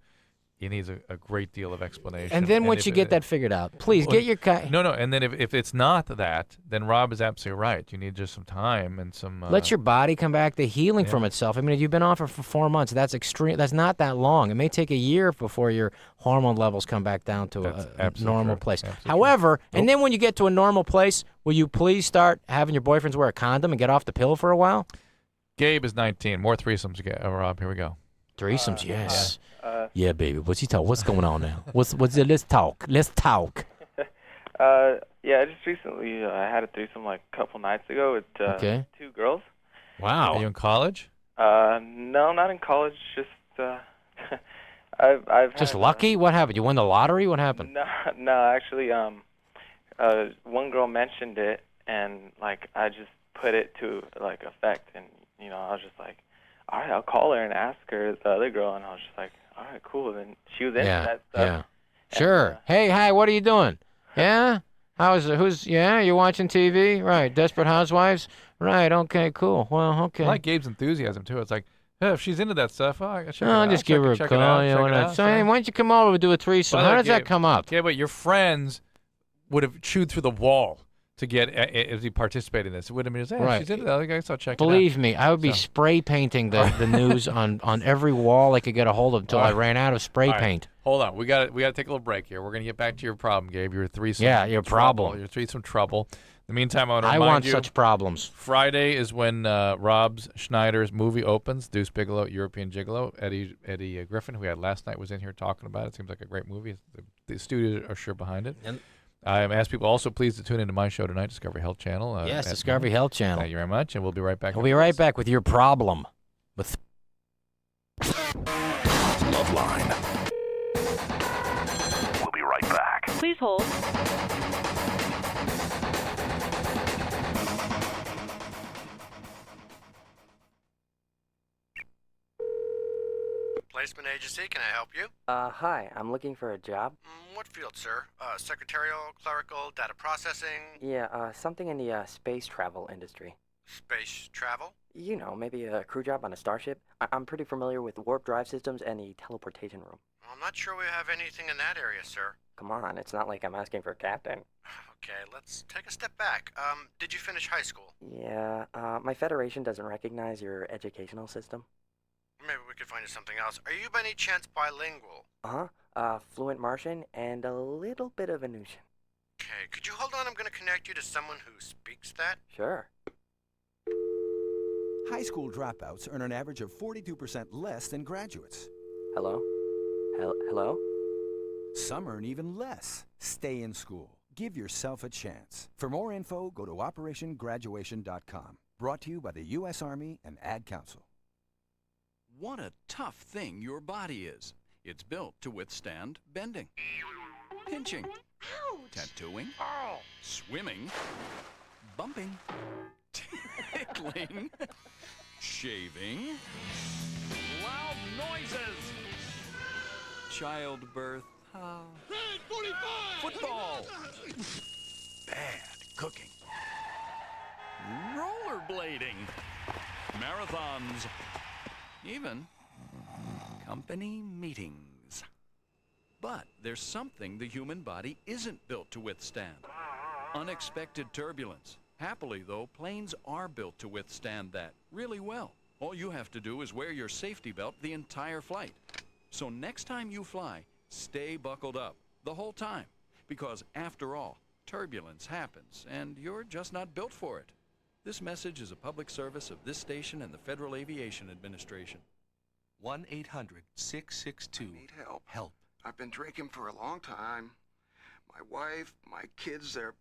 It needs a great deal of explanation. And then once you get that figured out, please get your No, and then if it's not that, then Rob is absolutely right. You need just some time and some. Let your body come back to healing from itself. I mean, if you've been off it for 4 months, that's extreme. That's not that long. It may take a year before your hormone levels come back down to a normal place. However, and then when you get to a normal place, will you please start having your boyfriends wear a condom and get off the pill for a while? Gabe is 19. More threesomes, Rob. Here we go. Threesomes, yes. Yeah, baby. What's going on now? What's let's talk. Let's talk. Yeah, I just recently I had a threesome like a couple nights ago with 2 girls. Wow. Are you in college? No, not in college. Just I've Just had, lucky? What happened? You won the lottery? What happened? No, actually, one girl mentioned it, and like I just put it to like effect, and I was just like, all right, I'll call her and ask her, the other girl, and I was just like, all right, cool. And she was into that stuff. Yeah. Sure. Hey, hi, what are you doing? Yeah? How's it? You watching TV? Right. Desperate Housewives? Right. Okay, cool. Well, okay. I like Gabe's enthusiasm, too. It's like, if she's into that stuff, I check it I'll out. just give her a call. So, hey, why don't you come over and do a threesome? How does that come up? Yeah, but your friends would have chewed through the wall to get if you participate in this. It would have been just, hey, she's into that. I guess I'll check it out. Believe me, I would be spray painting the news on every wall I could get a hold of until I ran out of spray paint. Hold on. We got to take a little break here. We're going to get back to your problem, Gabe. Your threesome. Yeah, your problem. Your threesome trouble. In the meantime, I want to remind want you, such problems. Friday is when Rob's Schneider's movie opens. Deuce Bigelow, European Gigolo. Eddie Griffin, who we had last night, was in here talking about it. Seems like a great movie. The studios are sure behind it. I ask people also please to tune into my show tonight, Discovery Health Channel. Yes, Discovery Health Channel. Thank you very much, and we'll be right back. We'll be right back with your problem. With LoveLine. We'll be right back. Please hold. Placement agency, can I help you? Hi, I'm looking for a job. What field, sir? Secretarial, clerical, data processing? Yeah, something in the space travel industry. Space travel? You know, maybe a crew job on a starship. I'm pretty familiar with warp drive systems and the teleportation room. I'm not sure we have anything in that area, sir. Come on, it's not like I'm asking for a captain. Okay, let's take a step back. Did you finish high school? Yeah, my federation doesn't recognize your educational system. Maybe we could find you something else. Are you by any chance bilingual? Fluent Martian and a little bit of Venusian. Okay, could you hold on? I'm going to connect you to someone who speaks that. Sure. High school dropouts earn an average of 42% less than graduates. Hello? Hello? Some earn even less. Stay in school. Give yourself a chance. For more info, go to OperationGraduation.com. Brought to you by the U.S. Army and Ad Council. What a tough thing your body is. It's built to withstand bending, pinching, tattooing, swimming, bumping, tickling, shaving, loud noises, childbirth, football, bad cooking, rollerblading, marathons, even company meetings. But there's something the human body isn't built to withstand. Unexpected turbulence. Happily, though, planes are built to withstand that really well. All you have to do is wear your safety belt the entire flight. So next time you fly, stay buckled up the whole time. Because after all, turbulence happens, and you're just not built for it. This message is a public service of this station and the Federal Aviation Administration. 1-800-662. I need help. Help. I've been drinking for a long time. My wife, my kids, they're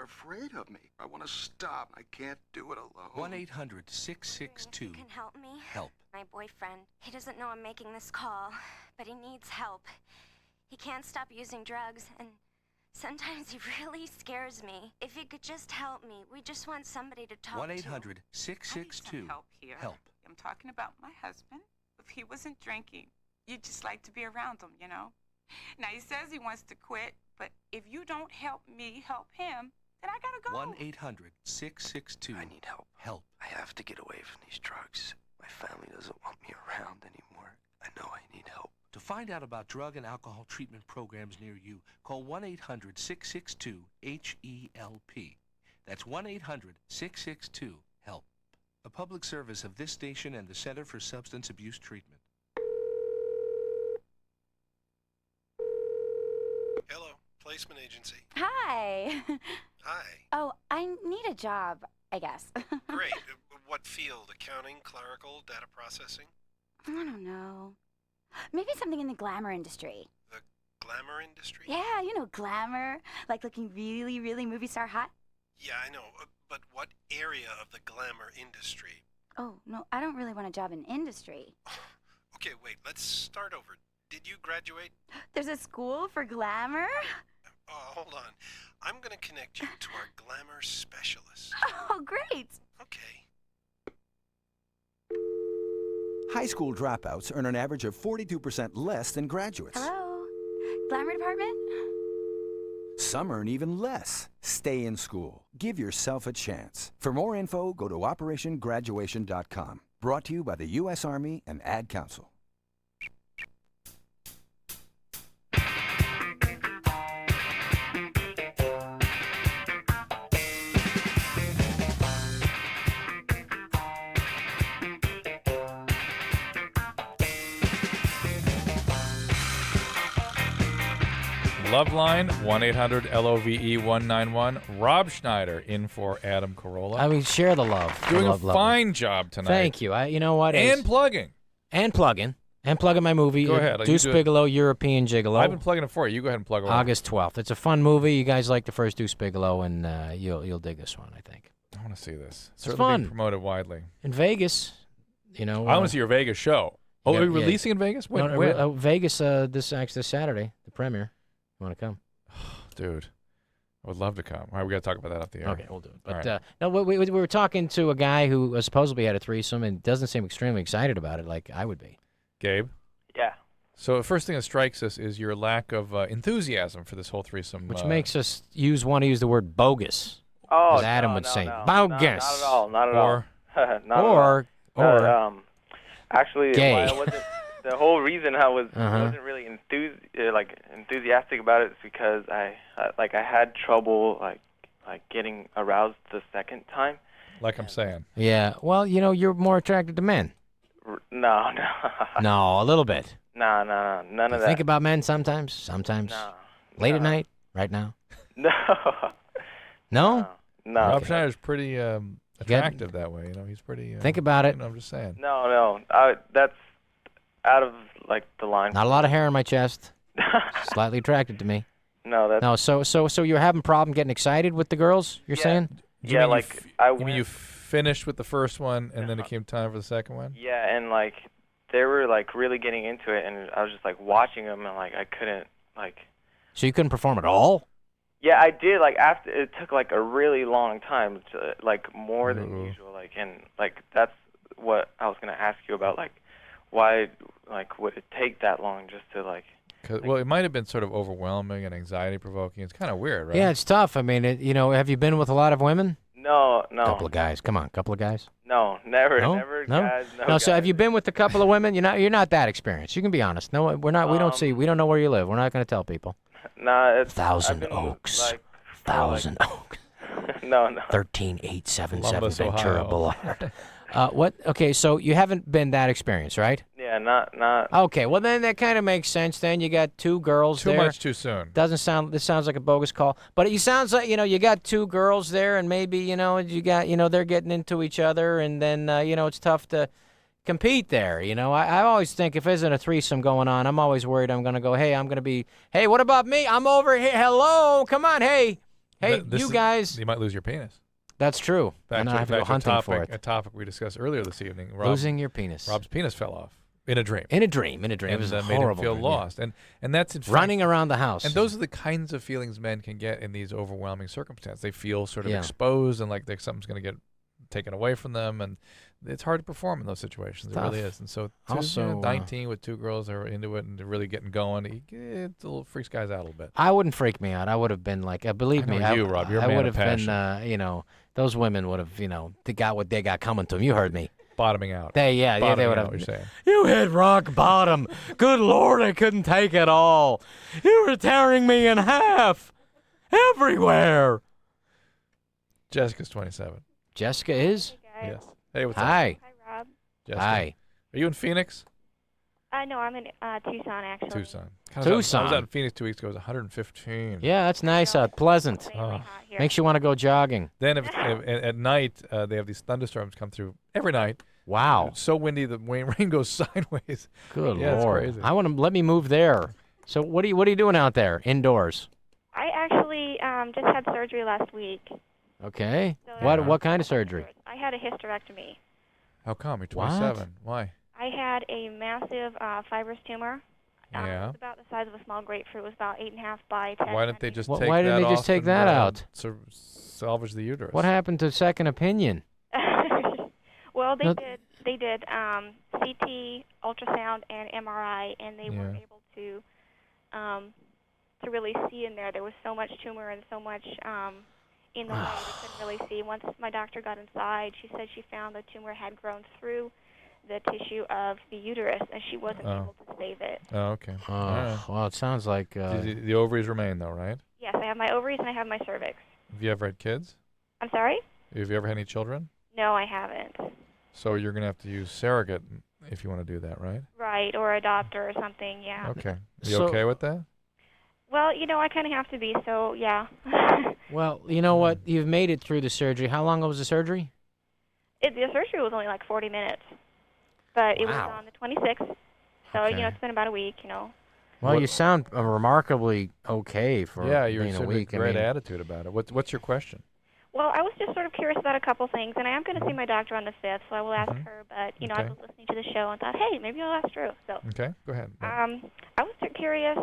afraid of me. I want to stop. I can't do it alone. 1-800-662. You can help me. Help. My boyfriend, he doesn't know I'm making this call, but he needs help. He can't stop using drugs, and sometimes he really scares me. If you could just help me, we just want somebody to talk to. 1-800-662. Help here. Help. I'm talking about my husband. If he wasn't drinking, you'd just like to be around him, you know? Now, he says he wants to quit, but if you don't help me help him, then I gotta go. 1-800-662. I need help. Help. I have to get away from these drugs. My family doesn't want me around anymore. I know I need help. To find out about drug and alcohol treatment programs near you, call 1-800-662-HELP. That's 1-800-662-HELP. A public service of this station and the Center for Substance Abuse Treatment. Hello, placement agency. Hi. Hi. Oh, I need a job, I guess. Great. What field? Accounting, clerical, data processing? I don't know. Maybe something in the glamour industry. The glamour industry? Yeah, you know, glamour. Like looking really, really movie star hot. Yeah, I know. But what area of the glamour industry? Oh, no, I don't really want a job in industry. Okay, wait, let's start over. Did you graduate? There's a school for glamour? Hold on. I'm going to connect you to our glamour specialist. Oh, great. Okay. High school dropouts earn an average of 42% less than graduates. Hello? Glamour department? Some earn even less. Stay in school. Give yourself a chance. For more info, go to OperationGraduation.com. Brought to you by the U.S. Army and Ad Council. LoveLine, 1-800-LOVE-191. Rob Schneider in for Adam Carolla. I mean, share the love. Doing love, a fine job tonight. Thank you. You know what? And plugging. And plugging my movie. Go ahead. Deuce Bigelow, European Gigolo. I've been plugging it for you. You go ahead and plug it. August 12th. It's a fun movie. You guys like the first Deuce Bigelow, and you'll dig this one, I think. I want to see this. It's Certainly fun. Being promoted widely. In Vegas, you know. I want to see your Vegas show. Oh, are you releasing in Vegas? When? Vegas this Saturday, the premiere. You want to come? Dude, I would love to come. All right, we got to talk about that off the air. Okay, we'll do it. All But right. no, we were talking to a guy who supposedly had a threesome and doesn't seem extremely excited about it like I would be. Gabe? Yeah. So the first thing that strikes us is your lack of enthusiasm for this whole threesome. Which makes us want to use the word bogus. Oh, as Adam would say. Bogus. Not at all. Not at all. Not or at all. Actually, gay. why I wasn't, the whole reason I wasn't really enthusiastic about it is because I had trouble getting aroused the second time. Like I'm saying. Yeah. Well, you know, you're more attracted to men. No, No, no. No, a little bit. No, none You of that. think about men sometimes? Sometimes. No. Late at night? Right now? No. No? No. Rob Schneider's pretty attractive that way. He's pretty. Think about it. I'm just saying. No. That's out of like the line. Not a lot of hair on my chest. Slightly attracted to me. No, that's. No, so you're having problem getting excited with the girls, you're saying? Yeah, like You mean you finished with the first one and then it came time for the second one? Yeah, and like they were like really getting into it, and I was just like watching them, and like I couldn't like. So you couldn't perform at all? Yeah, I did. Like after it took like a really long time, to, like more than usual. Like and like that's what I was gonna ask you about. Like why like would it take that long just to like? Well, it might have been sort of overwhelming and anxiety provoking. It's kind of weird, right? Yeah, it's tough. I mean, have you been with a lot of women? No. Couple of guys. Come on, couple of guys. No, never, No? never, No? guys. No, No, so guys. have you been with a couple of women? You're not that experienced. You can be honest. No, we're not. We don't know where you live. We're not going to tell people. Nah, it's Thousand I've been, Oaks. Like, Thousand Oaks. No. 13877 Columbus, Ventura Ohio. Boulevard. What? Okay, so you haven't been that experienced, right? Yeah, not. Okay, well then that kind of makes sense. Then you got two girls Too there. much too soon. This sounds like a bogus call, but it sounds like you got two girls there, and maybe you got they're getting into each other, and then it's tough to compete there. I always think if isn't a threesome going on, I'm always worried I'm gonna go, hey, what about me? I'm over here. Hello, come on, hey, you guys. You might lose your penis. That's true. And I have to go hunting for it. A topic we discussed earlier this evening. Losing your penis. Rob's penis fell off in a dream. In a dream. It was a made horrible him feel dream, yeah. lost, and that's in fact, Running around the house. And those are the kinds of feelings men can get in these overwhelming circumstances. They feel sort of Yeah. exposed and like something's going to get taken away from them, and it's hard to perform in those situations. It really is. And so, Also, 19 with two girls that are into it and they're really getting going, it a little freaks guys out a little bit. I wouldn't freak me out. I would have been like, believe me, you, Rob, you're a I man would of have been, those women would have, they got what they got coming to them. You heard me. Bottoming out. They would Bottoming have. out, you're saying. You hit rock bottom. Good Lord, I couldn't take it all. You were tearing me in half. Everywhere. Jessica's 27. Jessica is? Yes. Hey, what's Hi. up? Hi, Rob. Jessica. Hi. Are you in Phoenix? No, I'm in Tucson, actually. Tucson. I was out in Phoenix 2 weeks ago. It was 115. Yeah, that's nice out. Pleasant. Makes you want to go jogging. Then if at night they have these thunderstorms come through every night. Wow. It's so windy the rain goes sideways. Good yeah, Lord. It's crazy. I want to let me move there. So what are you doing out there indoors? I actually just had surgery last week. Okay. So What kind of surgery? I had a hysterectomy. How come? You're What? 27. Why? I had a massive fibrous tumor. It Yeah. was about the size of a small grapefruit. It was about 8.5 by 10. Why didn't they just take Why didn't that they just off take and, that out? Salvage the uterus. What happened to second opinion? Well, they No- did. They did CT, ultrasound, and MRI, and they were Yeah. able to really see in there. There was so much tumor and so much in the way they couldn't really see. Once my doctor got inside, she said she found the tumor had grown through the tissue of the uterus, and she wasn't able to save it. Oh, okay. Oh, All right. well, it sounds like... The ovaries remain, though, right? Yes, I have my ovaries and I have my cervix. Have you ever had kids? I'm sorry? Have you ever had any children? No, I haven't. So you're going to have to use surrogate if you want to do that, right? Right, or adopt or something, yeah. Okay. Are you okay with that? Well, I kind of have to be, so yeah. Well, you know what? You've made it through the surgery. How long was the surgery? The surgery was only like 40 minutes, but it was Wow. on the 26th. So, Okay. it's been about a week, Well, you sound remarkably okay for Yeah, you're being a sort of week. a great attitude about it. What's your question? Well, I was just sort of curious about a couple things, and I am going to see my doctor on the 5th, so I will ask her, but, I Okay. was listening to the show and thought, hey, maybe I'll ask Drew. So, Okay, go ahead. I was curious,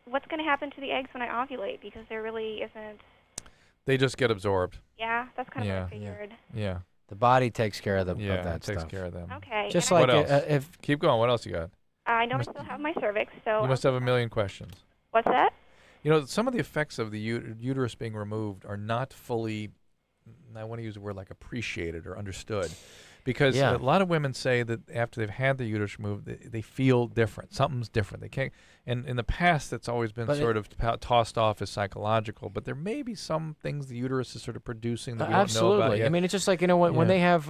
what's going to happen to the eggs when I ovulate, because there really isn't, They just get absorbed. yeah, that's kind of what I Yeah. figured. Yeah. The body takes care of, Yeah, of that it takes stuff. care of them. Okay. Just and like What else? if Keep going. What else you got? I know I still have my cervix, so. You must have a million questions. What's that? Some of the effects of the uterus being removed are not fully, I want to use the word like appreciated or understood, Because Yeah. a lot of women say that after they've had their uterus removed, they feel different. Something's different. They can't. And in the past, it's always been But sort of tossed off as psychological. But there may be some things the uterus is sort of producing that we don't know about Absolutely. yet. I mean, it's just like, when they have,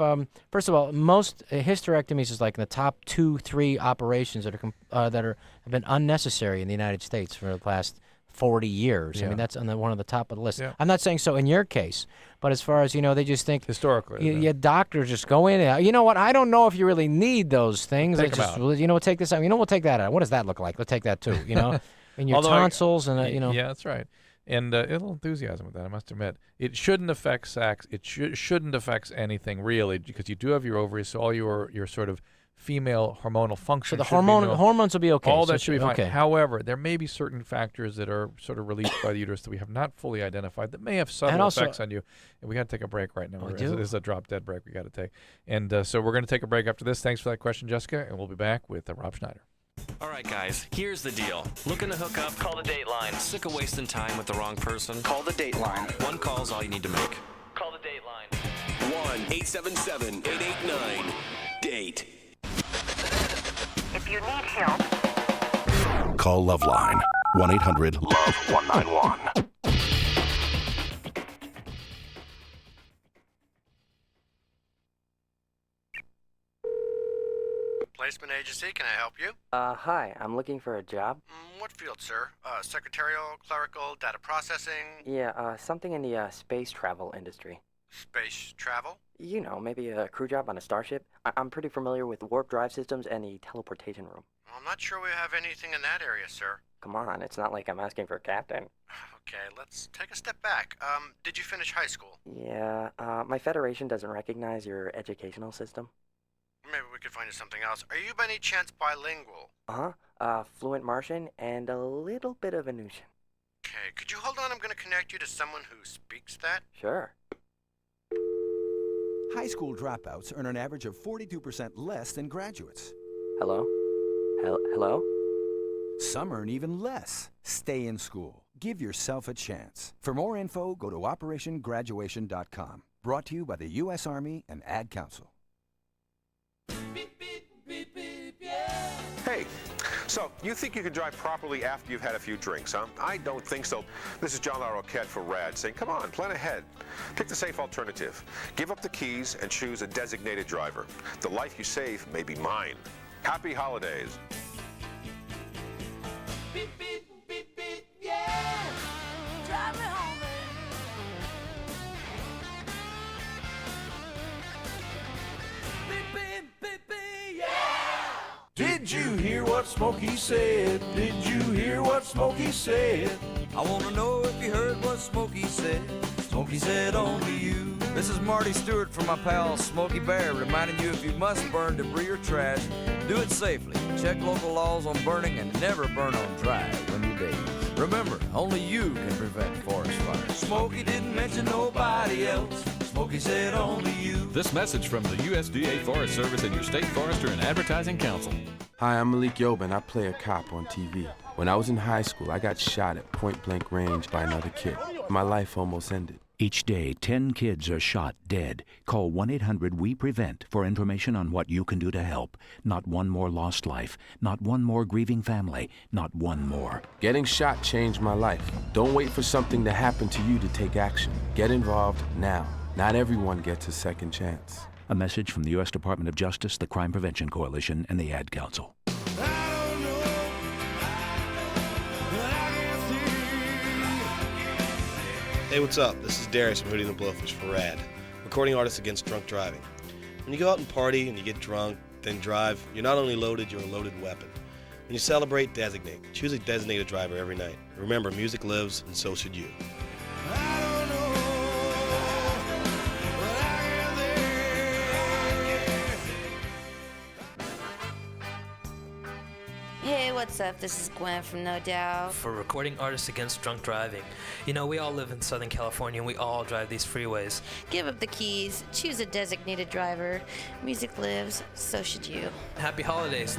first of all, most hysterectomies is like in the top 2-3 operations that have been unnecessary in the United States for the past 40 years. I Yeah. mean, that's on one of the top of the list. Yeah. I'm not saying so in your case, but as far as, they just think historically, yeah, doctors just go in. You know what? I don't know if you really need those things. Think Let's about just, take this out. We'll take that out. What does that look like? Let's take that too. And your Although tonsils and Yeah, that's right. And a little enthusiasm with that, I must admit. It shouldn't affect sex. It shouldn't affect anything really, because you do have your ovaries, so all your sort of female hormonal function. So the should be hormones will be okay. All So that should be fine. okay. However, there may be certain factors that are sort of released by the uterus that we have not fully identified that may have subtle also- effects on you. And we got to take a break right now. We This do? is a drop dead break we got to take. And so we're going to take a break after this. Thanks for that question, Jessica, and we'll be back with Rob Schneider. All right, guys, here's the deal. Looking to hook up? Call the Dateline. Sick of wasting time with the wrong person? Call the Dateline. One call's all you need to make. Call the Dateline. 1-877-889-DATE. If you need help, Call LoveLine. 1-800-LOVE-191. Placement agency, can I help you? Hi, I'm looking for a job. What field, sir? Secretarial, clerical, data processing, Yeah, something in the space travel industry. space travel? Maybe a crew job on a starship. I'm pretty familiar with warp drive systems and the teleportation room. I'm not sure we have anything in that area, sir. Come on, it's not like I'm asking for a captain. Okay, let's take a step back. Did you finish high school? Yeah, my federation doesn't recognize your educational system. Maybe we could find you something else. Are you by any chance bilingual? Fluent Martian and a little bit of Venusian. Okay, could you hold on? I'm going to connect you to someone who speaks that. Sure. High school dropouts earn an average of 42% less than graduates. Hello? Hello? Some earn even less. Stay in school. Give yourself a chance. For more info, go to OperationGraduation.com. Brought to you by the U.S. Army and Ad Council. Hey, so you think you can drive properly after you've had a few drinks, huh? I don't think so. This is John Larroquette for RAD saying, come on, plan ahead. Pick the safe alternative. Give up the keys and choose a designated driver. The life you save may be mine. Happy holidays. beep, beep, beep, beep, yeah. Drive me home, baby. Beep, beep, beep, beep, yeah. Did you hear what Smokey said? Did you hear what Smokey said? I want to know if you heard what Smokey said. Smokey said only you. This is Marty Stewart from my pal Smokey Bear, reminding you if you must burn debris or trash, do it safely. Check local laws on burning and never burn on dry when you daze. Remember, only you can prevent forest fires. Smokey didn't mention nobody else. Smokey said only you. This message from the USDA Forest Service and your state forester and advertising council. Hi, I'm Malik Yoba, and I play a cop on TV. When I was in high school, I got shot at point-blank range by another kid. My life almost ended. Each day, 10 kids are shot dead. Call 1-800-WE-PREVENT for information on what you can do to help. Not one more lost life. Not one more grieving family. Not one more. Getting shot changed my life. Don't wait for something to happen to you to take action. Get involved now. Not everyone gets a second chance. A message from the U.S. Department of Justice, the Crime Prevention Coalition, and the Ad Council. Hey, what's up? This is Darius from Hootie and the Blowfish for RAD, recording artists against drunk driving. When you go out and party and you get drunk, then drive, you're not only loaded, you're a loaded weapon. When you celebrate, designate. Choose a designated driver every night. Remember, music lives, and so should you. Hey, what's up? This is Gwen from No Doubt. For recording artists against drunk driving. You know, we all live in Southern California and we all drive these freeways. Give up the keys, choose a designated driver. Music lives, so should you. Happy holidays.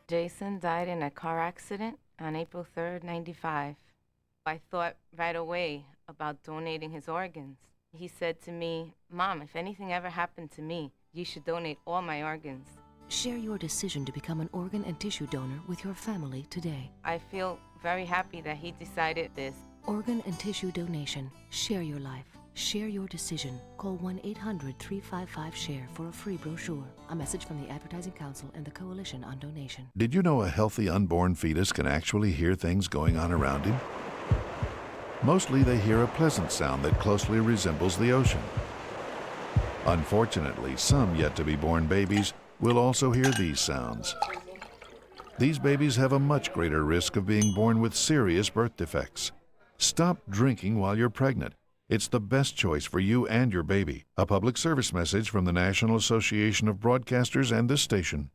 Jason died in a car accident on April 3rd, 95. I thought right away about donating his organs. He said to me, "Mom, if anything ever happened to me, you should donate all my organs." Share your decision to become an organ and tissue donor with your family today. I feel very happy that he decided this. Organ and tissue donation. Share your life. Share your decision. Call 1-800-355-SHARE for a free brochure. A message from the Advertising Council and the Coalition on Donation. Did you know a healthy unborn fetus can actually hear things going on around him? Mostly they hear a pleasant sound that closely resembles the ocean. Unfortunately, some yet-to-be-born babies will also hear these sounds. These babies have a much greater risk of being born with serious birth defects. Stop drinking while you're pregnant. It's the best choice for you and your baby. A public service message from the National Association of Broadcasters and this station.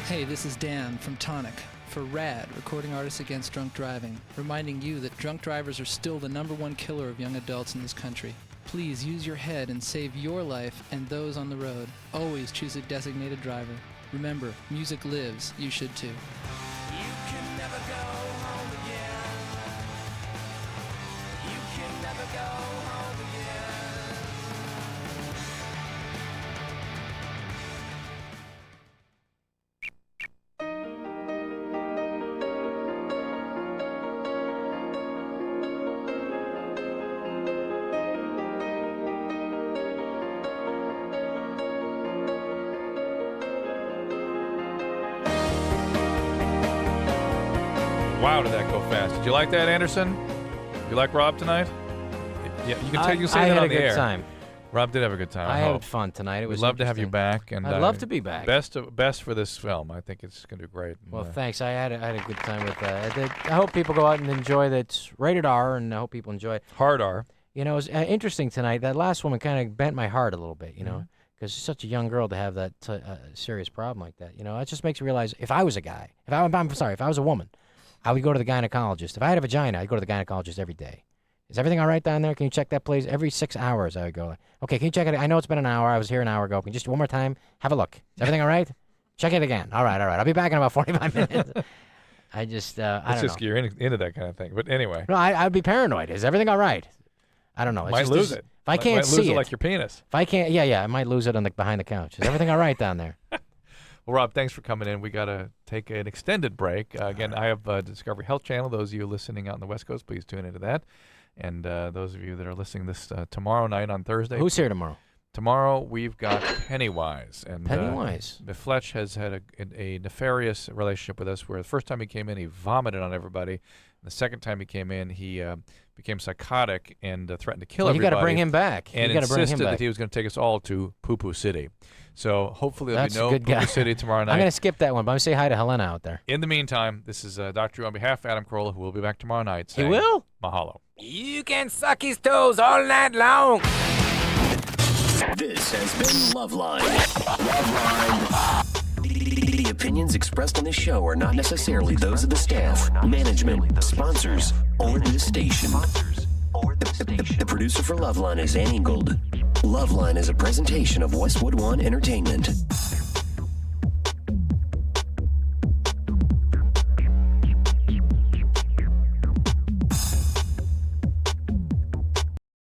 Hey, this is Dan from Tonic for RAD, Recording Artists Against Drunk Driving, reminding you that drunk drivers are still the #1 killer of young adults in this country. Please use your head and save your life and those on the road. Always choose a designated driver. Remember, music lives. You should too. Wow, did that go fast? Did you like that, Anderson? You like Rob tonight? Yeah, you can say I that had on a the good air. time. Rob did have a good time. I hope. had fun tonight. It was We'd love to have you interesting. back. And I'd love to be back. Best for this film. I think it's going to do great. Well, thanks. I had a good time with that. I hope people go out and enjoy that. It's rated R, and I hope people enjoy it. Hard R. You know, it was interesting tonight. That last woman kind of bent my heart a little bit, you know, because she's such a young girl to have that serious problem like that. You know, it just makes you realize if I was a guy, if I was a woman, I would go to the gynecologist. If I had a vagina, I'd go to the gynecologist every day. Is everything all right down there? Can you check that, please? Every 6 hours, I would go. Okay, can you check it? I know it's been an hour. I was here an hour ago. Can you just one more time have a look? Is everything all right? Check it again. All right. I'll be back in about 45 minutes. I just, I don't know. You're into that kind of thing. But anyway. No, I'd be paranoid. Is everything all right? I don't know. Might lose it. If I can't might see lose it like your penis. If I can't, yeah, I might lose it behind the couch. Is everything all right down there? Well, Rob, thanks for coming in. We got to take an extended break. Again, I have Discovery Health Channel. Those of you listening out on the West Coast, please tune into that. And those of you that are listening this tomorrow night on Thursday. Who's here tomorrow? Tomorrow we've got Pennywise. And Pennywise. Fletch has had a nefarious relationship with us where the first time he came in, he vomited on everybody. The second time he came in, he became psychotic and threatened to kill everybody. You got to bring him back. And insisted that he was going to take us all to Poo Poo City. So hopefully there'll be no Poo Poo City tomorrow night. I'm going to skip that one, but I'm going to say hi to Helena out there. In the meantime, this is Dr. Drew on behalf of Adam Carolla, who will be back tomorrow night. He will? Mahalo. You can suck his toes all night long. This has been LoveLine. LoveLine. The opinions expressed on this show are not necessarily those of the staff, management, sponsors, or this station. The producer for LoveLine is Ann Ingold. LoveLine is a presentation of Westwood One Entertainment.